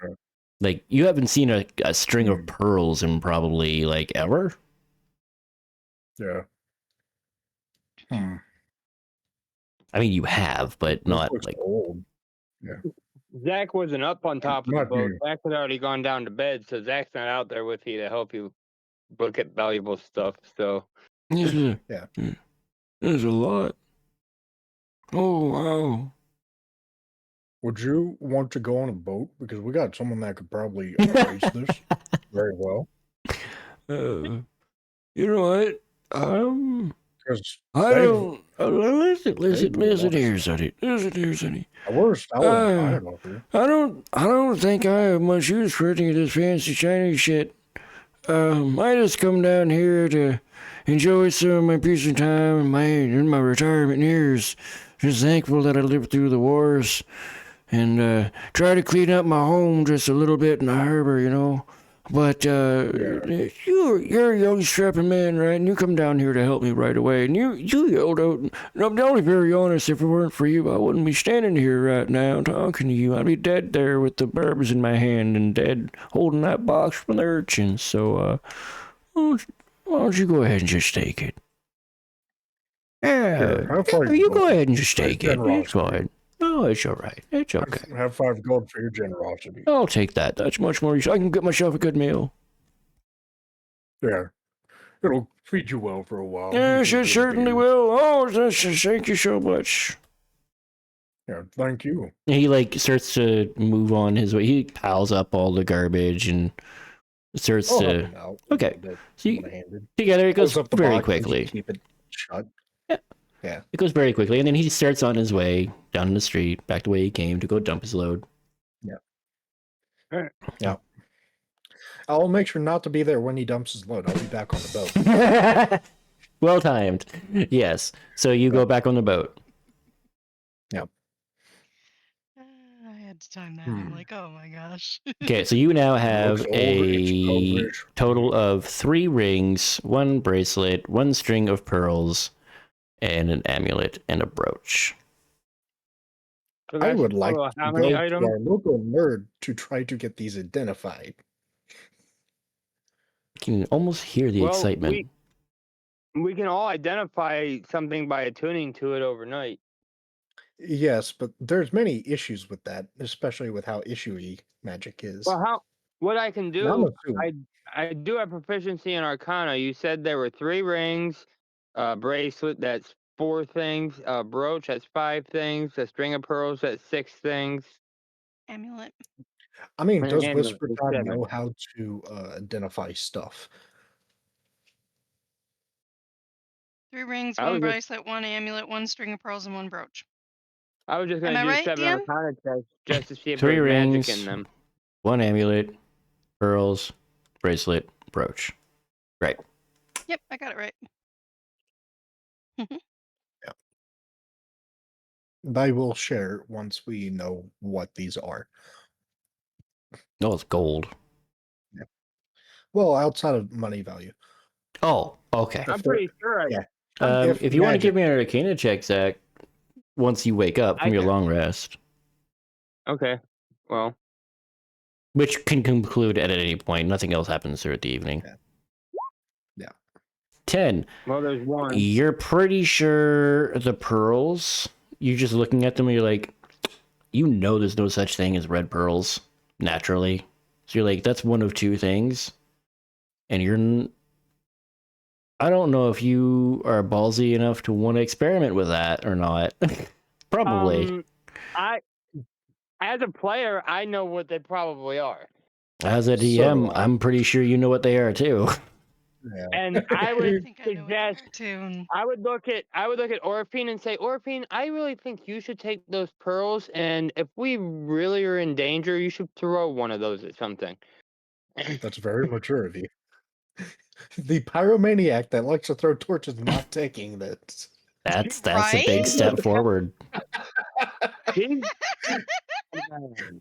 Yeah. Like, you haven't seen a string of Hmm. pearls in probably, like, ever? Yeah. I mean, you have, but This not, looks like... old. Yeah. Zach wasn't up on top of the Might boat. be. Zach had already gone down to bed, so Zach's not out there with you to help you look at valuable stuff. So Yeah. There's a lot. Oh, wow. Would you want to go on a boat? Because we got someone that could probably appraise this very well. You know what? Because I don't. Listen lost. here, Sonny. Listen here, Sonny. Worst, I wouldn't buy it off you. I don't think I have much use for any of this fancy shiny shit. I just come down here to enjoy some of my peace and time in my retirement years. Just thankful that I lived through the wars and try to clean up my home just a little bit in the harbor, you know. But you're a young strapping man, right? And you come down here to help me right away. And you yelled out. And I'm only very honest. If it weren't for you, I wouldn't be standing here right now talking to you. I'd be dead there with the barbs in my hand and dead holding that box from the urchins. So why don't you go ahead and just take it? Yeah, you go ahead and just take it. It's fine. No, it's all right. It's okay. Have 5 gold for your generosity. I'll take that. That's much more. I can get myself a good meal. Yeah. It'll feed you well for a while. Yes, it certainly will. Oh, thank you so much. Yeah, thank you. He like starts to move on his way. He piles up all the garbage and starts to. Okay, so together it goes very quickly. Keep it shut. Yeah. It goes very quickly, and then he starts on his way down the street, back the way he came to go dump his load. Yeah. Yeah. I'll make sure not to be there when he dumps his load. I'll be back on the boat. Well timed. Yes. So you go back on the boat. Yep. I had to time that. I'm like, oh my gosh. Okay, so you now have Looks a oldish. total of 3 rings, 1 bracelet, 1 string of pearls, and an amulet and a brooch. So I that's would like total to how go many to items? our local nerd to try to get these identified. You can almost hear the excitement. We can all identify something by attuning to it overnight. Yes, but there's many issues with that, especially with how issuey magic is. Well, what I can I'm do, assuming. I do have proficiency in Arcana. You said there were 3 rings, bracelet, that's 4 things, brooch, that's 5 things, a string of pearls, that's 6 things. Amulet. I mean, And does amulet Whisper is God 7. know how to identify stuff? 3 rings, I 1 was just bracelet, 1 amulet, 1 string of pearls, and 1 brooch. I was just Am gonna I do right, 7 DM? arcana checks just to see if 3 there's magic rings, in them. 1 amulet, pearls, bracelet, brooch. Right. Yep, I got it right. They will share once we know what these are. Oh, it's gold. Well, outside of money value. Oh, okay. If I'm they're- pretty sure I yeah. If you want to give magic- me an arcana check, Zach, once you wake up from I your can. long rest, Okay. Well, which can conclude at any point, nothing else happens throughout the evening. Yeah. 10. there's one. You're pretty sure the pearls, you're just looking at them and you're like, you know there's no such thing as red pearls, naturally. So you're like, that's one of 2 things. And I don't know if you are ballsy enough to want to experiment with that or not. Probably. I as a player, I know what they probably are. As a So DM, do I. I'm pretty sure you know what they are too. Yeah. And I I would think I know what they suggest are too. And I would look at Orphine and say, Orphine, I really think you should take those pearls, and if we really are in danger, you should throw one of those at something. That's very mature of you. The pyromaniac that likes to throw torches not taking this. That's a Right? big step forward. He's a monk.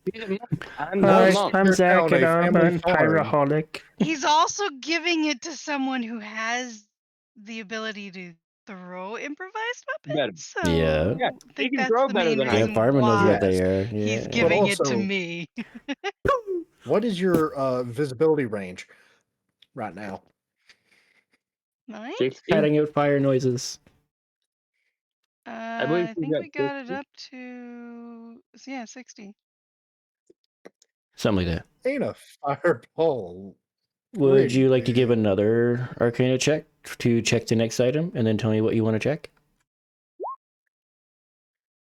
I'm Hi, not a I'm monk. I'm Zach, and I'm an pyraholic. he's also giving it to someone who has the ability to throw improvised Better. weapons. So Yeah. Yeah, I he think can that's throw the better main than I Yeah, reason Fireman knows why what they are. he's Yeah. giving it to also- me. What is your visibility range right now? Mine? 60? Cutting out fire noises. believe I he's think at we got it 60. up to 60. Something like that. Ain't a fireball. Would you like to Pretty give another arcana check to check the next item and then tell me what you want to check?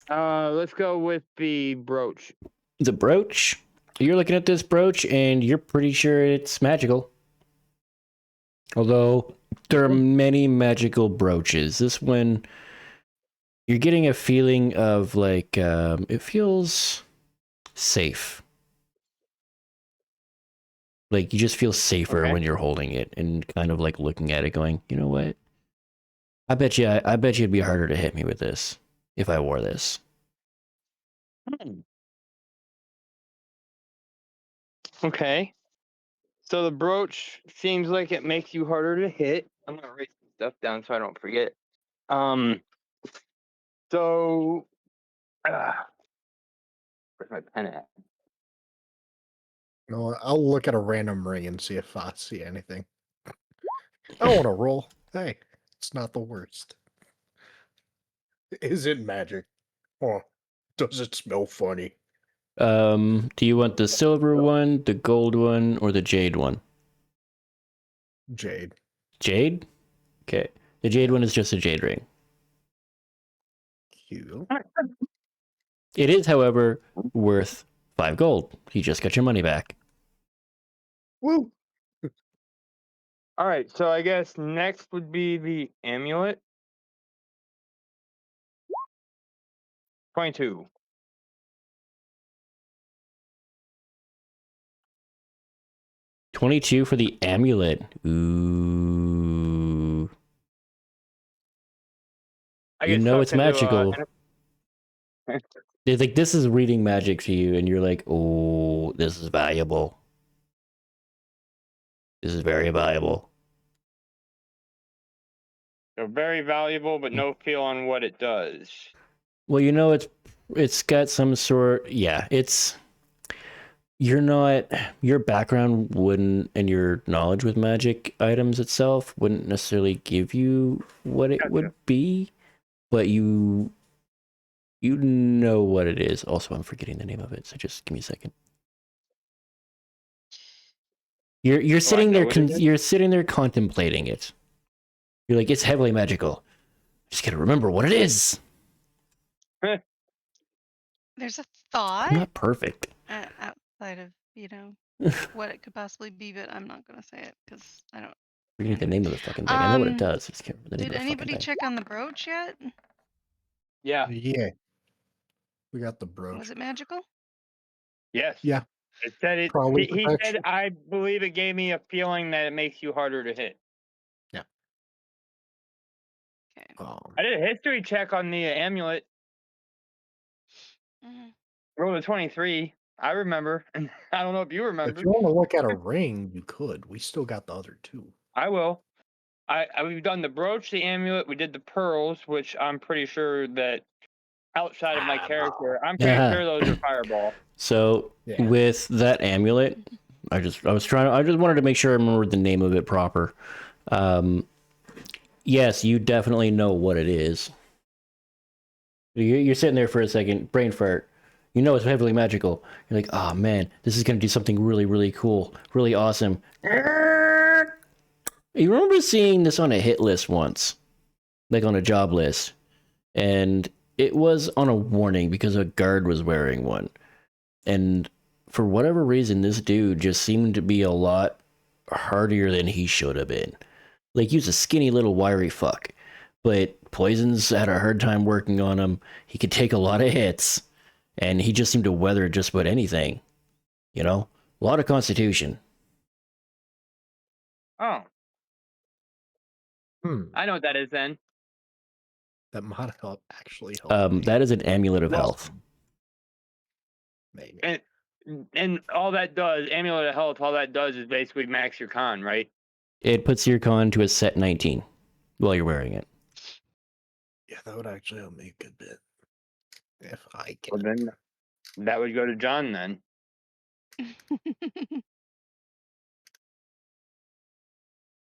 Let's go with the brooch. The brooch. You're looking at this brooch and you're pretty sure it's magical. Although there are many magical brooches. This one, you're getting a feeling of like, it feels safe. Like you just feel safer Okay. when you're holding it and kind of like looking at it going, you know what? I bet you it'd be harder to hit me with this if I wore this. Okay. So the brooch seems like it makes you harder to hit. I'm gonna write some stuff down so I don't forget. So where's my pen at? No, I'll look at a random ring and see if I see anything. I want to roll. Hey, it's not the worst. Is it magic? Or does it smell funny? Do you want the silver one, the gold one, or the jade one? Jade. Jade? Okay. The jade one is just a jade ring. Cute. It is, however, worth 5 gold. You just got your money back. Woo! All right, so I guess next would be the amulet. 22. $22 for the amulet. Ooh. I You get know sucked it's into, magical. It's like this is reading magic to you, and you're like, oh, this is valuable. This is very valuable. They're very valuable, but no feel on what it does. Well, you know it's got some sort. Yeah, it's. You're not. Your background wouldn't, and your knowledge with magic items itself wouldn't necessarily give you what it Gotcha. would be, but you know what it is. Also, I'm forgetting the name of it, so just give me a second. You're sitting know there. what it is? You're sitting there contemplating it. You're like, it's heavily magical. Just gotta remember what it is. There's a I'm thought not perfect. outside of what it could possibly be, but I'm not gonna say it because I don't We need the name of the fucking thing. I know what it Um, does. I just can't remember the name Did of the fucking anybody thing. check on the brooch yet? Yeah. Yeah. We got the Was brooch. it magical? Yes. Yeah. It said it. Probably He protection. said, I believe it gave me a feeling that it makes you harder to hit. Okay. I did a history check on the amulet. Mhm. Rolled a 23. I remember. And I don't know if you If remember. you want to look at a ring, you could. We still got the other two. I will. We've done the brooch, the amulet. We did the pearls, which I'm pretty sure that outside of my character, I'm pretty Yeah. sure those are fireball. So Yeah. with that amulet, I just wanted to make sure I remembered the name of it proper. Yes, you definitely know what it is. You're sitting there for a second, brain fart. You know it's heavily magical. You're like, oh man, this is gonna do something really, really cool, really awesome. You remember seeing this on a hit list once, like on a job list, and it was on a warning because a guard was wearing one. And for whatever reason, this dude just seemed to be a lot hardier than he should have been. Like, he was a skinny little wiry fuck. But poisons had a hard time working on him. He could take a lot of hits. And he just seemed to weather just about anything. You know? A lot of constitution. Oh, I know what that is then. That might help actually help me. That is an amulet of Well- health. Maybe. And all that does, amulet of health, all that does is basically max your con, right? It puts your con to a set 19 while you're wearing it. Yeah, that would actually help me a good bit. If I Well, can. then that would go to John then.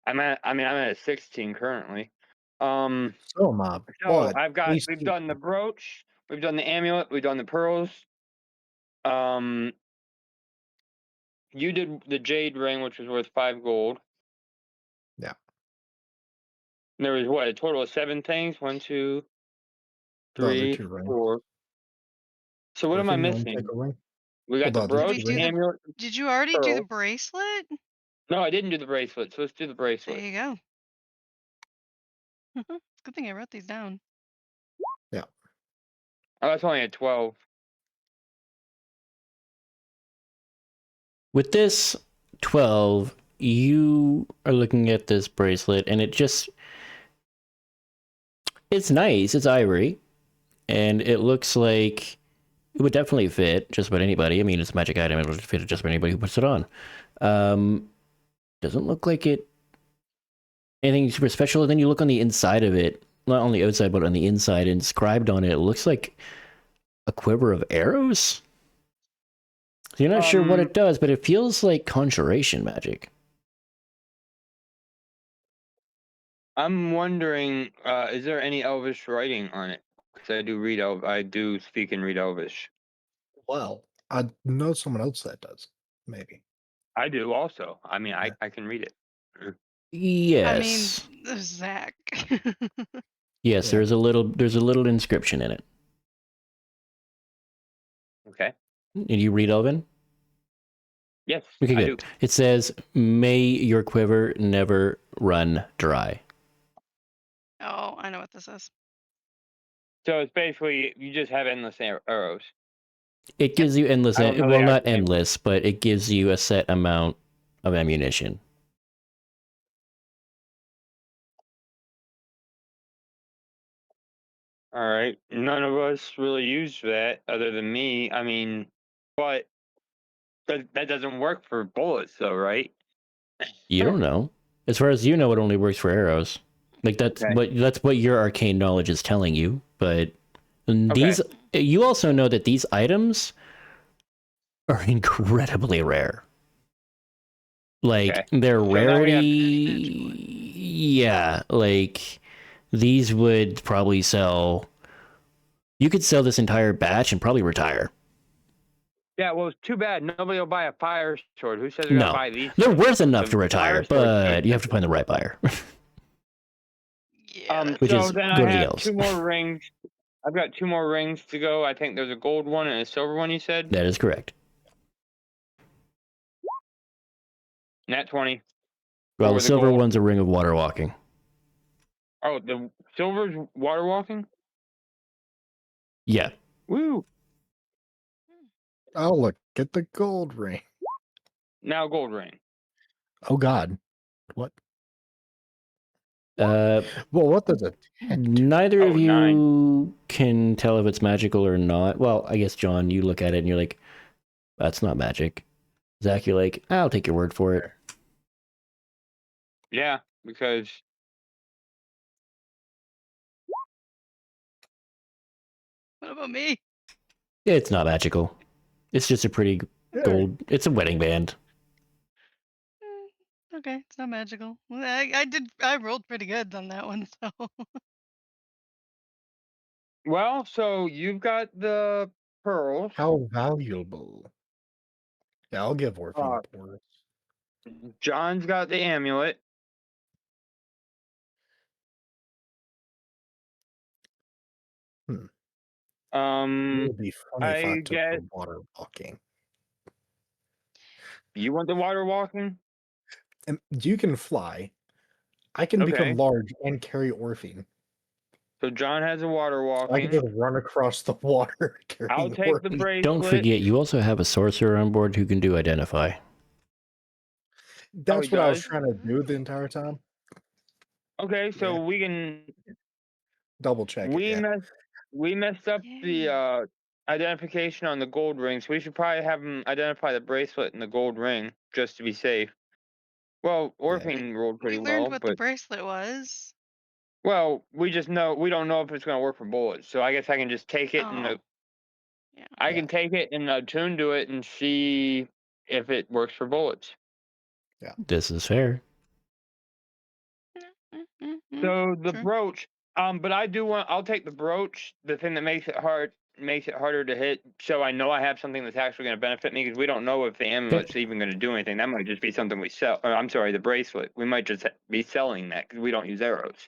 I'm at a 16 currently. So, Mob. So But we've done the brooch, we've done the amulet, we've done the pearls. You did the jade ring, which was worth 5 gold. Yeah. And there was what, a total of 7 things? 1, 2, The other 3, two rings. 4. So what am I Griffin, you wanna missing? take a ring? We got Well, the the other Did we brooch, two do the- rings. amulet. Did you already do the Pearl. bracelet? No, I didn't do the bracelet. So let's do the There bracelet. you go. It's a good thing I wrote these down. Oh, that's only a 12. With this 12, you are looking at this bracelet, and it's nice. It's ivory, and it looks like it would definitely fit just about anybody. I mean, it's a magic item. It would fit just about anybody who puts it on. Doesn't look like anything super special. And then you look on the inside of it, not on the outside, but on the inside, inscribed on it, it looks like a quiver of arrows. So you're not sure what it does, but it feels like conjuration magic. I'm wondering, is there any Elvish writing on it? Because I do speak and read Elvish. Well, I know someone else that does. Maybe. I do also. I mean, Yeah. I can read it. Yes. I mean, Zach. Yes, Yeah. there's a little inscription in it. Okay. And you read Elven? Yes, Okay, I good. do. It says, "May your quiver never run dry." Oh, I know what this is. So it's basically you just have endless arrows. It gives you endless, I don't know well, the not actual name. endless, but it gives you a set amount of ammunition. All right. None of us really use that other than me. I mean, but that doesn't work for bullets, though, right? You don't know. As far as you know, it only works for arrows. Like that's Okay. that's what your arcane knowledge is telling you. But these, you also know that these items are incredibly rare. Like their So now we have- rarity, yeah. Like these would probably sell. You could sell this entire batch and probably retire. Yeah, well, it's too bad nobody will buy a fire sword. Who says they're No, gonna buy these? they're things? worth enough The to retire, fire sword's but good. you have to find the right buyer. Yeah. Which so is then go I to the have elves. 2 more rings. I've got 2 more rings to go. I think there's a gold one and a silver one. You said That is correct. Nat 20. Well, Or the the silver gold? one's a ring of water walking. Oh, the silver's water walking? Yeah. Woo! Oh, look, get the gold ring. Now gold ring. Oh, God. What? Uh, Well, what does it do? neither Oh, of you can tell if it's magical or not. Well, I guess, John, you look at it and you're like, that's not magic. Zach, you're like, I'll take your word for it. Yeah, because What about me? It's not magical. It's just a pretty gold. It's a wedding band. Okay, it's not magical. Well, I rolled pretty good on that one, so. well, so you've got the pearls. How valuable. Yeah, I'll give Orphan Uh, the pearls. John's got the amulet. It would be funny if I I took guess the water walking. you want the water walking. And you can fly. I can Okay. become large and carry Orphan. So John has a water So I can walking. just run across the water I'll carrying take the Orphan. bracelet. Don't forget, you also have a sorcerer on board who can do identify. That's he what I was does? trying to do the entire time. Okay, so Yeah. we can. Double check it. Yeah. We messed up the identification on the gold ring, so we should probably have him identify the bracelet and the gold ring just to be safe. Well, Orphan rolled pretty We learned well, what the but bracelet was. well, we don't know if it's gonna work for bullets. So I guess I can just take it and Oh. Yeah. I can take it and attune to it and see if it works for bullets. This is fair. So the True. brooch, but I'll take the brooch, the thing that makes it harder to hit, so I know I have something that's actually going to benefit me, because we don't know if the amulet's even going to do anything. That might just be something we sell. Or, I'm sorry, the bracelet. We might just be selling that because we don't use arrows.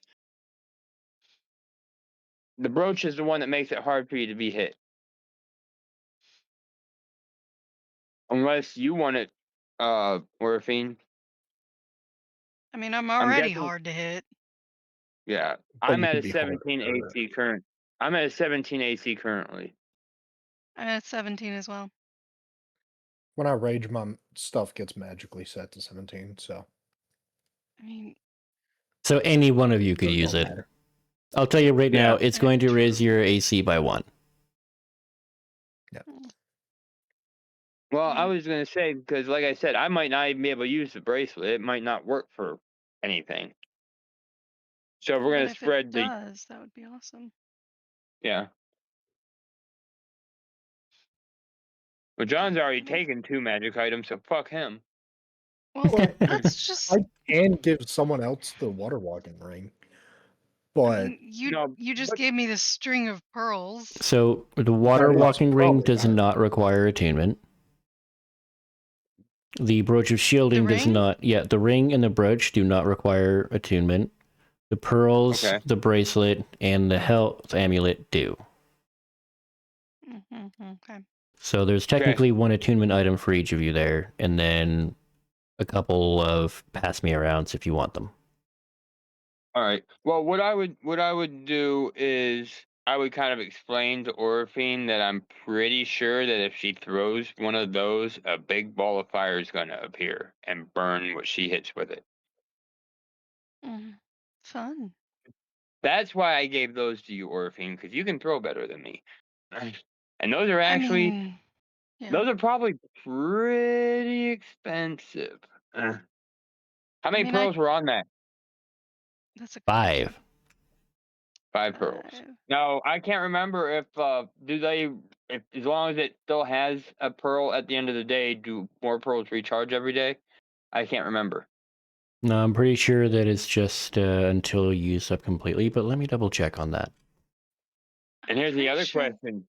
The brooch is the one that makes it hard for you to be hit. Unless you want it, Orphine. I mean, I'm I'm already guessing. hard to hit. Yeah, But I'm you at could a be hard to 17 hurt. AC current. I'm at a 17 AC currently. I'm at 17 as well. When I rage, my stuff gets magically set to 17. So I mean, So any one of you could it use don't it. matter. I'll tell you right now, Yeah. it's going to raise your AC by 1. Well, I was gonna say, because like I said, I might not even be able to use the bracelet. It might not work for anything. So if we're but gonna if it spread the does, that would be awesome. yeah. Well, John's already Okay. taken 2 magic items, so fuck him. Well, Well, let's just. I can give someone else the water walking ring. I But mean, No, you just but- gave me this string of pearls. So the water That is walking ring probably does not- not require attunement. The brooch of shielding does ring? not. Yeah, the ring and the brooch do not require attunement. The pearls, Okay. the bracelet, and the health amulet do. Okay. So there's technically one attunement item for each of you there, and then a couple of pass me arounds if you want them. All right. Well, what I would do is I would kind of explain to Orphine that I'm pretty sure that if she throws one of those, a big ball of fire is gonna appear and burn what she hits with it. Fun. That's why I gave those to you, Orphine, because you can throw better than me. And those are actually I mean, yeah. those are probably pretty expensive. How many mean, pearls were on that? That's a good 5. question. 5 pearls. 5. Now I can't remember if if as long as it still has a pearl at the end of the day, do more pearls recharge every day? I can't remember. No, I'm pretty sure that it's just until you use up completely, but let me double check on that. And here's the other question: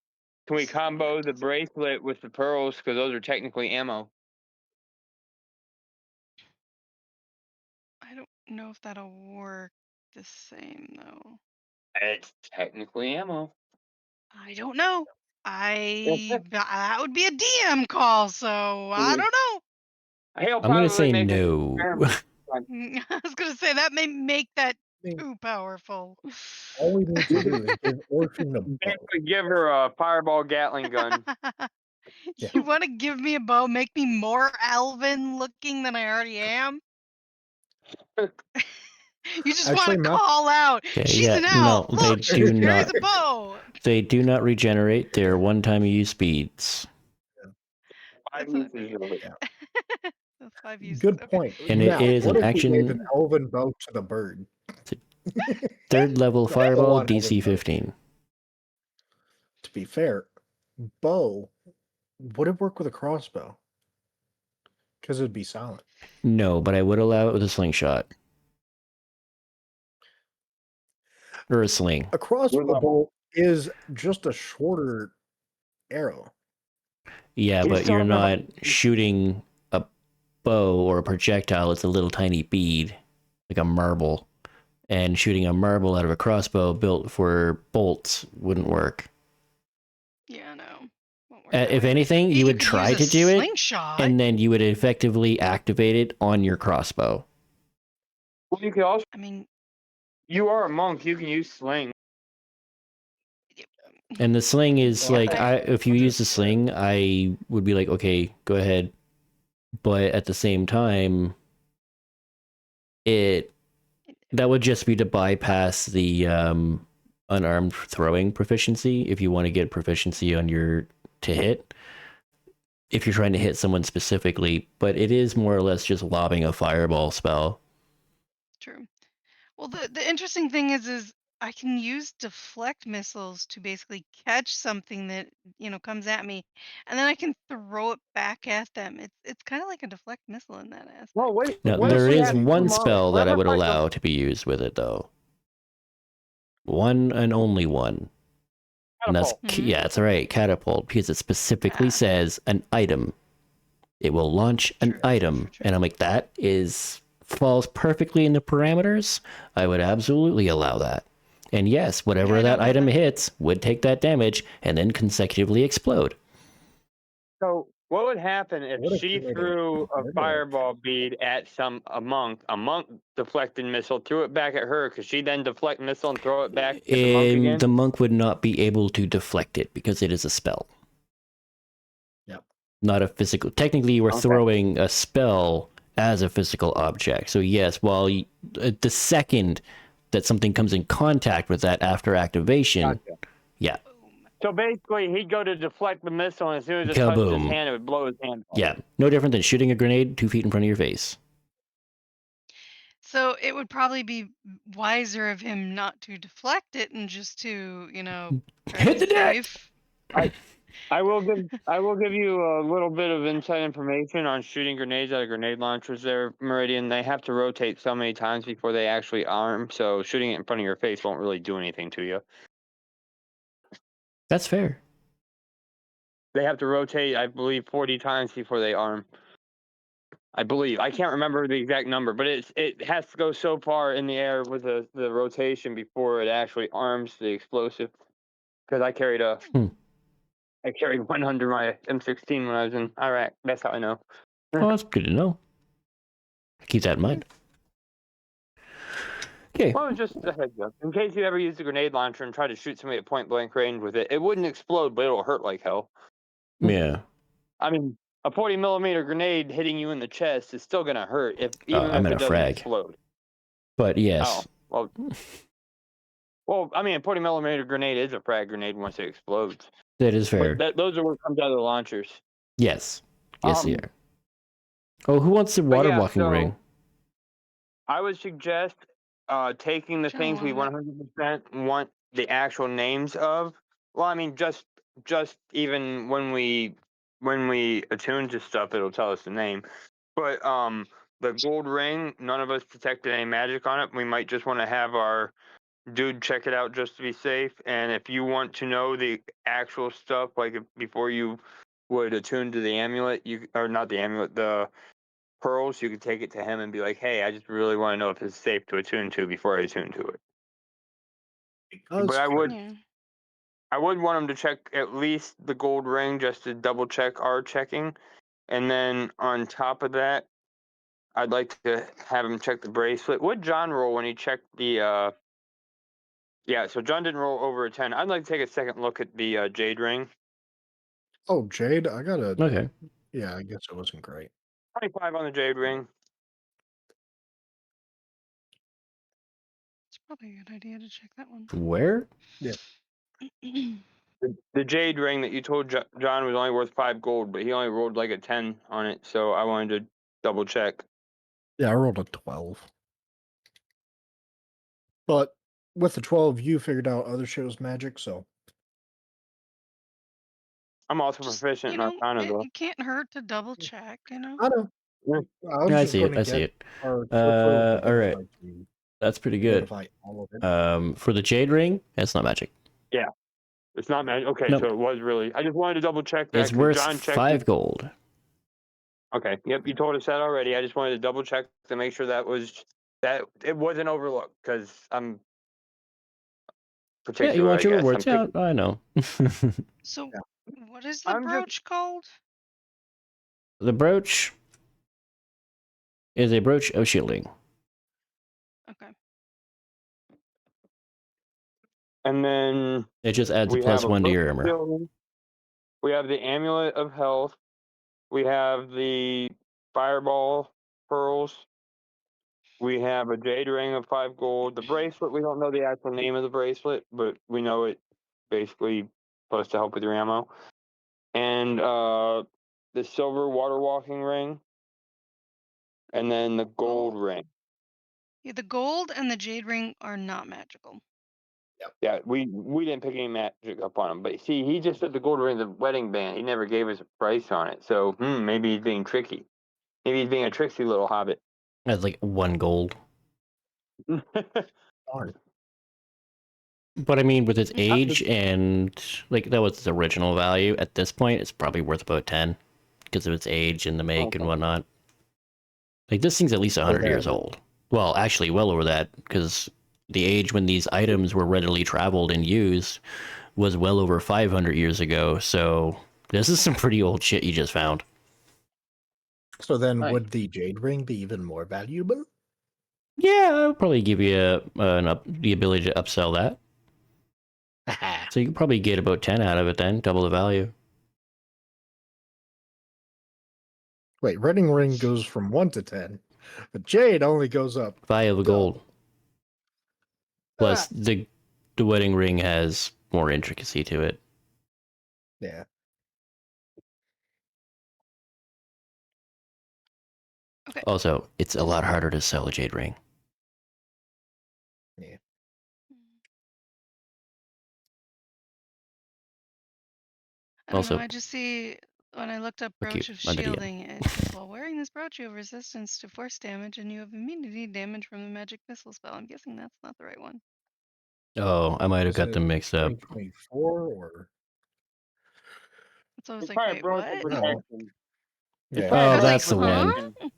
can we this is the one that combo the does it. bracelet with the pearls, because those are technically ammo? I don't know if that'll work the same though. It's technically ammo. I don't know. That would be a DM call, so I don't know. He'll I'm gonna probably say make an no. experiment. I was gonna say that may make that I mean, too powerful. all we need to do is give Orphan a bow. Basically, give her a fireball Gatling gun. Yeah. You want to give me a bow, make me more elven looking than I already am? You just Actually, want to Matt, call out, Okay, she's yeah, an no, elf. they Look, do she carries not. a bow. They do not regenerate. They're one-time use beads. 5 That's what- uses of it. That's 5 uses. good Okay. point. And it Now, is what an if we gave an action elven bow to the bird? third level No, fireball full-on elven DC bow. 15. To be fair, bow, would it work with a crossbow? Because it'd be silent. No, but I would allow it with a slingshot. Or a sling. A crossbow bolt is just a shorter arrow. Yeah, He's but you're talking not about- shooting a bow or a projectile. It's a little tiny bead, like a marble. And shooting a marble out of a crossbow built for bolts wouldn't work. Yeah, no. Won't work that If way. anything, you would could try use to a do it, slingshot. and then you would effectively activate it on your crossbow. Well, you could also. I mean, You are a monk. You can use sling. And the sling is Well, like, if you I'll use the just- sling, I would be like, okay, go ahead. But at the same time, that would just be to bypass the unarmed throwing proficiency if you want to get proficiency on your to hit. If you're trying to hit someone specifically, but it is more or less just lobbing a fireball spell. true. Well, the interesting thing is I can use deflect missiles to basically catch something that comes at me, and then I can throw it back at them. It's kind of like a deflect missile in that aspect. Well, wait. Now, what if there we is had two one monks? spell that I Whoever would fights allow to be used with it, though. One and only one. And that's, Catapult. yeah, that's right, catapult, because it specifically Ah. says an item. It will launch an True, item. true. And I'm like, falls perfectly in the parameters. I would absolutely allow that. And yes, whatever I that don't know item that. hits would take that damage and then consecutively explode. So, what would happen if What if she we made a threw a regular fireball bead at a monk? A monk deflected missile, threw it back at her. Could she then deflect missile and throw it back at the monk again? The monk would not be able to deflect it because it is a spell. Yep. Not a physical. Technically, you were Okay. throwing a spell as a physical object. So yes, while the second that something comes in contact with that after activation, Gotcha. yeah, Boom. So basically, he'd go to deflect the missile, and as soon as it touched his Kaboom. hand, it would blow his hand off. yeah, no different than shooting a grenade 2 feet in front of your face. So it would probably be wiser of him not to deflect it and just to, try Hit to the be deck! safe. I will give you a little bit of inside information on shooting grenades out of grenade launchers there, Meridian. They have to rotate so many times before they actually arm, so shooting it in front of your face won't really do anything to you. That's fair. They have to rotate, I believe, 40 times before they arm. I believe. I can't remember the exact number, but it has to go so far in the air with the rotation before it actually arms the explosive. Because I carried I carried one under my M16 when I was in Iraq. That's how I know. Oh, that's good to know. Keep that in mind. Okay. Well, just a heads up. In case you ever use a grenade launcher and try to shoot somebody at point blank range with it, it wouldn't explode, but it'll hurt like hell. Yeah. I mean, a 40 millimeter grenade hitting you in the chest is still gonna hurt even I'm if in it a doesn't frag. explode. But yes. Oh, well, I mean, a 40 millimeter grenade is a frag grenade once it explodes. That is fair. But those are what comes out of the launchers. Yes. Yes, they Um, are. Oh, who wants the but water yeah, walking so- ring? I would suggest taking the things we John. 100% want the actual names of. Well, I mean, just even when we attune to stuff, it'll tell us the name. But the gold ring, none of us detected any magic on it. We might just want to have our dude check it out just to be safe. And if you want to know the actual stuff, like before you would attune to the amulet, or not the amulet, the pearls, you could take it to him and be like, hey, I just really want to know if it's safe to attune to before I attune to it. Because But I would Yeah. want him to check at least the gold ring just to double check our checking. And then on top of that, I'd like to have him check the bracelet. What John roll when he checked the? Yeah, so John didn't roll over a 10. I'd like to take a second look at the jade ring. Oh, Jade, I got a. Okay. Yeah, I guess it wasn't great. 25 on the jade ring. It's probably a good idea to check that one. Where? The jade ring that you told John was only worth 5 gold, but he only rolled like a 10 on it, so I wanted to double check. Yeah, I rolled a 12. But with the 12, you figured out other shit was magic, so. I'm also Just, proficient you in know, Arcanum, though. it can't hurt to double check, you know? I know. Yeah. I was I just see going it. to I see get it. our sorcerer with the All right. Verify to That's pretty good. verify all of it. For the jade ring, that's not magic. It's not magic. Okay, Nope. so it was really. I just wanted to double check that It's 'cause worth John checked 5 it. gold. Okay, yep, you told us that already. I just wanted to double check to make sure that it wasn't overlooked because I'm particular. Yeah, you want I your guess. rewards. I'm Yeah, picky. I know. So, Yeah. what is the I'm just- brooch called? The brooch is a brooch of shielding. Okay. And then It just adds a we have +1 to your book armor. building. We have the amulet of health. We have the fireball pearls. We have a jade ring of 5 gold. The bracelet, we don't know the actual name of the bracelet, but we know it basically supposed to help with your ammo. And the silver water walking ring. And then the gold ring. Yeah, the gold and the jade ring are not magical. Yeah, we didn't pick any magic up on him. But see, he just said the gold ring, the wedding band. He never gave us a price on it. So maybe he's being tricky. Maybe he's being a tricksy little hobbit. That's like 1 gold. Darn. But I mean, with its Mm. age and like that was its original value, at this point, it's probably worth about 10 because of its age and the make and Okay. whatnot. Like this thing's at least 100 years then- old. Well, actually, well over that because the age when these items were readily traveled and used was well over 500 years ago. So this is some pretty old shit you just found. So then, Right. would the Jade Ring be even more valuable? Yeah, I'll probably give you the ability to upsell that. So you could probably get about 10 out of it then, double the value. Wait, Wedding Ring goes from 1 to 10, but Jade only goes up. Value of the Double. gold. Plus, the wedding ring has more intricacy to it. Yeah. Okay. Also, it's a lot harder to sell a jade ring. I don't Also- know. I just see when I looked up Fuck you, brooch of I'm the DM. shielding, it says while wearing this brooch, you have resistance to force damage, and you have immunity to damage from the magic missile spell. I'm guessing that's not the right one. Oh, I might have Is got it them mixed up. 2024 or? So I was It's like, probably wait, broke what? the protection. It's Yeah. probably Oh, I was broke like, that's the huh? one.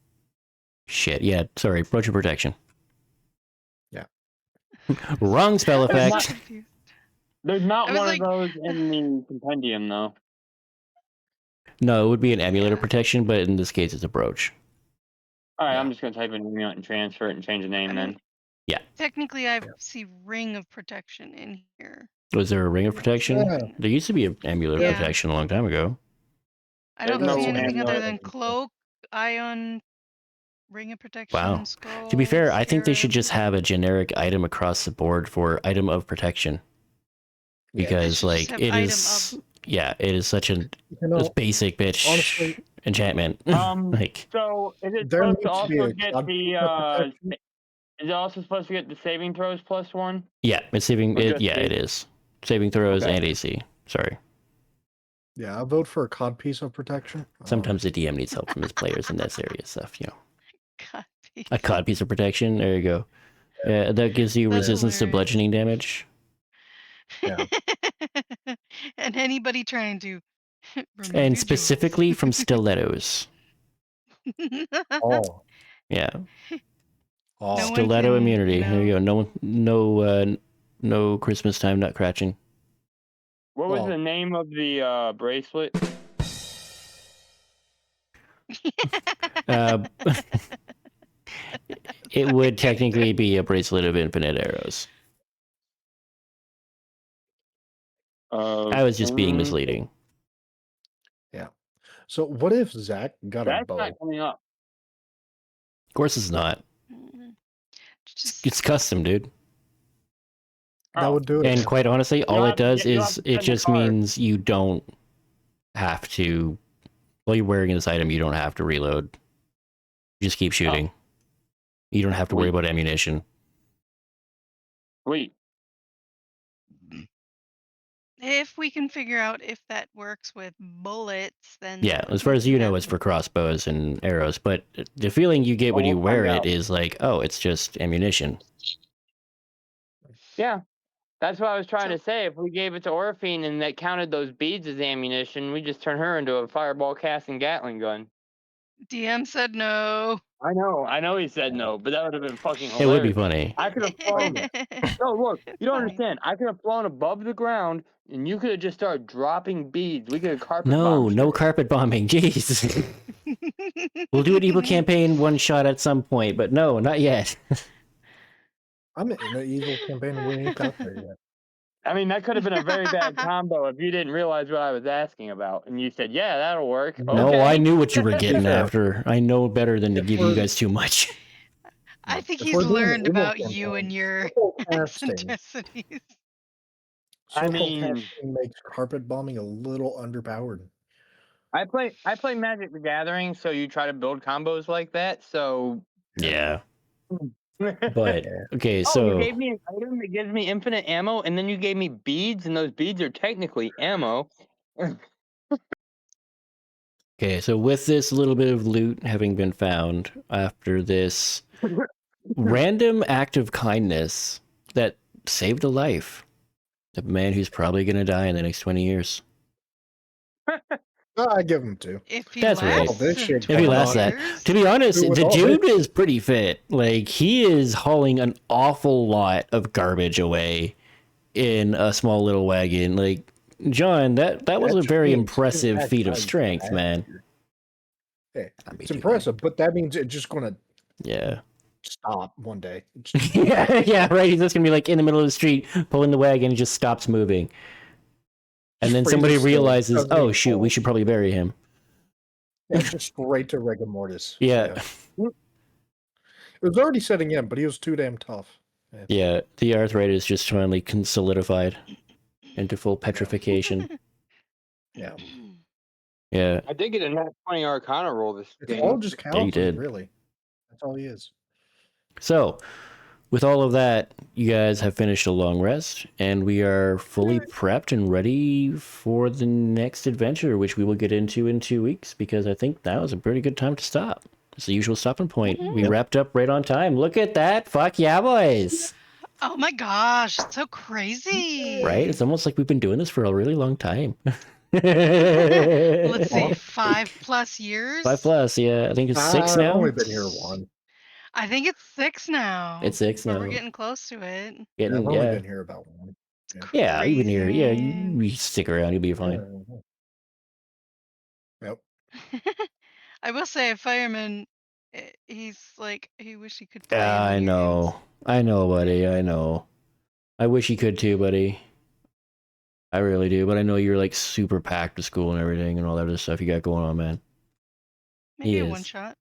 Shit, yeah, sorry, brooch of protection. Yeah. Wrong spell I was so effect. confused. There's not I was one like- of those in the compendium, though. No, it would be an amulet of Yeah. protection, but in this case, it's a brooch. All right, Yeah. I'm just gonna type in amulet and transfer it and change the name I then. mean, technically, I see ring of protection in here. Was there a ring of protection? Yeah. There used to be an amulet of Yeah. protection a long time ago. I don't There's see no anything other amulet. than cloak, ion, ring of protection, Wow. scroll. To be fair, I think they should scarab. just have a generic item across the board for item of protection. Yeah. Because, should just like, have it item is... Yeah, it is such a You know, basic bitch honestly- enchantment. like, So is it There supposed to needs to be also a get cloud the protection. is it also supposed to get the saving throws +1? yeah, it's saving... Or It, just yeah, the- it is. Saving throws Okay. and AC. Sorry. Yeah, I vote for a cod piece of protection. Sometimes the DM needs help from his players in this area stuff, you know. God, A cod piece of protection, there you go. That gives you That's resistance to hilarious. bludgeoning damage. Yeah. And anybody trying to remove And your specifically from stilettos. jewels. Oh. Yeah. Oh. No one Stiletto can, immunity. you There you go. No Christmas time nut cratching. What was Well- the name of the bracelet? Uh, it would technically be a bracelet of infinite arrows. I was just being misleading. So what if Zach got a That's bow? not coming up. Of course, it's not. Mm. Just It's custom, dude. That Oh. would do it. And again. quite honestly, all it does you'll have is to it spend the just card. means you don't have to. While you're wearing this item, you don't have to reload. You just keep shooting. You don't have to worry Sweet. about ammunition. Sweet. if we can figure out if that works with bullets, then Yeah, as far as you know, yeah. it's for crossbows and arrows. But the feeling you get when Oh, you we'll wear find it out. is like, oh, it's just ammunition. Yeah. That's what I was trying So- to say. If we gave it to Orphine and that counted those beads as ammunition, we just turn her into a fireball casting Gatling gun. DM said no. I know he said no, but that would have been fucking It hilarious. would be funny. I could have flown. No, look, you don't Fine. understand. I could have flown above the ground and you could have just started dropping beads. We could have carpet No, bombed no shit. carpet bombing. Jeez. We'll do an evil campaign one shot at some point, but no, not yet. I'm in the evil campaign and we ain't got there yet. I mean, that could have been a very bad combo if you didn't realize what I was asking about. And you said, yeah, that'll work. No, No, I Okay. knew what you were getting fair. after. I know better than to If give you we're- guys too much. I think If he's we're doing the learned evil about you campaign, and your circle casting, eccentricities. I circle mean- casting makes carpet bombing a little underpowered. I play Magic the Gathering, so you try to build combos like that. So, Yeah. But okay, you so gave me an item that gives me infinite ammo, and then you gave me beads, and those beads are technically ammo. with this little bit of loot having been found after this random act of kindness that saved a life of a man who's probably going to die in the next 20 years. I give him two. If he That's right. lasts This shit If he 20 lasts that. years, To be honest, Dude, with the all dude is pretty fit. Like, he is hauling an awful lot of garbage away in a small little wagon. Like, John, that was a That's very true. impressive That's feat of right. strength, man. Hey, Not me it's too, impressive, but that means it's just gonna Yeah. stop one day. yeah, right. He's just gonna be like in the middle of the street, pulling the wagon, and just stops moving. And Just then freezes somebody still, realizes, doesn't oh even shoot, we fall. should probably bury him. Yeah, just straight to rigor mortis. Yeah. It was already setting in, but he was too damn tough. Yeah, the arthritis just finally solidified into full petrification. Yeah. Yeah. I did get a nat 20 Arcana roll this It's game. all just you counting, did. really. That's all he is. So, with all of that, you guys have finished a long rest, and we are fully prepped and ready for the next adventure, which we will get into in 2 weeks, because I think now is a pretty good time to stop. It's the usual stopping point. We wrapped up right on time. Look at that. Fuck yeah, boys. oh my gosh, it's so crazy. Right? It's almost like we've been doing this for a really long time. Let's see, 5+ years. 5+, yeah. I think it's 6 I've now. only been here one. I think it's 6 now. It's 6 but now. we're getting close to it. I've Getting, only yeah. been here about one. It's Yeah, you've been here. Yeah, crazy. you stick around. You'll be fine. Yep. I will say, Fireman, he's like, he wish he could play. in the I new know. games. I know, buddy. I know. I wish you could too, buddy. I really do, but I know you're like super packed with school and everything and all that other stuff you got going on, man. Maybe He a is. one shot.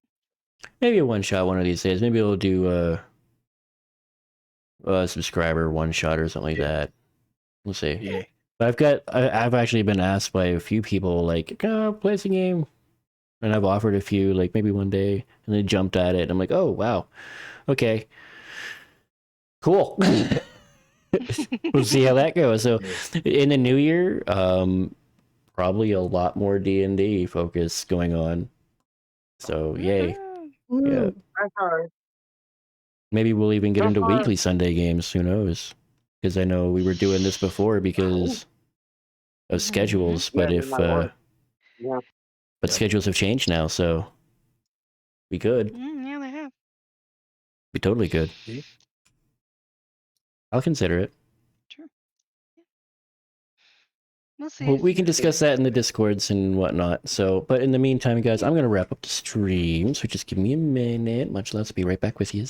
Maybe a one shot one of these days. Maybe we'll do a subscriber one shot or something like that. We'll see. Yeah. But I've actually been asked by a few people like, oh, play this game. And I've offered a few, like maybe one day, and they jumped at it. I'm like, oh wow. Okay. Cool. We'll see how that goes. So in the new year, probably a lot more D&D focus going on. So yay. Yeah. That's all right. Maybe we'll even get So into far- weekly Sunday games. Who knows? Because I know we were doing this before because of schedules. But Yeah, if it might work. Yeah. but schedules have changed now, so we could. Yeah, they have. We totally could. Yeah. I'll consider it. Sure. Yeah. We'll see. Well, we can discuss that in the discords and whatnot. So, but in the meantime, guys, I'm gonna wrap up the stream. So just give me a minute. Much love. Be right back with you.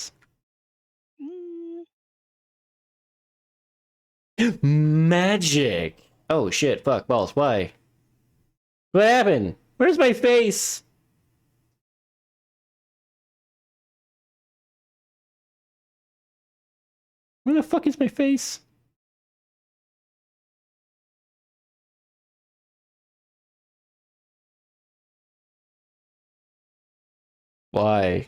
Magic! Oh shit, fuck, balls, why? What happened? Where's my face? Where the fuck is my face? Why?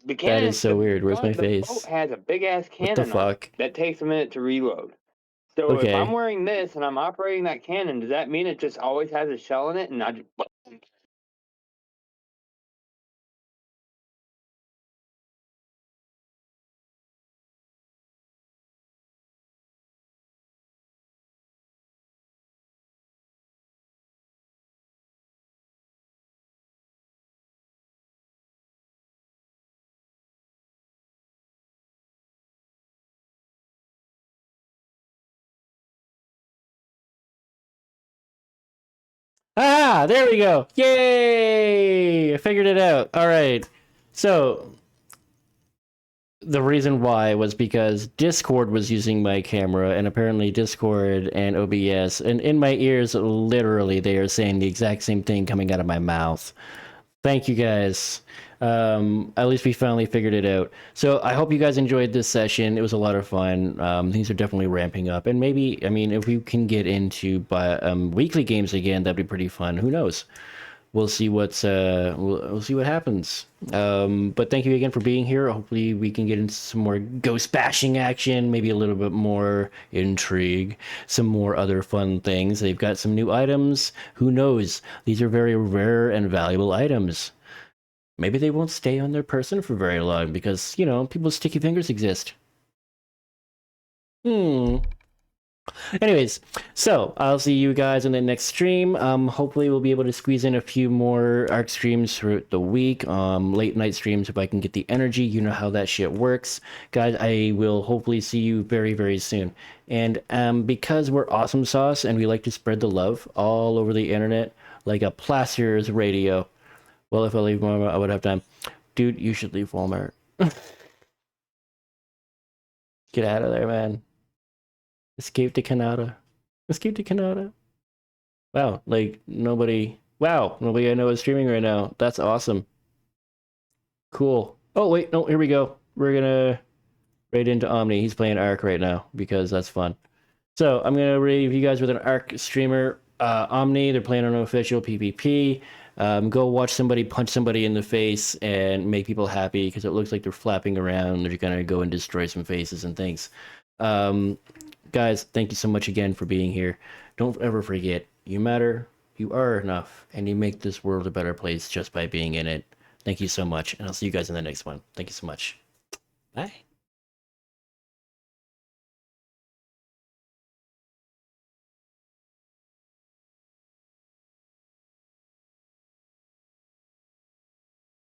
The cannon. That is so weird. Where's my The face? boat has a big ass What the cannon on it fuck? that takes a minute to reload. So if Okay. I'm wearing this and I'm operating that cannon, does that mean it just always has a shell in it and I just? Ah, there we go. Yay! I figured it out. All right. So the reason why was because Discord was using my camera, and apparently Discord and OBS, and in my ears, literally, they are saying the exact same thing coming out of my mouth. Thank you guys. At least we finally figured it out. So I hope you guys enjoyed this session. It was a lot of fun. Things are definitely ramping up, and maybe, I mean, if we can get into weekly games again, that'd be pretty fun. Who knows? We'll see what's we'll see what happens. But thank you again for being here. Hopefully we can get into some more ghost bashing action, maybe a little bit more intrigue, some more other fun things. They've got some new items. Who knows? These are very rare and valuable items. Maybe they won't stay on their person for very long because, you know, people's sticky fingers exist. Anyways, so I'll see you guys in the next stream. Hopefully we'll be able to squeeze in a few more ARC streams throughout the week. Late night streams if I can get the energy. You know how that shit works. Guys, I will hopefully see you very, very soon. And because we're awesome sauce and we like to spread the love all over the internet like a plaster's radio. Well, if I leave Walmart, I would have time. Dude, you should leave Walmart. Get out of there, man. Escape to Canada. Escape to Canada. Wow, like nobody I know is streaming right now. That's awesome. Cool. Oh wait, no, here we go. We're gonna raid into Omni. He's playing Arc right now because that's fun. So I'm gonna raid you guys with an Arc streamer, Omni. They're playing on an official PvP. Go watch somebody punch somebody in the face and make people happy because it looks like they're flapping around. They're gonna go and destroy some faces and things. Guys, thank you so much again for being here. Don't ever forget, you matter, you are enough, and you make this world a better place just by being in it. Thank you so much, and I'll see you guys in the next one. Thank you so much. Bye.